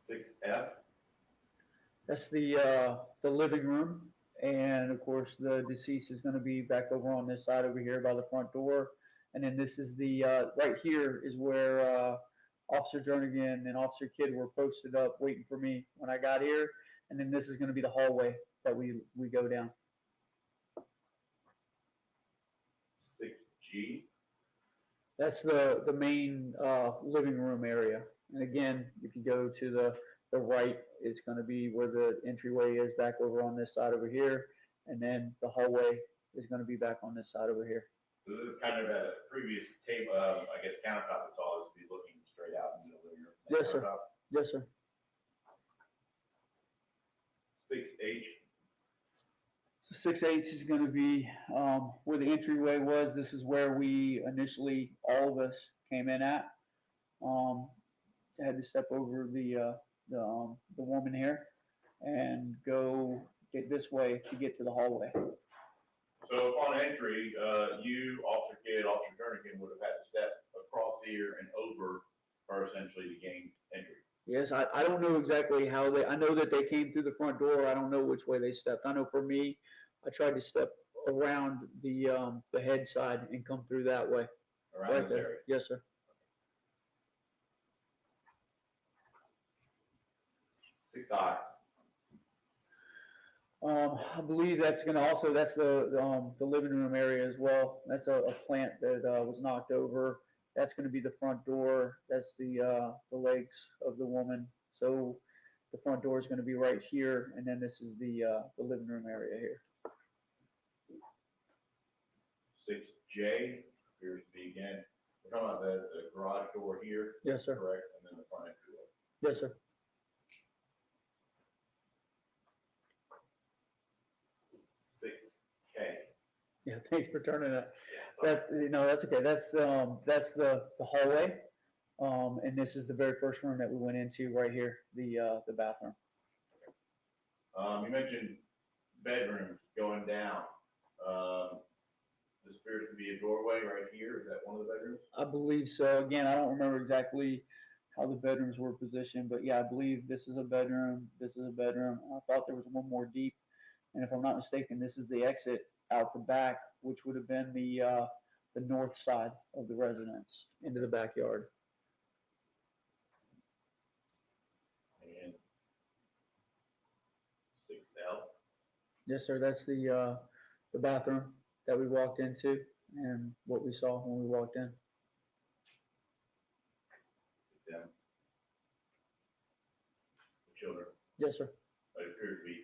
6F. That's the living room, and of course the deceased is going to be back over on this side over here by the front door, and then this is the right here is where Officer Jernigan and Officer Kidd were posted up waiting for me when I got here, and then this is going to be the hallway that we go down. 6G. That's the main living room area, and again, if you go to the right, it's going to be where the entryway is back over on this side over here, and then the hallway is going to be back on this side over here. So this is kind of a previous table, I guess countertop that's all this be looking straight out into the living room. Yes, sir. Countertop. Yes, sir. 6H. So 6H is going to be where the entryway was. This is where we initially, all of us came in at. I had to step over the woman here, and go get this way to get to the hallway. So upon entry, you, Officer Kidd, Officer Jernigan would have had to step across here and over her essentially to gain entry. Yes, I don't know exactly how I know that they came through the front door. I don't know which way they stepped. I know for me, I tried to step around the head side and come through that way. Around Right this there. area. Yes, sir. 6I. I believe that's gonna also, that's the living room area as well. That's a plant that, was knocked over. That's gonna be the front door. That's the legs of the woman. So the front door is gonna be right here, and then this is the living room area here. 6J appears to be again, we're talking about the garage door here. Yes, sir. Correct, and then the front entryway. Yes, sir. 6K. Yeah, thanks for turning it. That's, that's okay. That's the hallway. And this is the very first room that we went into right here, the bathroom. You mentioned bedrooms going down. This appears to be a doorway right here. Is that one of the bedrooms? I believe so. Again, I don't remember exactly how the bedrooms were positioned, but yeah, I believe this is a bedroom. This is a bedroom. I thought there was one more deep. And if I'm not mistaken, this is the exit out the back, which would have been the north side of the residence into the backyard. And 6L. Yes, sir. That's the bathroom that we walked into and what we saw when we walked in. 6M. The children. Yes, sir. It appears to be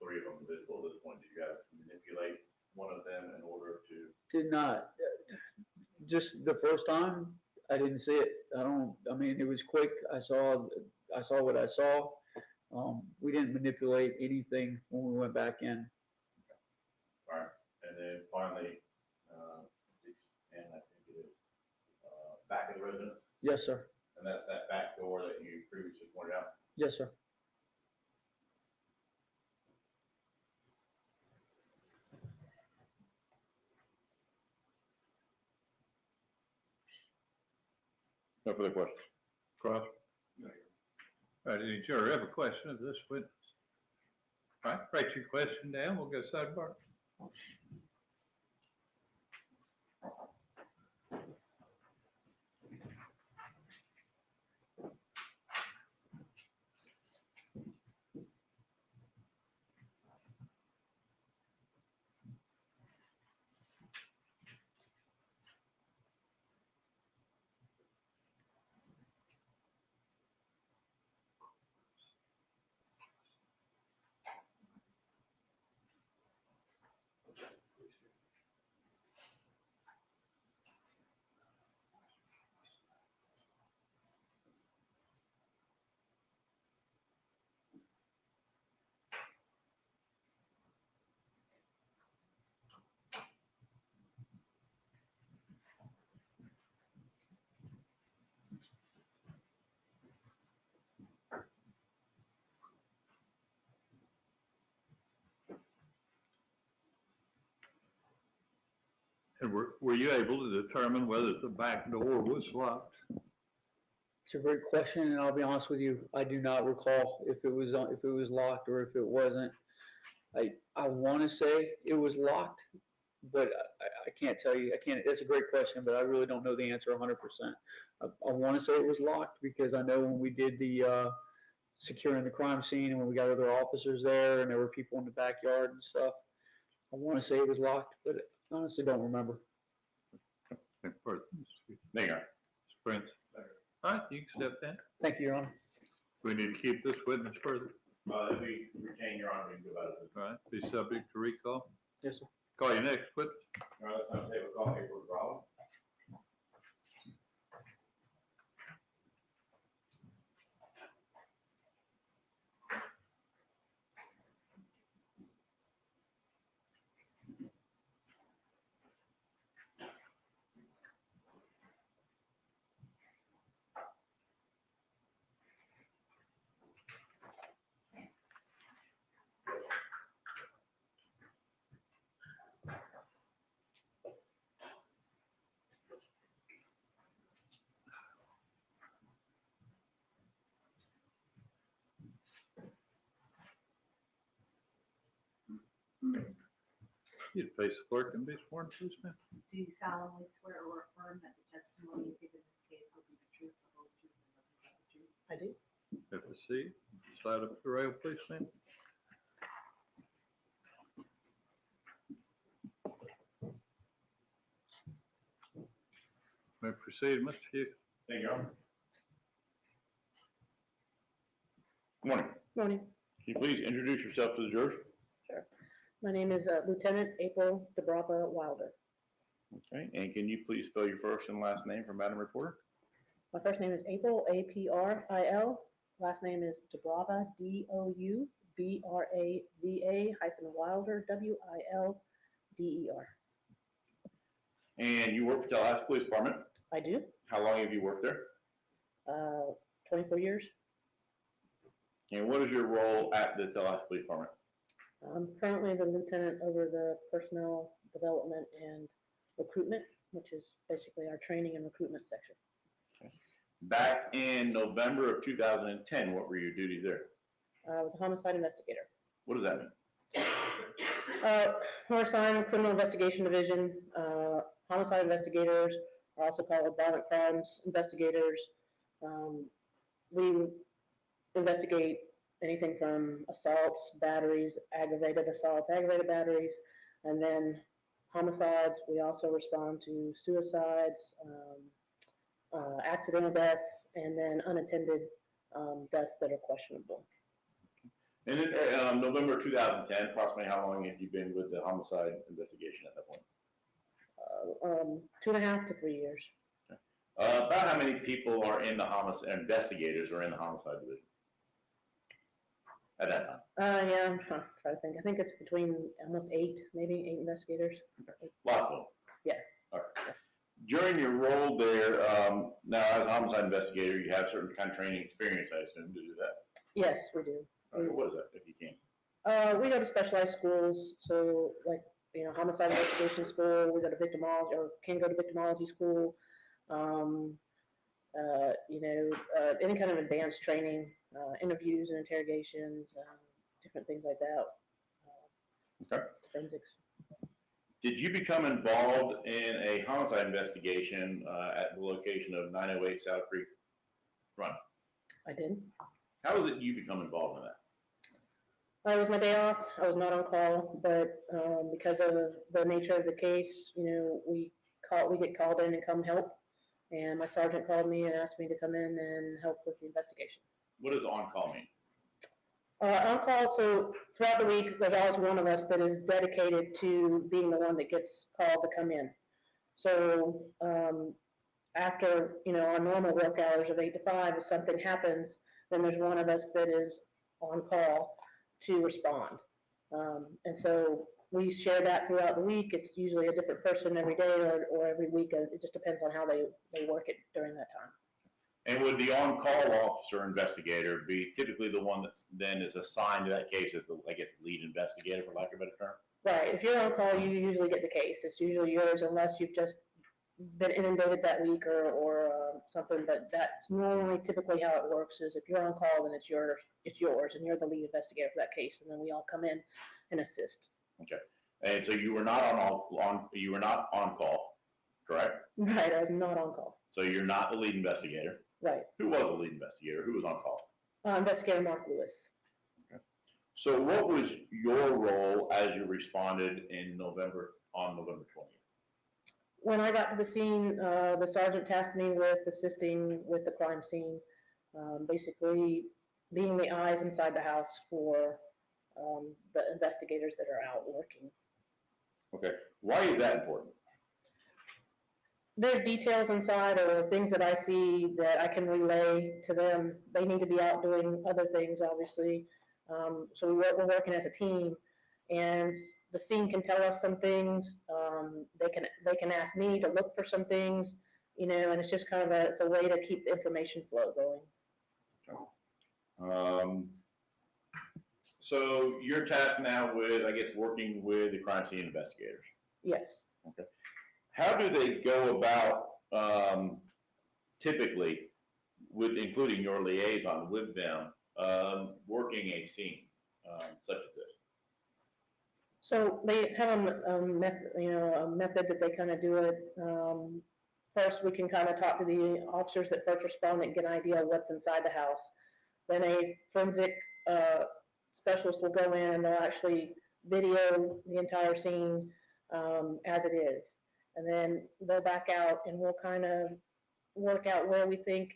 3 of them visible at this point. Did you have to manipulate one of them in order to? Did not. Just the first time, I didn't see it. I mean, it was quick. I saw what I saw. We didn't manipulate anything when we went back in. All right, and then finally, 6N, I think it is, back of the residence, Yes, sir. and that's that back door that you previously pointed out. Yes, sir. No further questions. Cross? All right, any juror have a question of this witness? All right, write your question down, we'll go sidebar. And were you able to determine whether the back door was locked? It's a great question, and I'll be honest with you, I do not recall if it was locked or if it wasn't. I want to say it was locked, but I can't tell you. It's a great question, but I really don't know the answer 100%. I want to say it was locked because I know when we did the securing the crime scene and when we got other officers there and there were people in the backyard and stuff, I want to say it was locked, but I honestly don't remember. There you go. Prince. All right, you can step down. Thank you, Your Honor. We need to keep this witness further. If we retain your honor, we can go about it. All right, be subject to recall. Yes, sir. Call your next witness. All right, let's have a call here for the problem. You'd face the clerk and be sworn, please, ma'am. Do you solemnly swear or affirm that the testimony you give in this case will be the truth, the whole truth, and nothing but the truth? I do. Have a seat. Slide up the rail, please, ma'am. May I proceed, Mr. Hughes? Thank you, Your Honor. Good morning. Morning. Can you please introduce yourself to the jurors? My name is Lieutenant April DeBrava Wilder. Okay, and can you please spell your first and last name for Madam Reporter? My first name is April, April. Last name is DeBrava, DOUBRAVA-Wilder, WILDER. And you work for Tallahassee Police Department. I do. How long have you worked there? 24 years. And what is your role at the Tallahassee Police Department? I'm currently the lieutenant over the personnel development and recruitment, which is basically our training and recruitment section. Back in November of 2010, what were your duties there? I was a homicide investigator. What does that mean? We're assigned criminal investigation division. Homicide investigators are also called violent crimes investigators. We investigate anything from assaults, batteries, aggravated assaults, aggravated batteries, and then homicides. We also respond to suicides, accidental deaths, and then unattended deaths that are questionable. And in November 2010, approximately how long had you been with the homicide investigation at that point? 2.5 to 3 years. About how many people are in the homicide, investigators are in the homicide division at that time? Yeah, I'm trying to think. I think it's between almost 8, maybe 8 investigators. Lots of them. Yeah. All right. Yes. During your role there, now as a homicide investigator, you have certain kind of training experience, I assume, to do that. Yes, we do. Okay, what is that, if you can? We go to specialized schools, so like, homicide investigation school, we go to victimology, or can go to victimology school. Any kind of advanced training, interviews and interrogations, different things like that. Okay. Forensics. Did you become involved in a homicide investigation at the location of 908 South Creek Run? I did. How did you become involved in that? It was my day off. I was not on call, but because of the nature of the case, we get called in and come help. And my sergeant called me and asked me to come in and help with the investigation. What does on-call mean? On call, so throughout the week, there's always one of us that is dedicated to being the one that gets called to come in. So after, our normal work hours of 8 to 5, if something happens, then there's one of us that is on call to respond. And so we share that throughout the week. It's usually a different person every day or every week. It just depends on how they work it during that time. And would the on-call officer investigator be typically the one that then is assigned to that case as the, lead investigator, for lack of a better term? Right. If you're on call, you usually get the case. It's usually yours unless you've just been inundated that week or something. But that's normally typically how it works. Is if you're on call, then it's yours, and you're the lead investigator for that case, and then we all come in and assist. Okay. And so you were not you were not on call, correct? Right. I was not on call. So you're not the lead investigator. Right. Who was the lead investigator? Who was on call? Investigator Mark Lewis. Okay. So what was your role as you responded on November 20th? When I got to the scene, the sergeant tasked me with assisting with the crime scene, basically being the eyes inside the house for the investigators that are out working. Okay. Why is that important? There's details inside or things that I see that I can relay to them. They need to be out doing other things, obviously. So we're working as a team, and the scene can tell us some things. They can ask me to look for some things, and it's just kind of it's a way to keep the information flow going. So you're tasked now with, working with the crime scene investigators. Yes. Okay. How do they go about typically, with including your liaison with them, working a scene such as this? So they have a method, a method that they kind of do it. First, we can kind of talk to the officers that first respond and get an idea of what's inside the house. Then a forensic specialist will go in and they'll actually video the entire scene as it is. And then they'll back out and we'll kind of work out where we think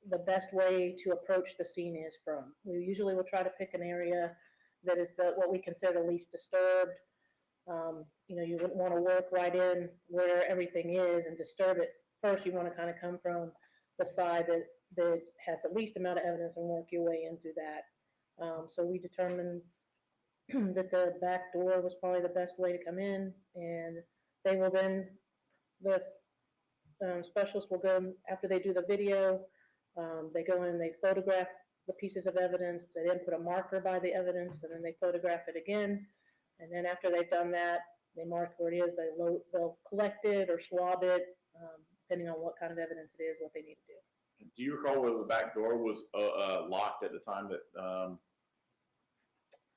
the best way to approach the scene is from. We usually will try to pick an area that is what we consider the least disturbed. You wouldn't want to work right in where everything is and disturb it. First, you want to kind of come from the side that has the least amount of evidence and work your way in through that. So we determined that the back door was probably the best way to come in, and they will then, the specialists will go, after they do the video, they go in, they photograph the pieces of evidence, they then put a marker by the evidence, and then they photograph it again. And then after they've done that, they mark where it is, they'll collect it or swab it, depending on what kind of evidence it is, what they need to do. Do you recall whether the back door was locked at the time that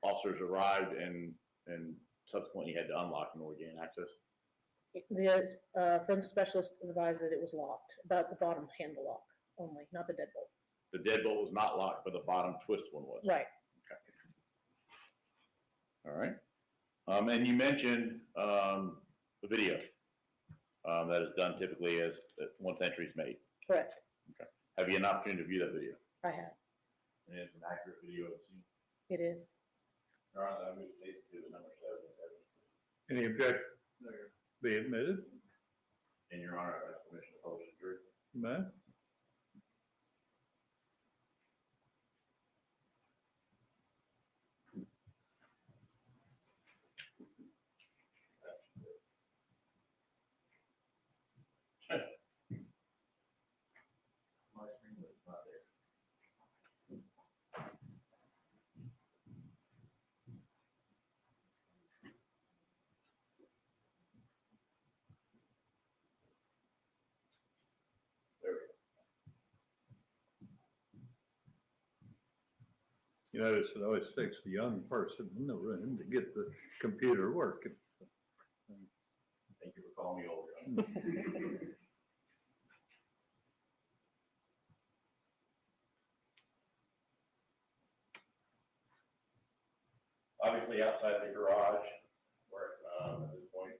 officers arrived and subsequently had to unlock in order to gain access? The forensic specialist advised that it was locked, about the bottom handle lock only, not the deadbolt. The deadbolt was not locked, but the bottom twist one was. Right. Okay. All right. And you mentioned the video that is done typically as once entry is made. Correct. Okay. Have you an opportunity to view that video? I have. And it's an accurate video of the scene. It is. All right, I move basically the number 7. Any objection? Be admitted. In your honor, I ask permission to publish the jury. May. My screen was not there. There we go. You notice it always takes the young person in the room to get the computer working. Thank you for calling me over. Obviously outside the garage, where at this point.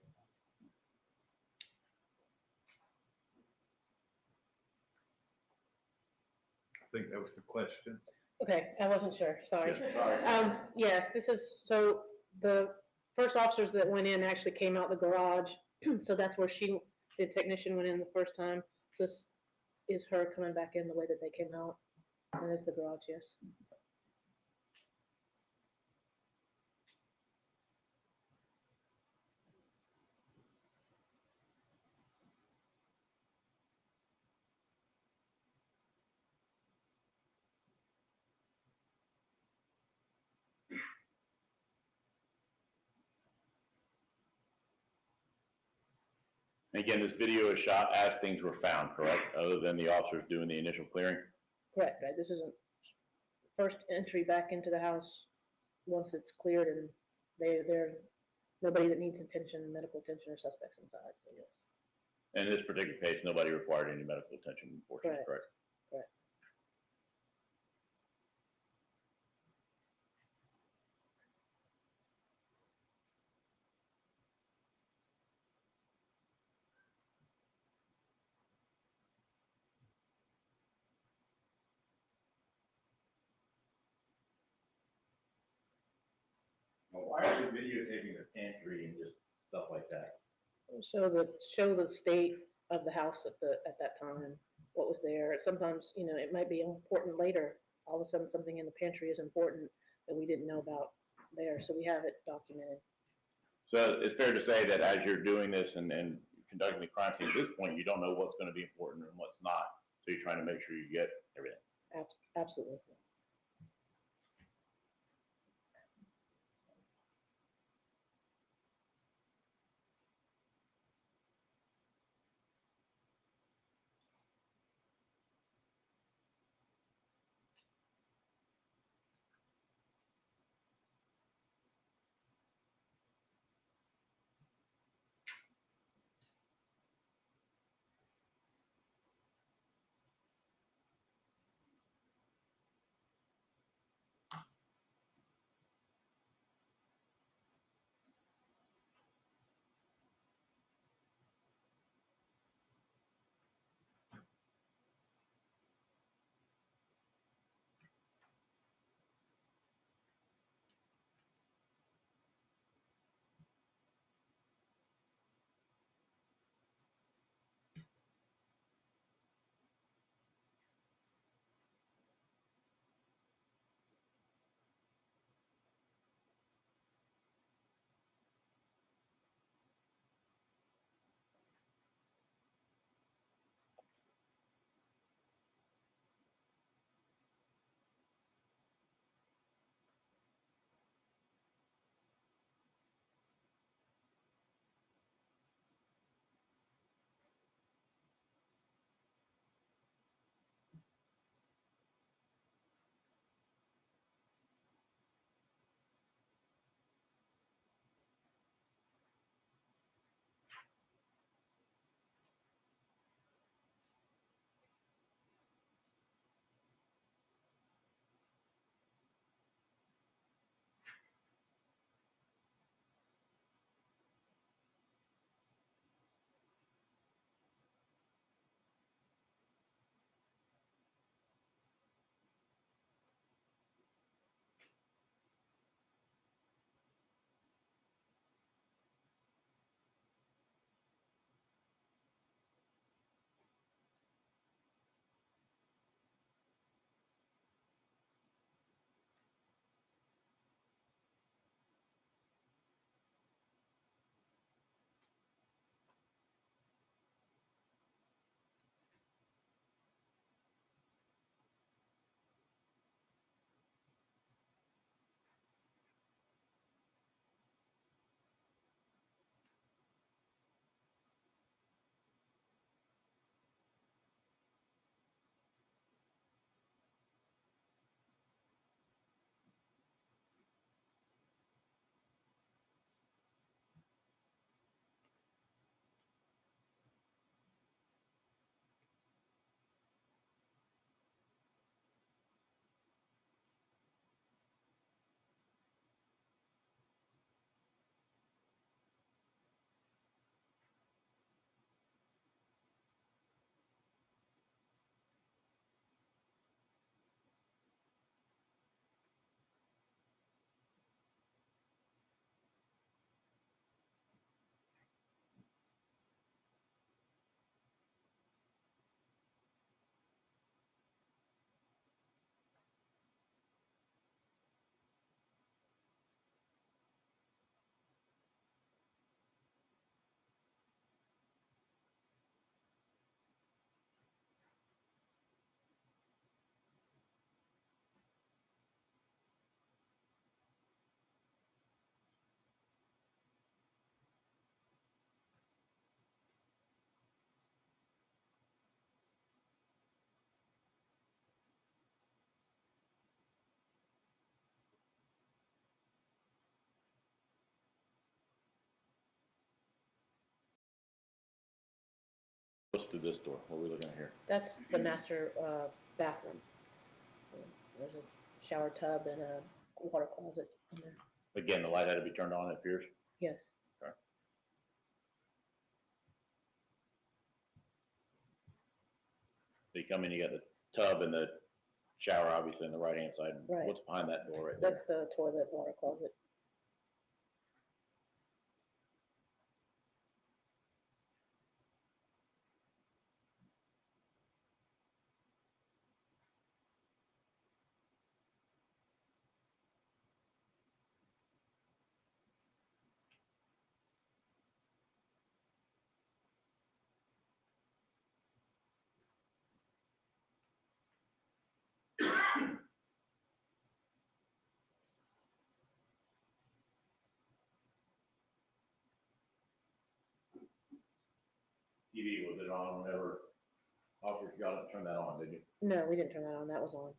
I think that was the question. Okay, I wasn't sure, sorry. Yeah, sorry. Yes, this is, so the first officers that went in actually came out the garage. So that's where the technician went in the first time. So this is her coming back in the way that they came out. And it's the garage, yes. Again, this video is shot as things were found, correct? Other than the officers doing the initial clearing? Correct, right? This isn't first entry back into the house once it's cleared and they're nobody that needs attention, medical attention or suspects inside, so yes. In this particular case, nobody required any medical attention, unfortunately, correct? Correct. Well, why are you videotaping the pantry and just stuff like that? Show the state of the house at that time, what was there. Sometimes, it might be important later. All of a sudden, something in the pantry is important that we didn't know about there, so we have it documented. So it's fair to say that as you're doing this and conducting the crime scene, at this point, you don't know what's going to be important and what's not. So you're trying to make sure you get everything. Absolutely. What's through this door? What are we looking at here? That's the master bathroom. There's a shower tub and a water closet in there. Again, the light had to be turned on, it appears. Yes. Okay. So you come in, you got the tub and the shower, obviously, on the right-hand side. Right. What's behind that door right there? That's the toilet water closet. TV, was it on whenever officers got it, turned that on, did you? No, we didn't turn that on. That was on.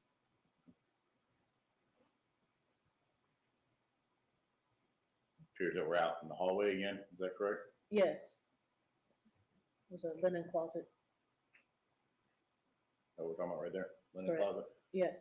Appears that we're out in the hallway again, is that correct? Yes. There's a linen closet. Oh, we're talking about right there, linen Correct. closet? Yes.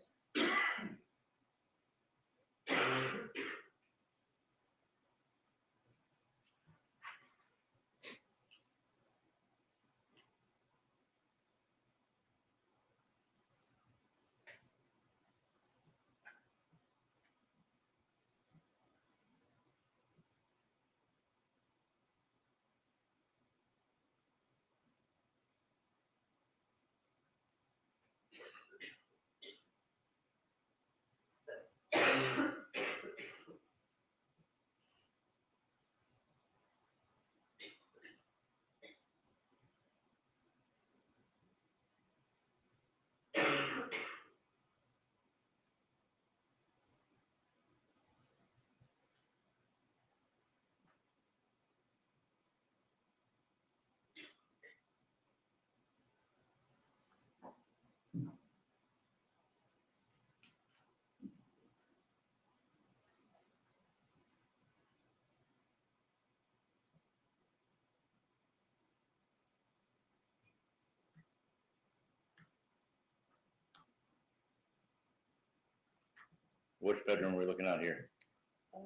Which bedroom are we looking at here?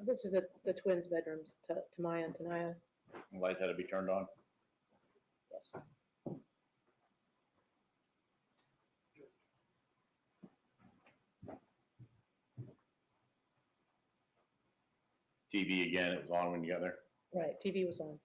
This is the twins' bedrooms, Tamaya and Tanaya. The lights had to be turned on? Yes. TV again, it was on when you got there? Right. TV was on.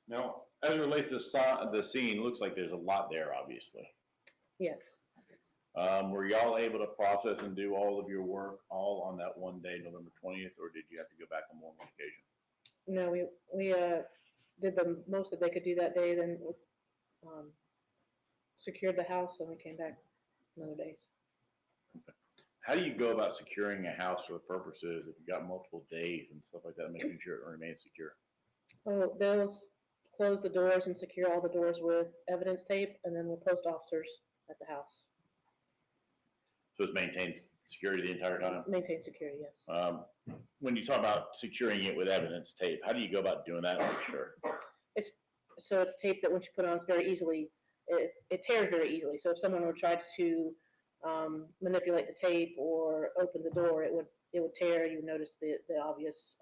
Now, as it relates to the scene, looks like there's a lot there, obviously. Yes. Were y'all able to process and do all of your work all on that one day, November 20th, or did you have to go back on more than one occasion? No, we did the most that they could do that day, then secured the house, and we came back another day. How do you go about securing a house for the purposes if you've got multiple days and stuff like that, making sure it remains secure? Oh, they'll close the doors and secure all the doors with evidence tape, and then we'll post officers at the house. So it maintains security the entire time? Maintain security, yes. When you talk about securing it with evidence tape, how do you go about doing that? I'm sure. So it's tape that once you put on, it's very easily, it tears very easily. So if someone would try to manipulate the tape or open the door, it would tear. You would notice the obvious,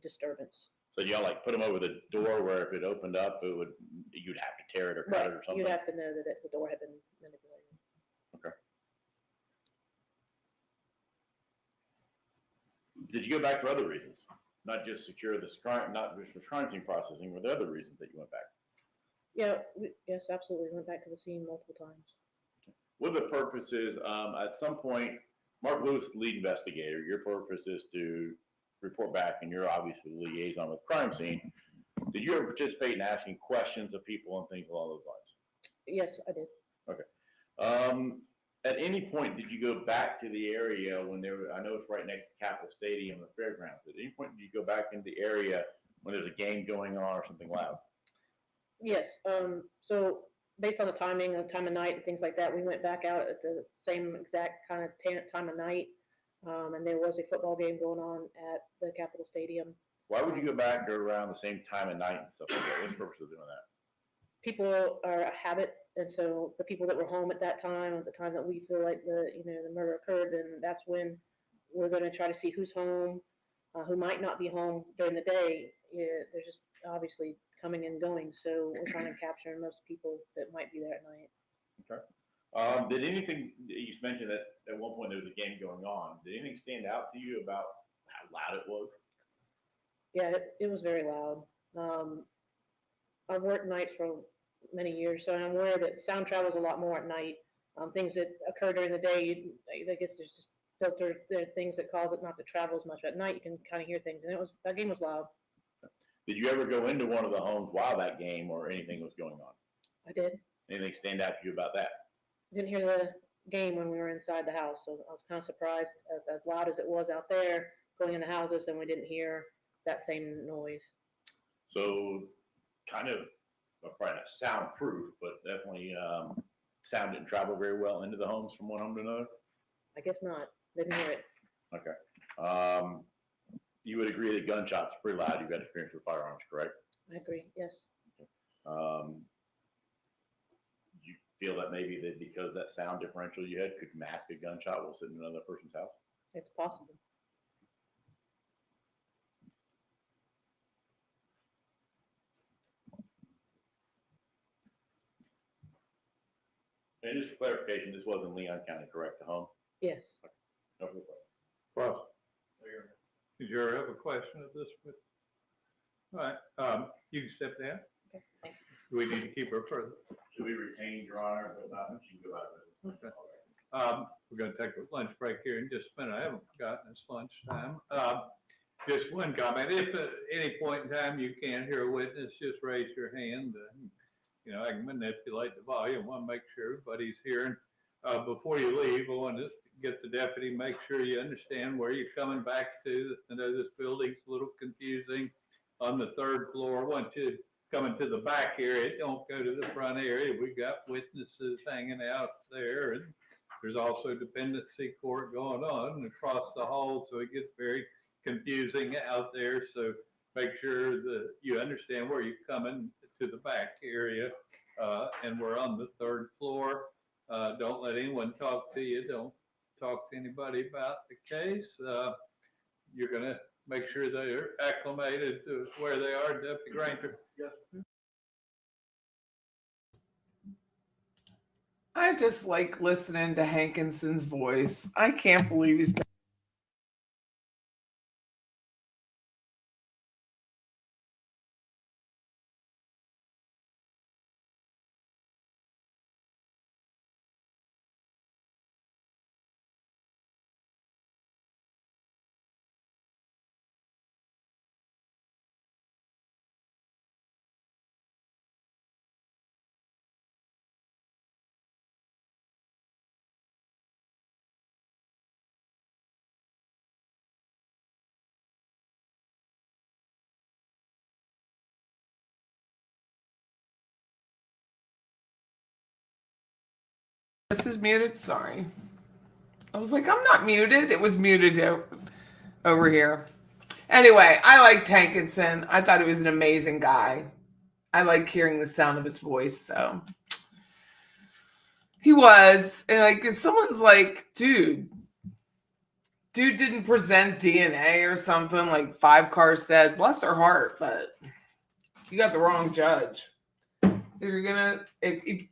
disturbance. So y'all like put them over the door where if it opened up, you'd have to tear it or cut it or something? You'd have to know that the door had been manipulated. Okay. Did you go back for other reasons not just secure this crime, not just for crime scene processing, were there other reasons that you went back? Yeah, yes, absolutely. Went back to the scene multiple times. What are the purposes, at some point, Mark Lewis, lead investigator, your purpose is to report back, and you're obviously the liaison with crime scene. Did you ever participate in asking questions of people and things along those lines? Yes, I did. At any point, did you go back to the area when there were, I know it's right next to Capitol Stadium and the fairgrounds. At any point, did you go back into the area when there's a game going on or something loud? Yes, so based on the timing and time of night and things like that, we went back out at the same exact kind of time of night. And there was a football game going on at the Capitol Stadium. Why would you go back around the same time of night and stuff like that? What's the purpose of doing that? People are a habit, and so the people that were home at that time, at the time that we feel like the murder occurred, then that's when we're going to try to see who's home, who might not be home during the day. They're just obviously coming and going, so we're trying to capture most people that might be there at night. Okay. Did anything, you mentioned that at one point there was a game going on. Did anything stand out to you about how loud it was? Yeah, it was very loud. I've worked nights for many years, so I'm aware that sound travels a lot more at night. Things that occur during the day, I guess there's just filters, there are things that cause it not to travel as much. At night, you can kind of hear things, and that game was loud. Did you ever go into one of the homes while that game or anything was going on? I did. Anything stand out to you about that? Didn't hear the game when we were inside the house, so I was kind of surprised as loud as it was out there going in the houses, and we didn't hear that same noise. So kind of, well, probably not soundproof, but definitely sound didn't travel very well into the homes from one home to another? I guess not. Didn't hear it. Okay. You would agree that gunshots are pretty loud. You've got experience with firearms, correct? I agree, yes. You feel that maybe that because that sound differential you had could mask a gunshot while sitting in another person's house? It's possible. And just for clarification, this was in Leon County, correct, the home? Yes. No further questions. Russ, did you ever have a question of this? All right, you can step down. Okay, thanks. Do we need to keep her further? Should we retain your honor, but not, she can go out of business. Okay. We're gonna take a lunch break here in just a minute. I haven't forgotten it's lunchtime. Just one comment. If at any point in time you can't hear a witness, just raise your hand. I can manipulate the volume. I want to make sure everybody's hearing. Before you leave, I want to get the deputy, make sure you understand where you're coming back to. I know this building's a little confusing. On the third floor, once you coming to the back area, don't go to the front area. We've got witnesses hanging out there, and there's also dependency court going on across the hall, so it gets very confusing out there. So make sure that you understand where you're coming to the back area, and we're on the third floor. Don't let anyone talk to you. Don't talk to anybody about the case. You're going to make sure they're acclimated to where they are, Deputy Granger. Yes. I just like listening to Hankinson's voice. I can't believe he's been. This is muted. Sorry. I was like, I'm not muted. It was muted over here. Anyway, I liked Hankinson. I thought he was an amazing guy. I like hearing the sound of his voice. So he was. And like, if someone's like, dude didn't present DNA or something, like 5 Cars said, bless her heart, but you got the wrong judge. So you're gonna, if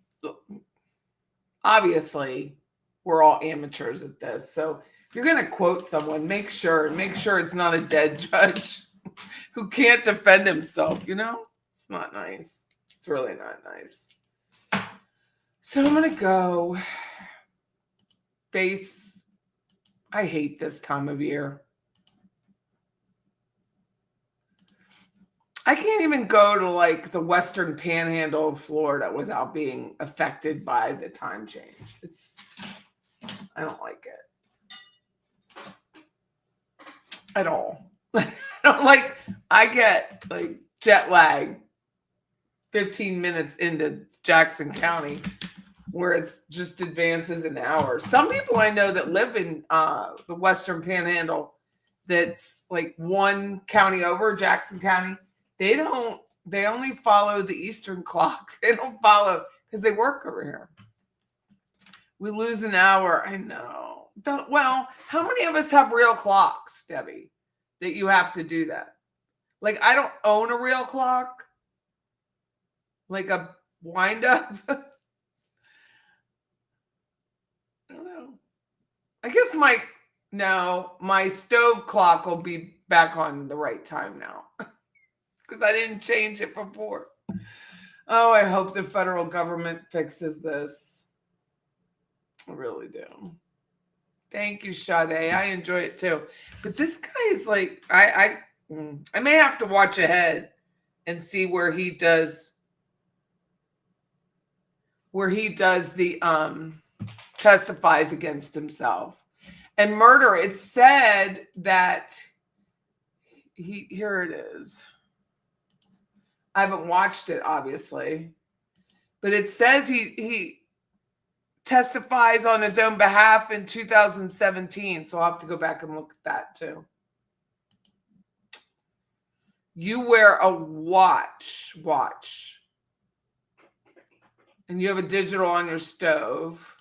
obviously we're all amateurs at this. So if you're gonna quote someone, make sure it's not a dead judge. who can't defend himself, you know? It's not nice. It's really not nice. So I'm going to go face. I hate this time of year. I can't even go to like the western panhandle of Florida without being affected by the time change. I don't like it at all. I get like jet lag 15 minutes into Jackson County where it's just advances an hour. Some people I know that live in the western panhandle that's like one county over, Jackson County, they only follow the Eastern clock. They don't follow because they work over here. We lose an hour. I know. Well, how many of us have real clocks, Debbie, that you have to do that? Like, I don't own a real clock. Like a wind up. I don't know. I guess my stove clock will be back on the right time now. Because I didn't change it before. Oh, I hope the federal government fixes this. I really do. Thank you, Sade. I enjoy it too. But this guy is like, I may have to watch ahead and see where he does the testifies against himself. And murder, it said that here it is. I haven't watched it, obviously, but it says he testifies on his own behalf in 2017. So I'll have to go back and look at that too. You wear a watch, and you have a digital on your stove.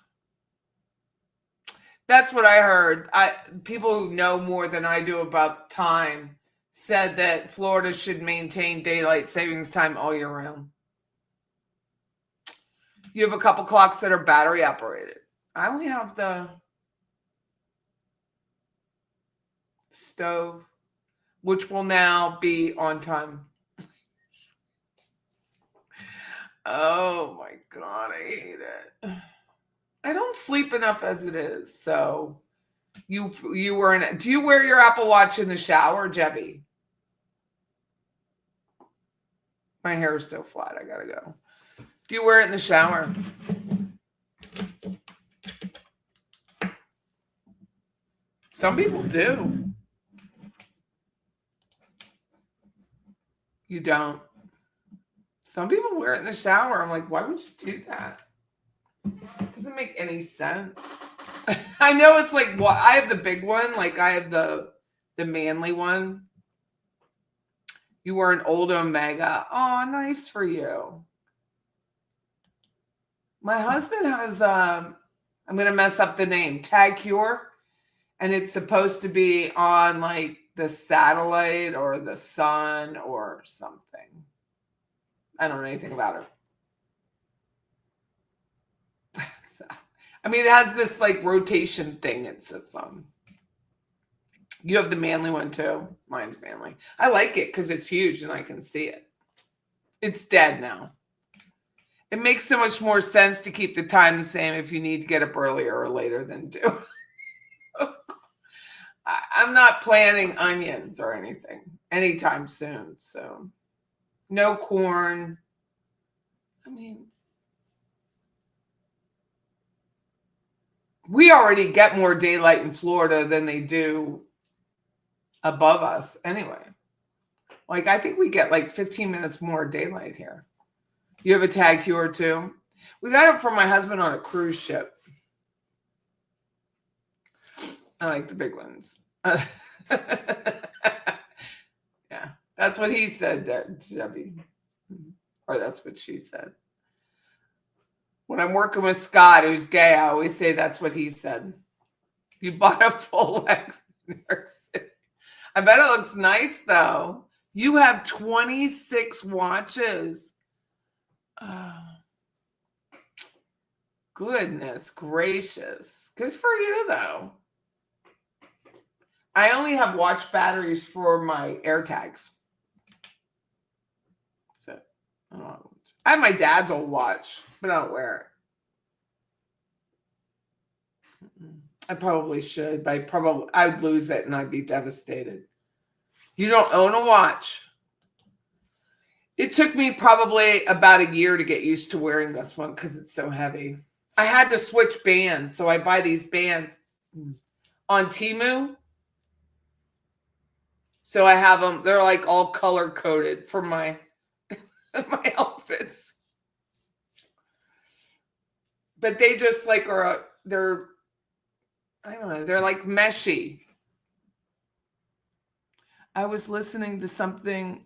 That's what I heard. People who know more than I do about time said that Florida should maintain daylight savings time all year round. You have a couple clocks that are battery operated. I only have the stove, which will now be on time. Oh my God, I hate it. I don't sleep enough as it is. So do you wear your Apple Watch in the shower, Jebby? My hair is so flat. I gotta go. Do you wear it in the shower? Some people do. You don't. Some people wear it in the shower. I'm like, why would you do that? It doesn't make any sense. I know it's like, what I have the big one. Like I have the manly one. You were an old Omega. Oh, nice for you. My husband has, I'm going to mess up the name, Tag Cure. And it's supposed to be on like the satellite or the sun or something. I don't know anything about it. So, I mean, it has this like rotation thing it sits on. You have the manly one too. Mine's manly. I like it because it's huge and I can see it. It's dead now. It makes so much more sense to keep the time the same if you need to get up earlier or later than do. I'm not planning onions or anything anytime soon. So no corn. I mean, we already get more daylight in Florida than they do above us anyway. Like, I think we get like 15 minutes more daylight here. You have a Tag Cure too? We got it from my husband on a cruise ship. I like the big ones. Yeah, that's what he said, Debbie. Or that's what she said. When I'm working with Scott, who's gay, I always say that's what he said. You bought a full Lex in New York City. I bet it looks nice, though. You have 26 watches. Oh, goodness gracious. Good for you, though. I only have watch batteries for my AirTags. I have my dad's old watch, but I don't wear it. I probably should, but I would lose it and I'd be devastated. You don't own a watch? It took me probably about a year to get used to wearing this one because it's so heavy. I had to switch bands, so I buy these bands on Temu. So I have them. They're like all color coded for my my outfits. But they just like they're, I don't know, they're like meshy. I was listening to something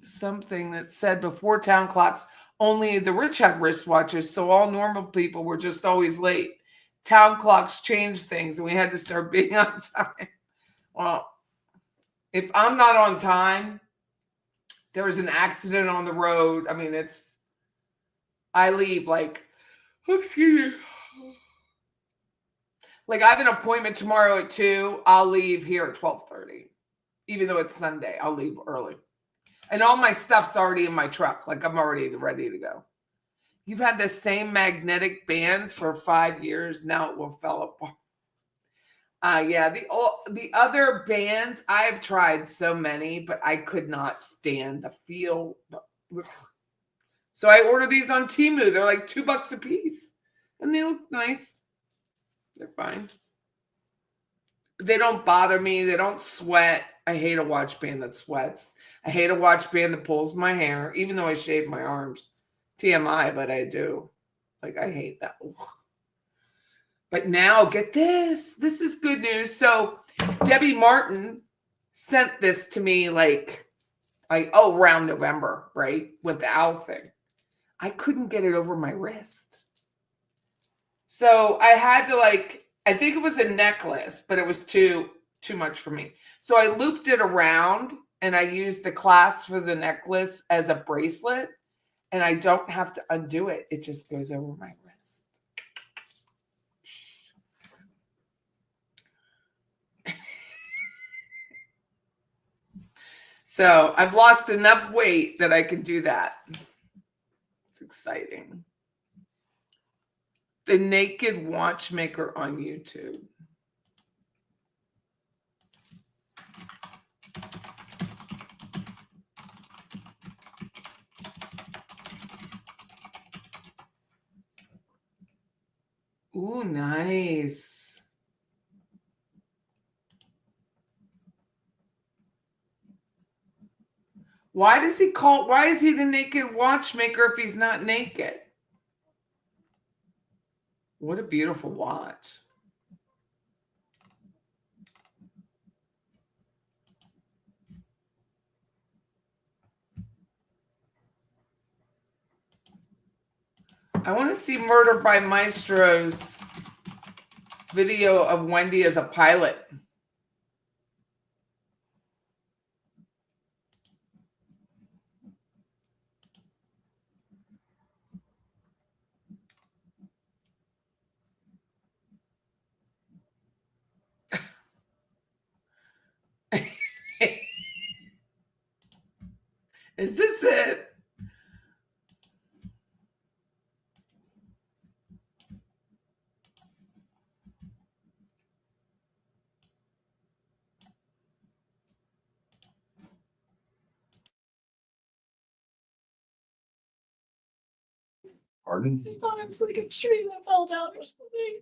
that said before town clocks, only the rich had wristwatches, so all normal people were just always late. Town clocks changed things, and we had to start being on time. Well, if I'm not on time, there was an accident on the road. I mean, I leave like, excuse me. Like I have an appointment tomorrow at 2. I'll leave here at 12:30. Even though it's Sunday, I'll leave early. And all my stuff's already in my truck. Like I'm already ready to go. You've had the same magnetic band for 5 years. Now it will fall apart. Yeah, the other bands, I've tried so many, but I could not stand the feel. So I order these on Temu. They're like $2 a piece. And they look nice. They're fine. They don't bother me. They don't sweat. I hate a watch band that sweats. I hate a watch band that pulls my hair, even though I shave my arms. TMI, but I do. Like, I hate that. But now, get this. This is good news. So, Debbie Martin sent this to me around November, right? With the owl thing. I couldn't get it over my wrist. So, I had to I think it was a necklace, but it was too much for me. So, I looped it around and I used the clasp for the necklace as a bracelet. And I don't have to undo it. It just goes over my wrist. So I've lost enough weight that I can do that. It's exciting. The Naked Watchmaker on YouTube. Ooh, nice. Why is he the Naked Watchmaker if he's not naked? What a beautiful watch. I want to see Murder by Maestro's video of Wendi as a pilot. Is this it? Pardon? I thought it was like a tree that fell down or something.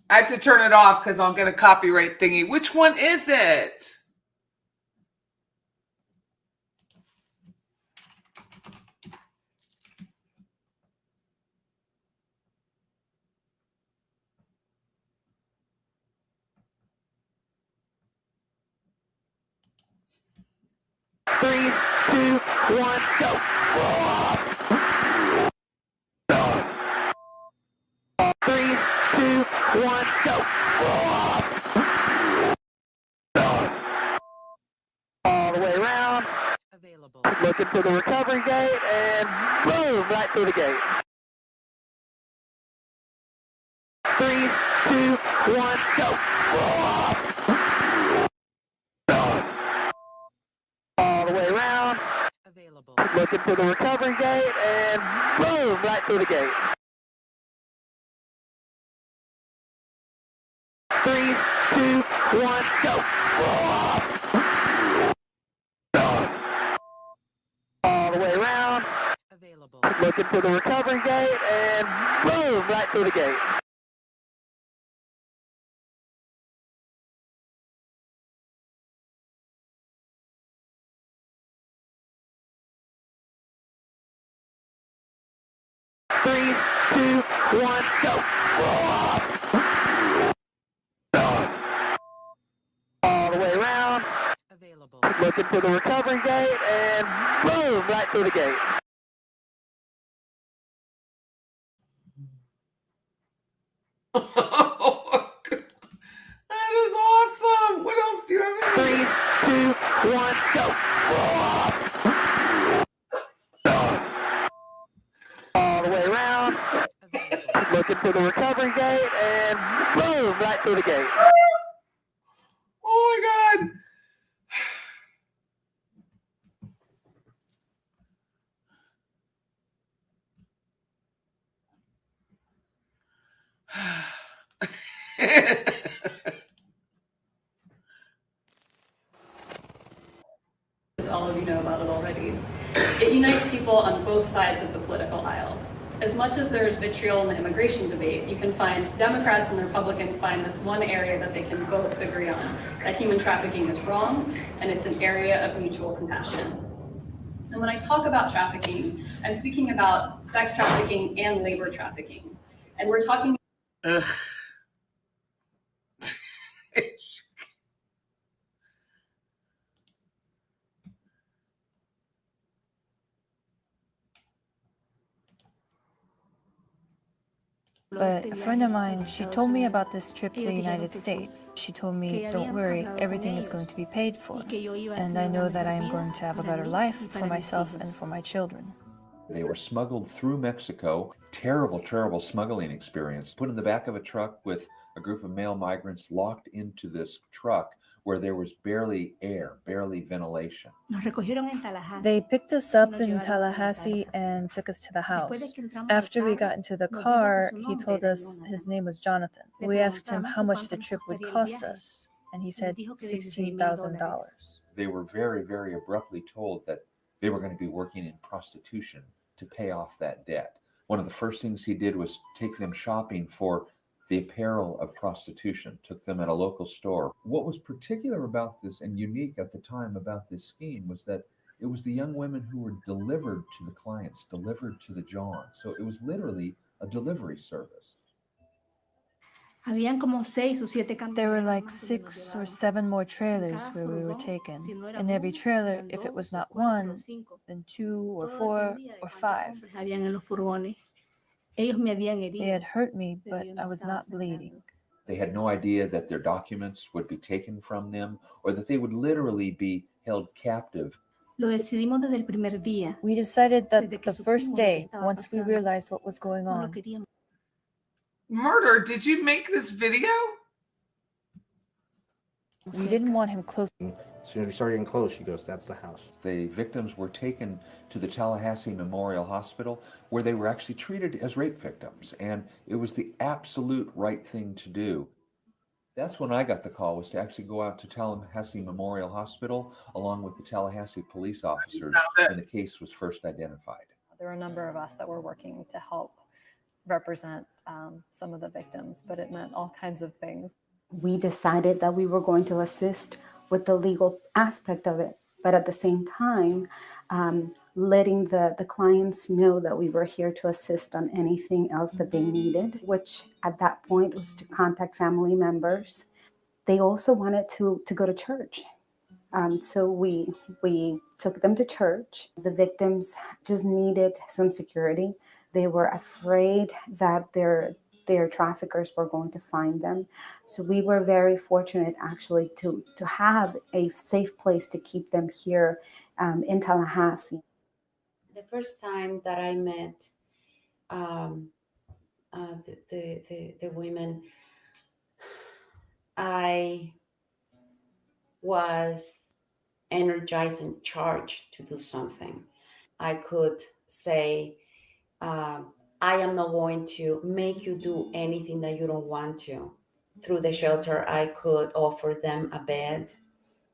I have to turn it off because I'll get a copyright thingy. Which one is it? Three, two, one, go. Three, two, one, go. All the way around. Available. Looking for the recovery gate and boom, right through the gate. Three, two, one, go. All the way around. Available. Looking for the recovery gate and boom, right through the gate. Three, two, one, go. All the way around. Available. Looking for the recovery gate and boom, right through the gate. Three, two, one, go. All the way around. Available. Looking for the recovery gate and boom, right through the gate. That is awesome. What else do you have? Three, two, one, go. All the way around. Available. Looking for the recovery gate and boom, right through the gate. Oh my God. As all of you know about it already. It unites people on both sides of the political aisle. As much as there's vitriol in the immigration debate, you can find Democrats and Republicans find this one area that they can both agree on, that human trafficking is wrong, and it's an area of mutual compassion. And when I talk about trafficking, I'm speaking about sex trafficking and labor trafficking. And we're talking Ugh. But a friend of mine, she told me about this trip to the United States. She told me, don't worry, everything is going to be paid for. And I know that I am going to have a better life for myself and for my children. They were smuggled through Mexico. Terrible, terrible smuggling experience. Put in the back of a truck with a group of male migrants locked into this truck where there was barely air, barely ventilation. They picked us up in Tallahassee and took us to the house. After we got into the car, he told us his name was Jonathan. We asked him how much the trip would cost us, and he said $16,000. They were very, very abruptly told that they were going to be working in prostitution to pay off that debt. One of the first things he did was take them shopping for the apparel of prostitution, took them at a local store. What was particular about this and unique at the time about this scheme was that it was the young women who were delivered to the clients, delivered to the John. So it was literally a delivery service. There were like 6 or 7 more trailers where we were taken. In every trailer, if it was not 1, then 2 or 4 or 5. They had hurt me, but I was not bleeding. They had no idea that their documents would be taken from them or that they would literally be held captive. We decided that the first day, once we realized what was going on. Murder, did you make this video? We didn't want him close. As soon as we started getting close, she goes, that's the house. The victims were taken to the Tallahassee Memorial Hospital where they were actually treated as rape victims. And it was the absolute right thing to do. That's when I got the call, was to actually go out to Tallahassee Memorial Hospital along with the Tallahassee police officers when the case was first identified. There were a number of us that were working to help represent some of the victims, but it meant all kinds of things. We decided that we were going to assist with the legal aspect of it, but at the same time, letting the clients know that we were here to assist on anything else that they needed, which at that point was to contact family members. They also wanted to go to church. So we took them to church. The victims just needed some security. They were afraid that their traffickers were going to find them. So we were very fortunate actually to have a safe place to keep them here in Tallahassee. The first time that I met the women, I was energized and charged to do something. I could say, I am not going to make you do anything that you don't want to. Through the shelter, I could offer them a bed.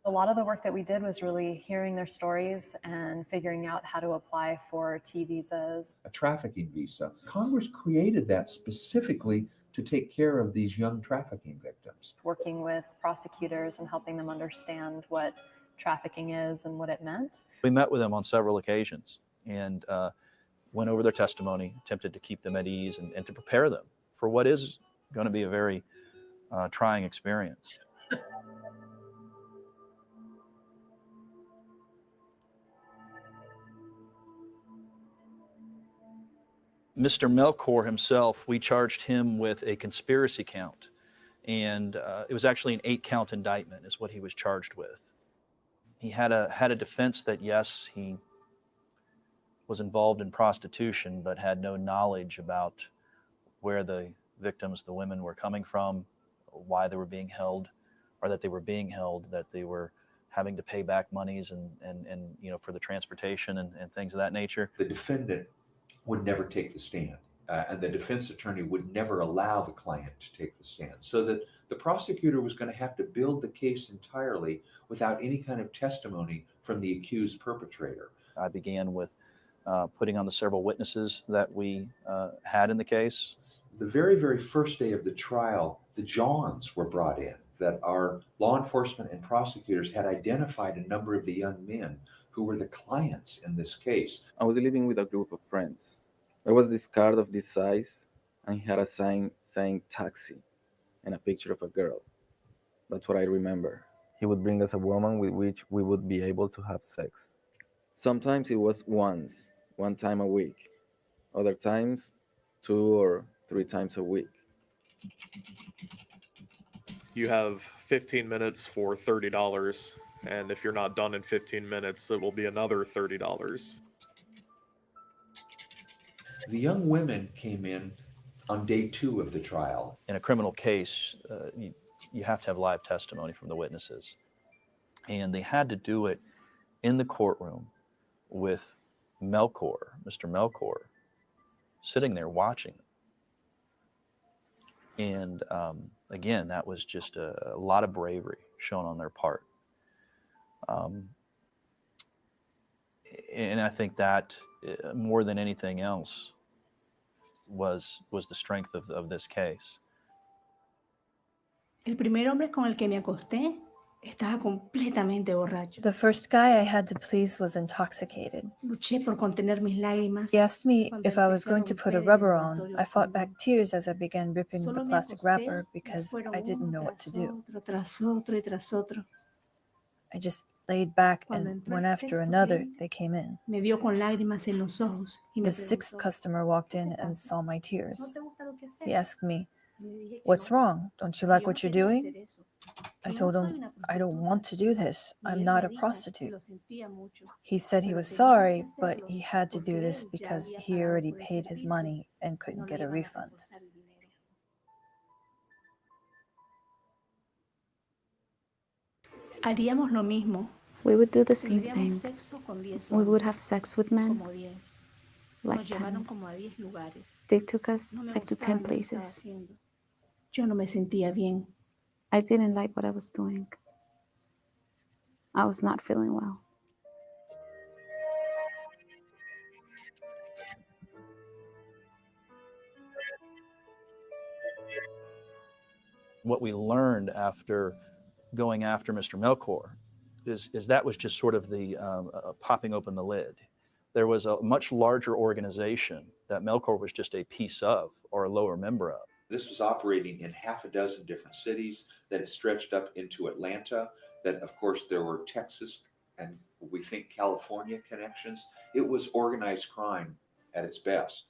A lot of the work that we did was really hearing their stories and figuring out how to apply for T visas. A trafficking visa. Congress created that specifically to take care of these young trafficking victims. Working with prosecutors and helping them understand what trafficking is and what it meant. We met with them on several occasions and went over their testimony, attempted to keep them at ease and to prepare them for what is going to be a very trying experience. Mr. Melchor himself, we charged him with a conspiracy count, and it was actually an 8-count indictment is what he was charged with. He had a defense that yes, he was involved in prostitution, but had no knowledge about where the victims, the women, were coming from, why they were being held, or that they were being held, that they were having to pay back monies and for the transportation and things of that nature. The defendant would never take the stand, and the defense attorney would never allow the client to take the stand, so that the prosecutor was going to have to build the case entirely without any kind of testimony from the accused perpetrator. I began with putting on the several witnesses that we had in the case. The very, very first day of the trial, the Johns were brought in, that our law enforcement and prosecutors had identified a number of the young men who were the clients in this case. I was living with a group of friends. There was this card of this size, and he had a sign saying taxi and a picture of a girl. That's what I remember. He would bring us a woman with which we would be able to have sex. Sometimes it was one time a week. Other times, 2 or 3 times a week. You have 15 minutes for $30. And if you're not done in 15 minutes, it will be another $30. The young women came in on day 2 of the trial. In a criminal case, you have to have live testimony from the witnesses. And they had to do it in the courtroom with Melchor, Mr. Melchor, sitting there watching. And again, that was just a lot of bravery shown on their part. And I think that more than anything else was the strength of this case. El primer hombre con el que me acosté estaba completamente borracho. The first guy I had to please was intoxicated. Luché por contener mis lágrimas. He asked me if I was going to put a rubber on. I fought back tears as I began ripping the plastic wrapper because I didn't know what to do. I just laid back, and one after another, they came in. Me vio con lágrimas en los ojos y me The 6th preguntó, customer walked in and saw my tears. ¿No te gusta lo que haces? He asked me, Y le dije que "What's no, wrong? Don't you que like yo no what you're quería doing?" hacer eso, I que yo told no soy him, una "I don't want to do this. Y I'm él not me a dijo que prostitute." lo sentía mucho, He said he pero was tenía que sorry, but hacerlo he had to do porque this él ya because había he pagado already por el paid his servicio money and y couldn't no le get a iban a refund. reembolsar el dinero. Haríamos lo mismo. We would do the same Tendríamos thing. sexo con 10 We would hombres, have sex with men como 10. like Nos llevaron 10. como a 10 lugares. They took us No me like to gustaba 10 lo que estaba places. haciendo. Yo no me sentía bien. I didn't like what I was doing. I was not feeling well. What we learned after going after Mr. Melchor is that was just sort of the popping open the lid. There was a much larger organization that Melchor was just a piece of or a lower member of. This was operating in half a dozen different cities, that stretched up into Atlanta, that of course there were Texas and we think California connections. It was organized crime at its best.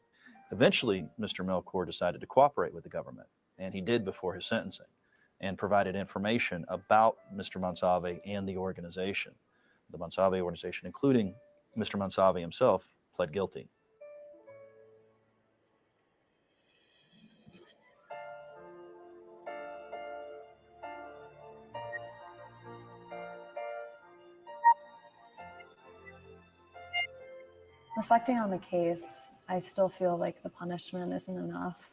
Eventually, Mr. Melchor decided to cooperate with the government, and he did before his sentencing, and provided information about Mr. Monsalve and the organization. The Monsalve organization, including Mr. Monsalve himself, pled guilty. Reflecting on the case, I still feel like the punishment isn't enough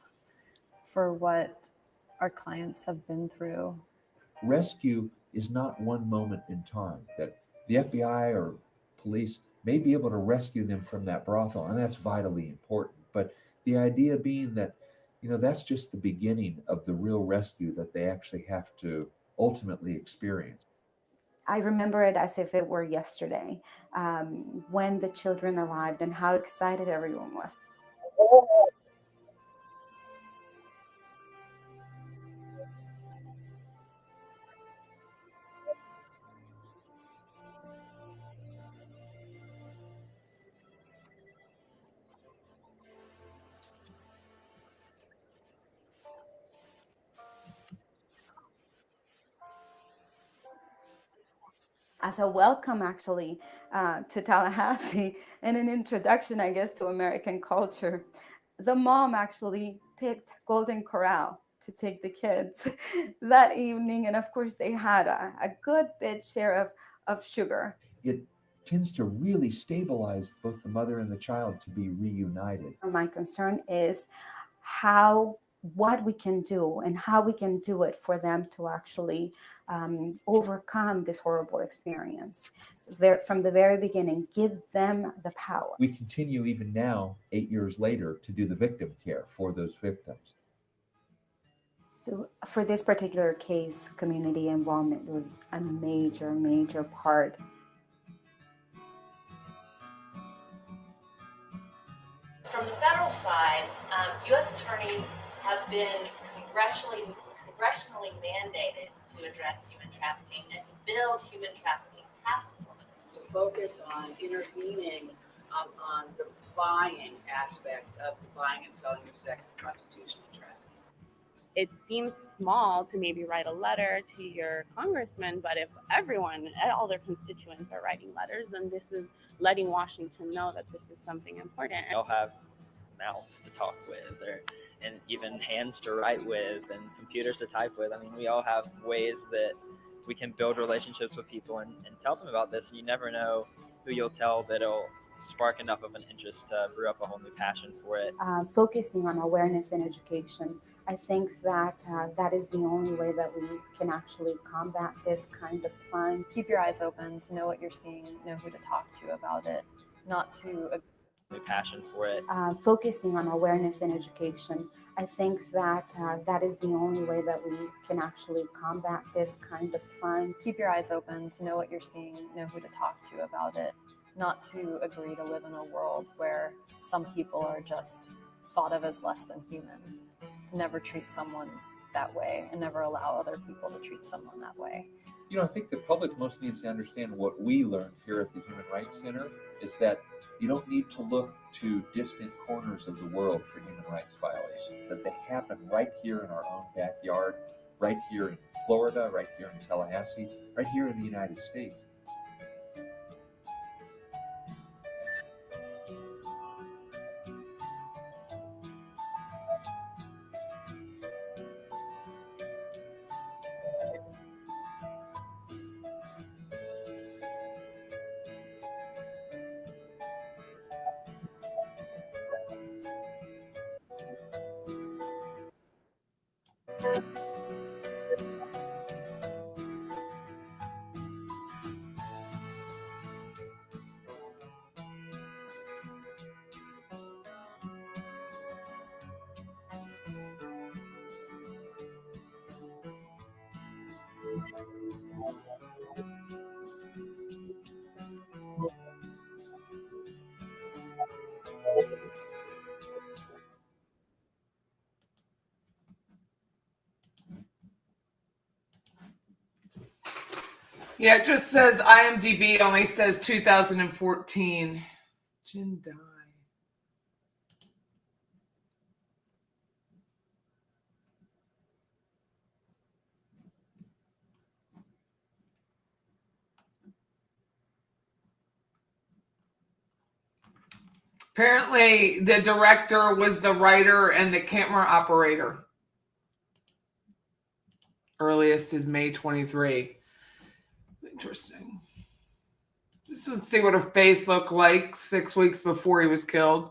for what our clients have been through. Rescue is not one moment in time, that the FBI or police may be able to rescue them from that brothel, and that's vitally important. But the idea being that, that's just the beginning of the real rescue that they actually have to ultimately experience. I remember it as if it were yesterday, when the children arrived and how excited everyone was. As a welcome, actually, to Tallahassee and an introduction, I guess, to American culture. The mom actually picked Golden Corral to take the kids that evening. And of course, they had a good bit share of sugar. It tends to really stabilize both the mother and the child to be reunited. My concern is what we can do and how we can do it for them to actually overcome this horrible experience. So from the very beginning, give them the power. We continue even now, 8 years later, to do the victim care for those victims. So for this particular case, community involvement was a major, major part. From the federal side, U.S. attorneys have been congressionally mandated to address human trafficking and to build human trafficking task forces. To focus on intervening on the buying aspect of the buying and selling of sex and prostitution and trafficking. It seems small to maybe write a letter to your congressman, but if everyone, all their constituents are writing letters, then this is letting Washington know that this is something important. They'll have mouths to talk with, and even hands to write with, and computers to type with. I mean, we all have ways that we can build relationships with people and tell them about this. You never know who you'll tell that'll spark enough of an interest to brew up a whole new passion for it. Focusing on awareness and education, I think that that is the only way that we can actually combat this kind of crime. Keep your eyes open to know what you're seeing, know who to talk to about it, not to new passion for it. Focusing on awareness and education, I think that that is the only way that we can actually combat this kind of crime. Keep your eyes open to know what you're seeing, know who to talk to about it, not to agree to live in a world where some people are just thought of as less than human, to never treat someone that way and never allow other people to treat someone that way. I think the public most needs to understand what we learned here at the Human Rights Center is that you don't need to look to distant corners of the world for human rights violations, that they happen right here in our own backyard, right here in Florida, right here in Tallahassee, right here in the United States. Yeah, it just says IMDb only says 2014. Jin died. Apparently, the director was the writer and the camera operator. Earliest is May 23. Interesting. Just to see what her face looked like 6 weeks before he was killed.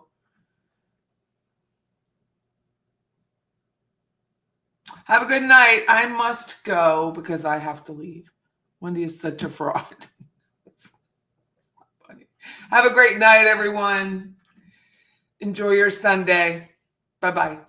Have a good night. I must go because I have to leave. Wendi is such a fraud. Funny. Have a great night, everyone. Enjoy your Sunday. Bye-bye.